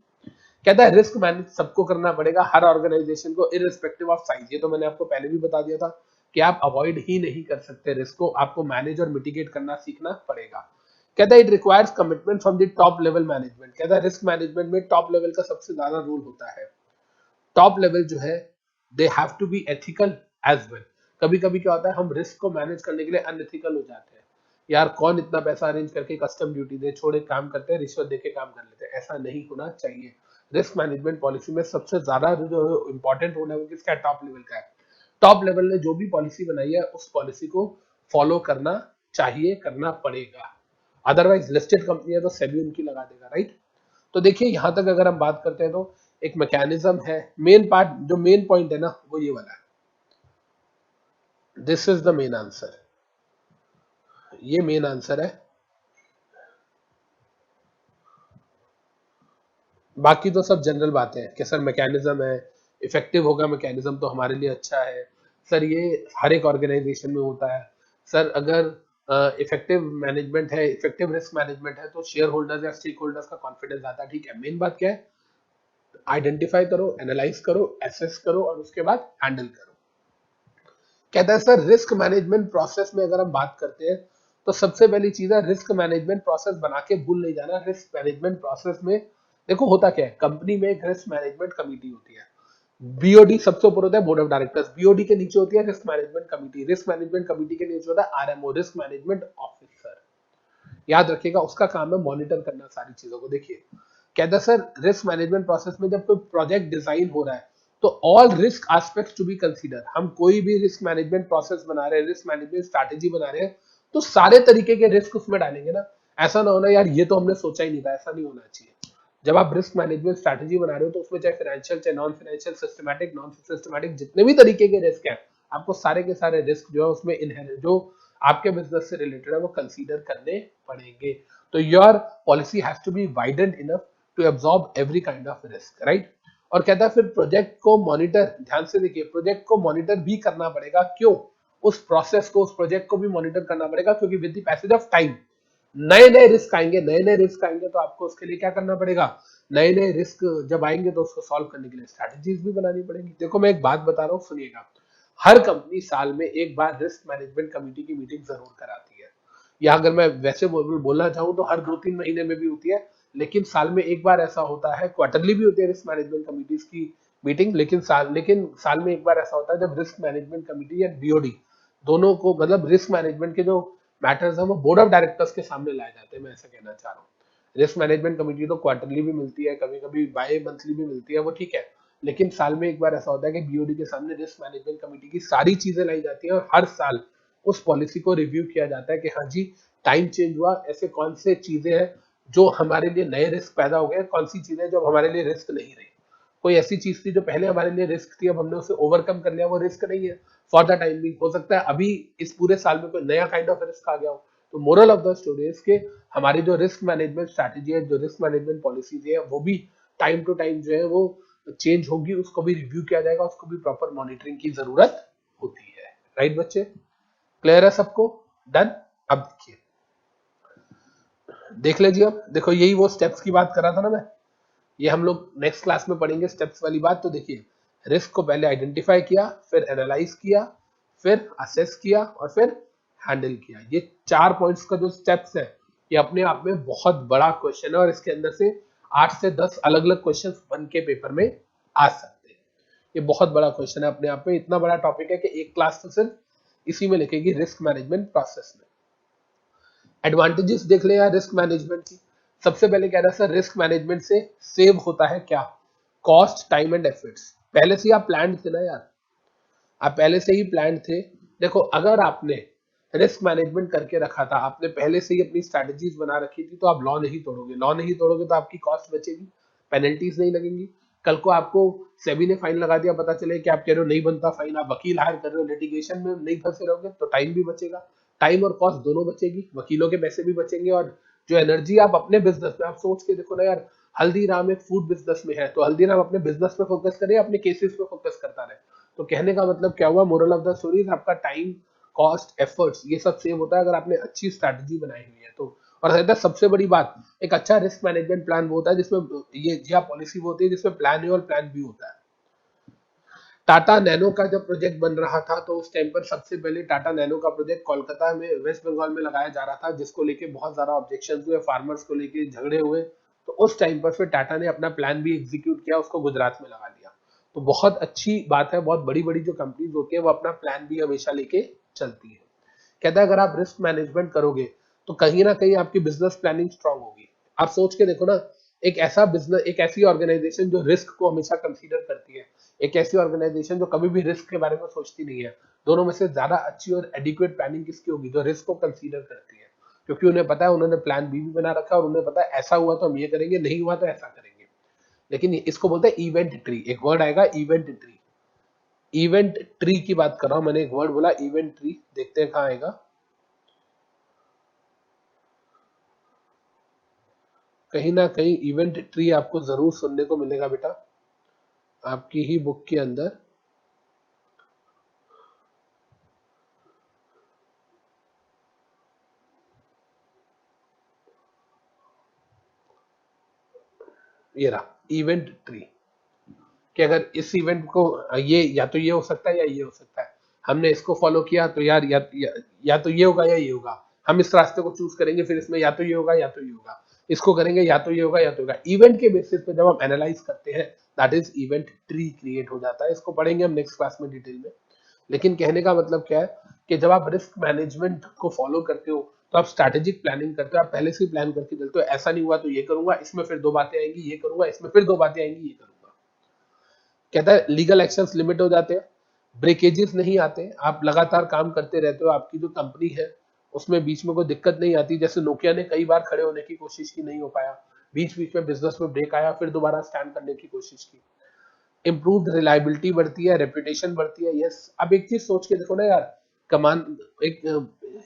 कहता है रिस्क मैनेज सबको करना पड़ेगा, हर ऑर्गेनाइजेशन को, इररिस्पेक्टिव ऑफ साइज। ये तो मैंने आपको पहले भी बता दिया था कि आप अवॉइड ही नहीं कर सकते रिस्क को, आपको मैनेज और मिटिगेट करना सीखना पड़ेगा। कहता है it requires commitment from the top level management. कहता है रिस्क मैनेजमेंट में टॉप लेवल का सबसे ज्यादा रोल होता है। टॉप लेवल जो है they have to be ethical as well. कभी कभी क्या होता है, हम रिस्क को मैनेज करने के लिए अनएथिकल हो जाते हैं। यार कौन इतना पैसा अरेंज करके कस्टम ड्यूटी दे, छोड़े काम करते हैं, रिश्वत देके काम कर लेते हैं। ऐसा नहीं होना चाहिए। रिस्क मैनेजमेंट पॉलिसी में सबसे ज्यादा जो इंपॉर्टेंट रोल है वो किसका है? टॉप लेवल का है। टॉप लेवल ने जो भी पॉलिसी बनाई है उस पॉलिसी को फॉलो करना चाहिए, करना पड़ेगा। अदरवाइज लिस्टेड कंपनी है तो सेबी उनकी लगा देगा, राइट। तो देखिए यहां तक अगर हम बात करते हैं तो एक मैकेनिज्म है। मेन पार्ट, जो मेन पॉइंट है ना, वो ये वाला है। This is the main answer. ये मेन आंसर है। बाकी तो सब जनरल बातें हैं कि सर मैकेनिज्म है, इफेक्टिव होगा मैकेनिज्म तो हमारे लिए अच्छा है। सर ये हर एक ऑर्गेनाइजेशन में होता है। सर अगर इफेक्टिव मैनेजमेंट है, इफेक्टिव रिस्क मैनेजमेंट है तो शेयर होल्डर्स या स्टेक होल्डर्स का कॉन्फिडेंस आता है। ठीक है, मेन बात क्या है? आइडेंटिफाई करो, एनालाइज करो, एसेस करो और उसके बाद हैंडल करो। कहता है सर रिस्क मैनेजमेंट प्रोसेस में अगर हम बात करते हैं तो सबसे पहली चीज है रिस्क मैनेजमेंट प्रोसेस बना के भूल नहीं जाना। रिस्क मैनेजमेंट प्रोसेस में देखो होता क्या है, कंपनी में एक रिस्क मैनेजमेंट कमेटी होती है। बीओडी सबसे ऊपर होता है बोर्ड ऑफ डायरेक्टर्स, बीओडी के नीचे होती है risk management committee, risk management committee के नीचे होता है आरएमओ, रिस्क मैनेजमेंट ऑफिसर। याद रखिएगा उसका काम है मॉनिटर करना सारी चीजों को। देखिए कहता है सर रिस्क मैनेजमेंट प्रोसेस में जब कोई प्रोजेक्ट डिजाइन हो रहा है तो all risk aspects to be consider. हम कोई भी रिस्क मैनेजमेंट प्रोसेस बना रहे हैं, रिस्क मैनेजमेंट स्ट्रैटेजी बना रहे हैं, तो सारे तरीके के रिस्क उसमें डालेंगे ना। ऐसा ना होना यार ये तो हमने सोचा ही नहीं था, ऐसा नहीं होना चाहिए। जब आप रिस्क मैनेजमेंट स्ट्रैटेजी बना रहे हो तो उसमें चाहे फाइनेंशियल, चाहे non financial, systematic, non systematic, जितने भी तरीके के रिस्क हैं, आपको सारे के सारे रिस्क जो है उसमें इनहेरेंट, जो आपके बिजनेस से रिलेटेड है, वो कंसीडर करने पड़ेंगे। तो your policy has to be widened enough to absorb every kind of risk, right. और कहता है फिर प्रोजेक्ट को मॉनिटर, ध्यान से देखिए, प्रोजेक्ट को मॉनिटर भी करना पड़ेगा। क्यों? उस प्रोसेस को, उस प्रोजेक्ट को भी मॉनिटर करना पड़ेगा, क्योंकि with the passage of time नए नए रिस्क आएंगे, नए नए रिस्क आएंगे तो आपको उसके लिए क्या करना पड़ेगा? नए नए रिस्क जब आएंगे तो उसको सॉल्व करने के लिए स्ट्रैटेजीज भी बनानी पड़ेगी। देखो मैं एक बात बता रहा हूँ, सुनिएगा। हर कंपनी साल में एक बार रिस्क मैनेजमेंट कमेटी की मीटिंग जरूर कराती है, या अगर मैं वैसे बोलना चाहूँ तो हर 2-3 महीने में भी होती है, लेकिन साल में एक बार ऐसा होता है, क्वार्टरली भी होती है रिस्क मैनेजमेंट कमिटीज की मीटिंग, लेकिन साल में एक बार ऐसा होता है जब रिस्क मैनेजमेंट कमिटी या बीओडी दोनों को, मतलब रिस्क मैनेजमेंट के जो मैटर्स है वो बोर्ड ऑफ डायरेक्टर्स के सामने लाए जाते हैं। मैं ऐसा कहना चाह रहा हूँ। रिस्क मैनेजमेंट कमेटी तो क्वार्टरली भी मिलती है, कभी कभी बाय मंथली भी मिलती है, वो ठीक है, लेकिन साल में एक बार ऐसा होता है कि बीओडी के सामने रिस्क मैनेजमेंट कमेटी की सारी चीजें लाई जाती है और हर साल उस पॉलिसी को रिव्यू किया जाता है कि हाँ जी टाइम चेंज हुआ, ऐसे कौन से चीजें हैं जो हमारे लिए नए रिस्क पैदा हो गए, कौन सी चीजें जो हमारे लिए रिस्क नहीं रही। कोई ऐसी चीज थी जो पहले हमारे लिए रिस्क थी, अब हमने उसे ओवरकम कर लिया, वो रिस्क नहीं है फॉर द टाइम भी। हो सकता है अभी इस पूरे साल में कोई नया काइंड ऑफ रिस्क आ गया हो, तो moral of the story is के हमारी जो रिस्क मैनेजमेंट स्ट्रैटेजी है, जो रिस्क मैनेजमेंट पॉलिसीज है, वो भी टाइम टू टाइम जो है वो चेंज होगी, उसको भी रिव्यू किया जाएगा, उसको भी प्रॉपर मॉनिटरिंग की जरूरत होती है। राइट बच्चे, क्लियर है सबको? डन। अब देखिए, देख लीजिए, अब देखो यही वो स्टेप्स की बात कर रहा था ना मैं, ये हम लोग नेक्स्ट क्लास में पढ़ेंगे स्टेप्स वाली बात। तो देखिए, रिस्क को पहले आइडेंटिफाई किया, फिर एनालाइज किया, फिर असेस किया और फिर हैंडल किया। ये 4 पॉइंट्स का जो स्टेप्स है, ये अपने आप में बहुत बड़ा क्वेश्चन है और इसके अंदर से 8 से 10 अलग अलग क्वेश्चन बन के पेपर में आ सकते हैं। ये बहुत बड़ा क्वेश्चन है अपने आप में, इतना बड़ा टॉपिक है कि एक क्लास तो सिर्फ इसी में लिखेगी, रिस्क मैनेजमेंट प्रोसेस में। एडवांटेजेस देख ले यार रिस्क मैनेजमेंट की। सबसे पहले कह रहा है सर, रिस्क मैनेजमेंट से सेव होता है क्या? Cost, time and efforts. पहले से ही आप प्लान थे ना यार, आप पहले से ही प्लान थे। देखो, अगर आपने रिस्क मैनेजमेंट करके रखा था, आपने पहले से ही अपनी स्ट्रैटेजीज बना रखी थी, तो आप लॉ नहीं तोड़ोगे। लॉ नहीं तोड़ोगे तो आपकी कॉस्ट बचेगी, पेनल्टीज नहीं लगेंगी। कल को आपको सेबी ने फाइन लगा दिया, पता चले कि आप कह रहे हो नहीं बनता फाइन, आप वकील हायर कर रहे हो, लिटिगेशन में नहीं फंसे रहोगे, तो टाइम भी बचेगा, टाइम और कॉस्ट दोनों बचेगी, वकीलों के पैसे भी बचेंगे। और जो एनर्जी आप अपने बिजनेस में, आप सोच के देखो ना यार, हल्दीराम एक फूड बिजनेस में है, तो हल्दीराम अपने बिजनेस पे फोकस करे, अपने केसेस पे फोकस करता रहे। तो कहने का मतलब क्या हुआ, मोरल ऑफ द स्टोरी, आपका टाइम, कॉस्ट, एफर्ट्स, ये सब सेव होता है अगर आपने अच्छी स्ट्रैटेजी बनाई हुई है तो। और रहता है सबसे बड़ी बात, एक अच्छा रिस्क मैनेजमेंट प्लान वो होता है जिसमें ये जिया पॉलिसी वो होती है जिसमें प्लान ए और प्लान बी होता है। टाटा नैनो का जब प्रोजेक्ट बन रहा था, तो उस टाइम पर सबसे पहले टाटा नैनो का प्रोजेक्ट कोलकाता में, वेस्ट बंगाल में लगाया जा रहा था, जिसको लेके बहुत ज्यादा ऑब्जेक्शन हुए, फार्मर्स को लेके झगड़े हुए। तो उस टाइम पर फिर टाटा ने अपना प्लान भी एग्जीक्यूट किया, उसको गुजरात में लगा लिया। तो बहुत अच्छी बात है, बहुत बड़ी बड़ी जो कंपनीज होती है वो अपना प्लान भी हमेशा लेके चलती है। कहता है अगर आप रिस्क मैनेजमेंट करोगे तो कहीं ना कहीं आपकी बिजनेस प्लानिंग स्ट्रांग होगी। आप सोच के देखो ना, एक ऐसा बिजनेस, एक ऐसी ऑर्गेनाइजेशन जो रिस्क को हमेशा कंसीडर करती है, एक ऐसी ऑर्गेनाइजेशन जो कभी भी रिस्क के बारे में सोचती नहीं है, दोनों में से ज्यादा अच्छी और एडिक्वेट प्लानिंग किसकी होगी? जो रिस्क को कंसीडर करती है, क्योंकि उन्हें पता है, उन्होंने प्लान बी भी बना रखा है और उन्हें पता है ऐसा हुआ तो हम ये करेंगे, नहीं हुआ तो ऐसा करेंगे। लेकिन इसको बोलते हैं इवेंट ट्री, एक वर्ड आएगा इवेंट ट्री। इवेंट ट्री की बात कर रहा हूं, मैंने एक वर्ड बोला इवेंट ट्री, देखते हैं कहां आएगा। कहीं ना कहीं इवेंट ट्री आपको जरूर सुनने को मिलेगा बेटा, आपकी ही बुक के अंदर। ये रहा इवेंट ट्री, कि अगर इस इवेंट को, ये या तो ये हो सकता है या ये हो सकता है, हमने इसको फॉलो किया तो यार या तो ये होगा या ये होगा, हम इस रास्ते को चूज करेंगे, फिर इसमें या तो ये होगा या तो ये होगा, इसको करेंगे या तो ये होगा या तो होगा। इवेंट के बेसिस पे जब हम एनालाइज करते हैं, that is event tree create हो जाता है। इसको पढ़ेंगे हम नेक्स्ट क्लास में डिटेल में। लेकिन कहने का मतलब क्या है कि जब आप रिस्क मैनेजमेंट को फॉलो करते हो तो आप स्ट्रैटेजिक प्लानिंग करते हो, आप पहले से ही प्लान करके चलते हो, ऐसा नहीं हुआ तो ये करूंगा, इसमें फिर 2 बातें आएंगी, ये करूंगा, इसमें फिर 2 बातें आएंगी, ये करूंगा। कहता है लीगल एक्शंस लिमिट हो जाते हैं, ब्रेकेजेस नहीं आते, आप लगातार काम करते रहते हो, आपकी जो कंपनी है उसमें बीच में कोई दिक्कत नहीं आती। जैसे नोकिया ने कई बार खड़े होने की कोशिश की, नहीं हो पाया, बीच बीच में बिजनेस में ब्रेक आया, फिर दोबारा स्टैंड करने की कोशिश की। इम्प्रूव्ड रिलायबिलिटी बढ़ती है, रेपुटेशन बढ़ती है। यस, अब एक चीज सोच के देखो ना यार, कमान एक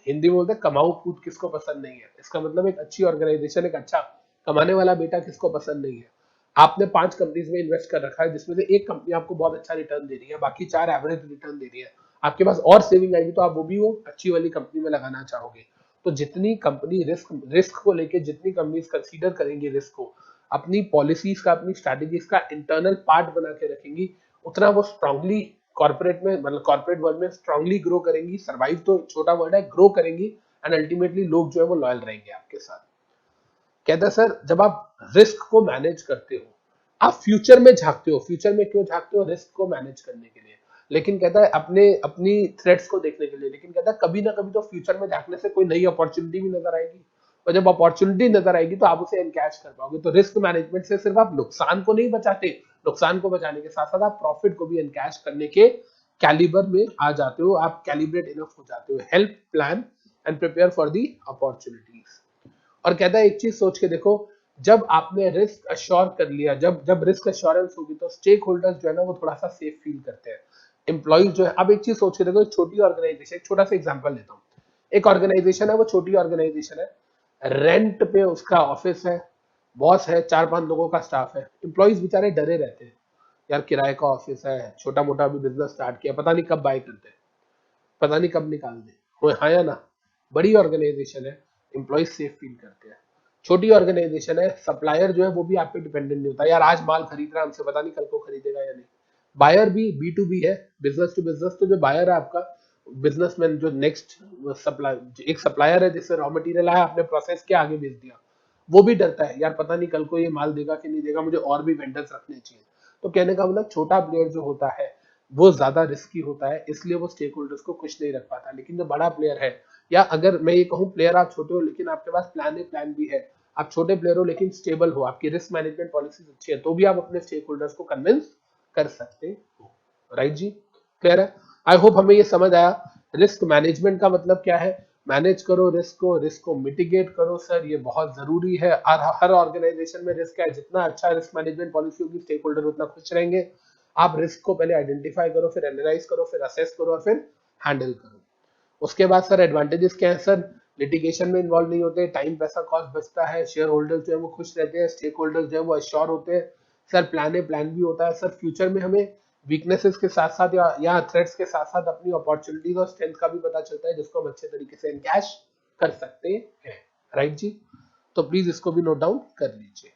हिंदी में बोलते हैं कमाऊ पूत किसको पसंद नहीं है, इसका मतलब एक अच्छी ऑर्गेनाइजेशन, एक अच्छा कमाने वाला बेटा किसको पसंद नहीं है। आपने 5 कंपनीज में इन्वेस्ट कर रखा है, जिसमें से एक कंपनी आपको बहुत अच्छा रिटर्न दे रही है, बाकी 4 एवरेज रिटर्न दे रही है, आपके पास और सेविंग आएगी तो आप वो भी वो अच्छी वाली कंपनी में लगाना चाहोगे। तो जितनी कंपनी रिस्क रिस्क को लेके, जितनी कंपनीज कंसीडर करेंगी रिस्क को, अपनी पॉलिसीज का, अपनी स्ट्रैटेजीज का इंटरनल पार्ट बना के रखेंगी, उतना वो स्ट्रांगली कॉर्पोरेट में, मतलब कॉर्पोरेट वर्ल्ड में स्ट्रांगली ग्रो करेंगी। सर्वाइव तो छोटा वर्ड है, ग्रो करेंगी, एंड अल्टीमेटली लोग जो है वो लॉयल रहेंगे आपके साथ। कहता है सर, जब आप रिस्क को मैनेज करते हो, आप फ्यूचर में झांकते हो। फ्यूचर में क्यों झांकते हो? रिस्क को मैनेज करने के लिए, लेकिन कहता है अपने अपनी थ्रेट्स को देखने के लिए। लेकिन कहता है कभी ना कभी तो फ्यूचर में झांकने से कोई नई अपॉर्चुनिटी भी नजर आएगी, और जब अपॉर्चुनिटी नजर आएगी तो आप उसे एनकैश कर पाओगे। तो रिस्क मैनेजमेंट से सिर्फ आप नुकसान को नहीं बचाते, नुकसान को बचाने के साथ साथ आप प्रॉफिट को भी एनकैश करने के कैलिबर में आ जाते हो, आप कैलिब्रेट इनफ हो जाते हो। Help plan and prepare for the opportunities. और कहता है एक चीज सोच के देखो, जब आपने रिस्क अश्योर कर लिया, जब जब रिस्क अश्योरेंस होगी, तो स्टेक होल्डर्स जो है ना वो थोड़ा सा सेफ फील करते हैं। एम्प्लॉइज जो है, अब एक चीज सोच के देखो, एक छोटी ऑर्गेनाइजेशन, एक छोटा सा एग्जांपल लेता हूँ। एक ऑर्गेनाइजेशन है वो छोटी ऑर्गेनाइजेशन है, रेंट पे उसका ऑफिस है, बॉस है, 4-5 लोगों का स्टाफ है, एम्प्लॉइज बेचारे डरे रहते हैं, यार किराए का ऑफिस है, छोटा मोटा भी बिजनेस स्टार्ट किया, पता नहीं कब बाय करते हैं, पता नहीं कब निकाल दे, वो हाँ या ना। बड़ी ऑर्गेनाइजेशन है, एम्प्लॉइज सेफ फील करते हैं। छोटी ऑर्गेनाइजेशन है, सप्लायर जो है वो भी आप पे डिपेंडेंट नहीं होता, यार आज माल खरीद रहा है हमसे, पता नहीं कल को खरीदेगा या नहीं। बायर भी B2B है, बिजनेस टू बिजनेस, तो जो बायर है आपका बिजनेसमैन, जो नेक्स्ट सप्लाई, एक सप्लायर है जिससे रॉ मटेरियल आया, आपने प्रोसेस के आगे भेज दिया, वो भी डरता है, यार पता नहीं कल को ये माल देगा कि नहीं देगा, मुझे और भी वेंडर्स रखने चाहिए। तो कहने का मतलब छोटा प्लेयर जो होता है वो ज्यादा रिस्की होता है, इसलिए वो स्टेक होल्डर्स को खुश नहीं रख पाता। लेकिन जो बड़ा प्लेयर है, या अगर मैं ये कहूँ प्लेयर आप छोटे हो लेकिन आपके पास प्लान ए प्लान बी है, आप छोटे प्लेयर हो लेकिन स्टेबल हो, आपकी रिस्क मैनेजमेंट पॉलिसी अच्छी है, तो भी आप अपने स्टेक होल्डर्स को कन्विंस कर सकते हो। राइट जी, क्लियर है? आई होप हमें ये समझ आया। रिस्क मैनेजमेंट का मतलब क्या है? मैनेज करो रिस्क को मिटिगेट करो सर, ये बहुत जरूरी है। हर ऑर्गेनाइजेशन में रिस्क है, जितना अच्छा रिस्क मैनेजमेंट पॉलिसी होगी स्टेक होल्डर उतना खुश रहेंगे। आप रिस्क को पहले आइडेंटिफाई करो, फिर एनालाइज करो, फिर असेस करो और फिर हैंडल करो। उसके बाद सर एडवांटेजेस क्या है सर? लिटिगेशन में इन्वॉल्व नहीं होते, टाइम पैसा कॉस्ट बचता है, शेयर होल्डर्स जो है वो खुश रहते हैं, स्टेक होल्डर्स जो है वो अश्योर होते हैं। सर प्लान ए प्लान भी होता है सर, फ्यूचर में हमें वीकनेसेस के साथ साथ या थ्रेट्स के साथ साथ अपनी अपॉर्चुनिटीज और स्ट्रेंथ का भी पता चलता है, जिसको हम अच्छे तरीके से एनकैश कर सकते हैं। राइट जी, तो प्लीज इसको भी नोट डाउन कर लीजिए।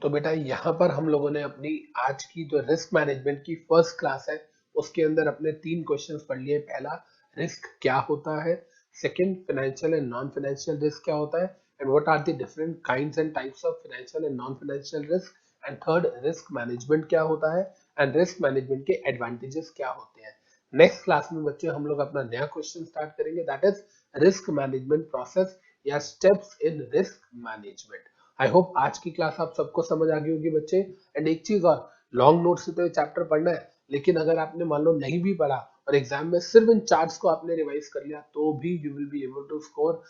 तो बेटा यहाँ पर हम लोगों ने अपनी आज की जो रिस्क मैनेजमेंट की फर्स्ट क्लास है उसके अंदर अपने 3 क्वेश्चंस पढ़ लिए। पहला, रिस्क क्या होता है। Second, financial and non financial risk क्या होता है and what are the different kinds and types of financial and non financial risk. And third, risk management क्या होता है एंड रिस्क मैनेजमेंट के एडवांटेजेस क्या होते हैं। नेक्स्ट क्लास में बच्चे हम लोग अपना नया क्वेश्चन स्टार्ट करेंगे, that is risk management process या steps in risk management. I hope आज की क्लास आप सबको समझ आ गई होगी बच्चे। एंड एक चीज और, लॉन्ग नोट से तो ये चैप्टर पढ़ना है, लेकिन अगर आपने मान लो नहीं भी पढ़ा और एग्जाम में सिर्फ इन चार्ट्स को आपने रिवाइज कर लिया तो भी you will be able to score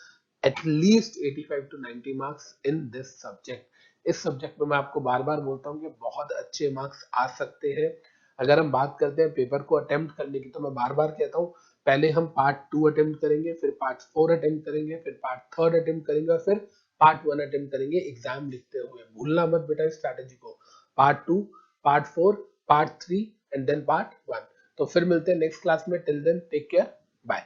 at least 85 to 90 marks in this subject. इस सब्जेक्ट में मैं आपको बार बार बोलता हूँ कि बहुत अच्छे मार्क्स आ सकते हैं। अगर हम बात करते हैं पेपर को अटेम्प्ट करने की, तो मैं बार बार कहता हूँ पहले हम पार्ट 2 अटेम्प्ट करेंगे, फिर पार्ट 4 अटेम्प्ट करेंगे, फिर पार्ट 3 अटेम्प्ट करेंगे और फिर पार्ट 1 अटेम्प्ट करेंगे एग्जाम लिखते हुए। भूलना मत बेटा इस स्ट्रैटेजी को, part 2, part 4, part 3 and then part 1। तो फिर मिलते हैं नेक्स्ट क्लास में, till then take care, bye.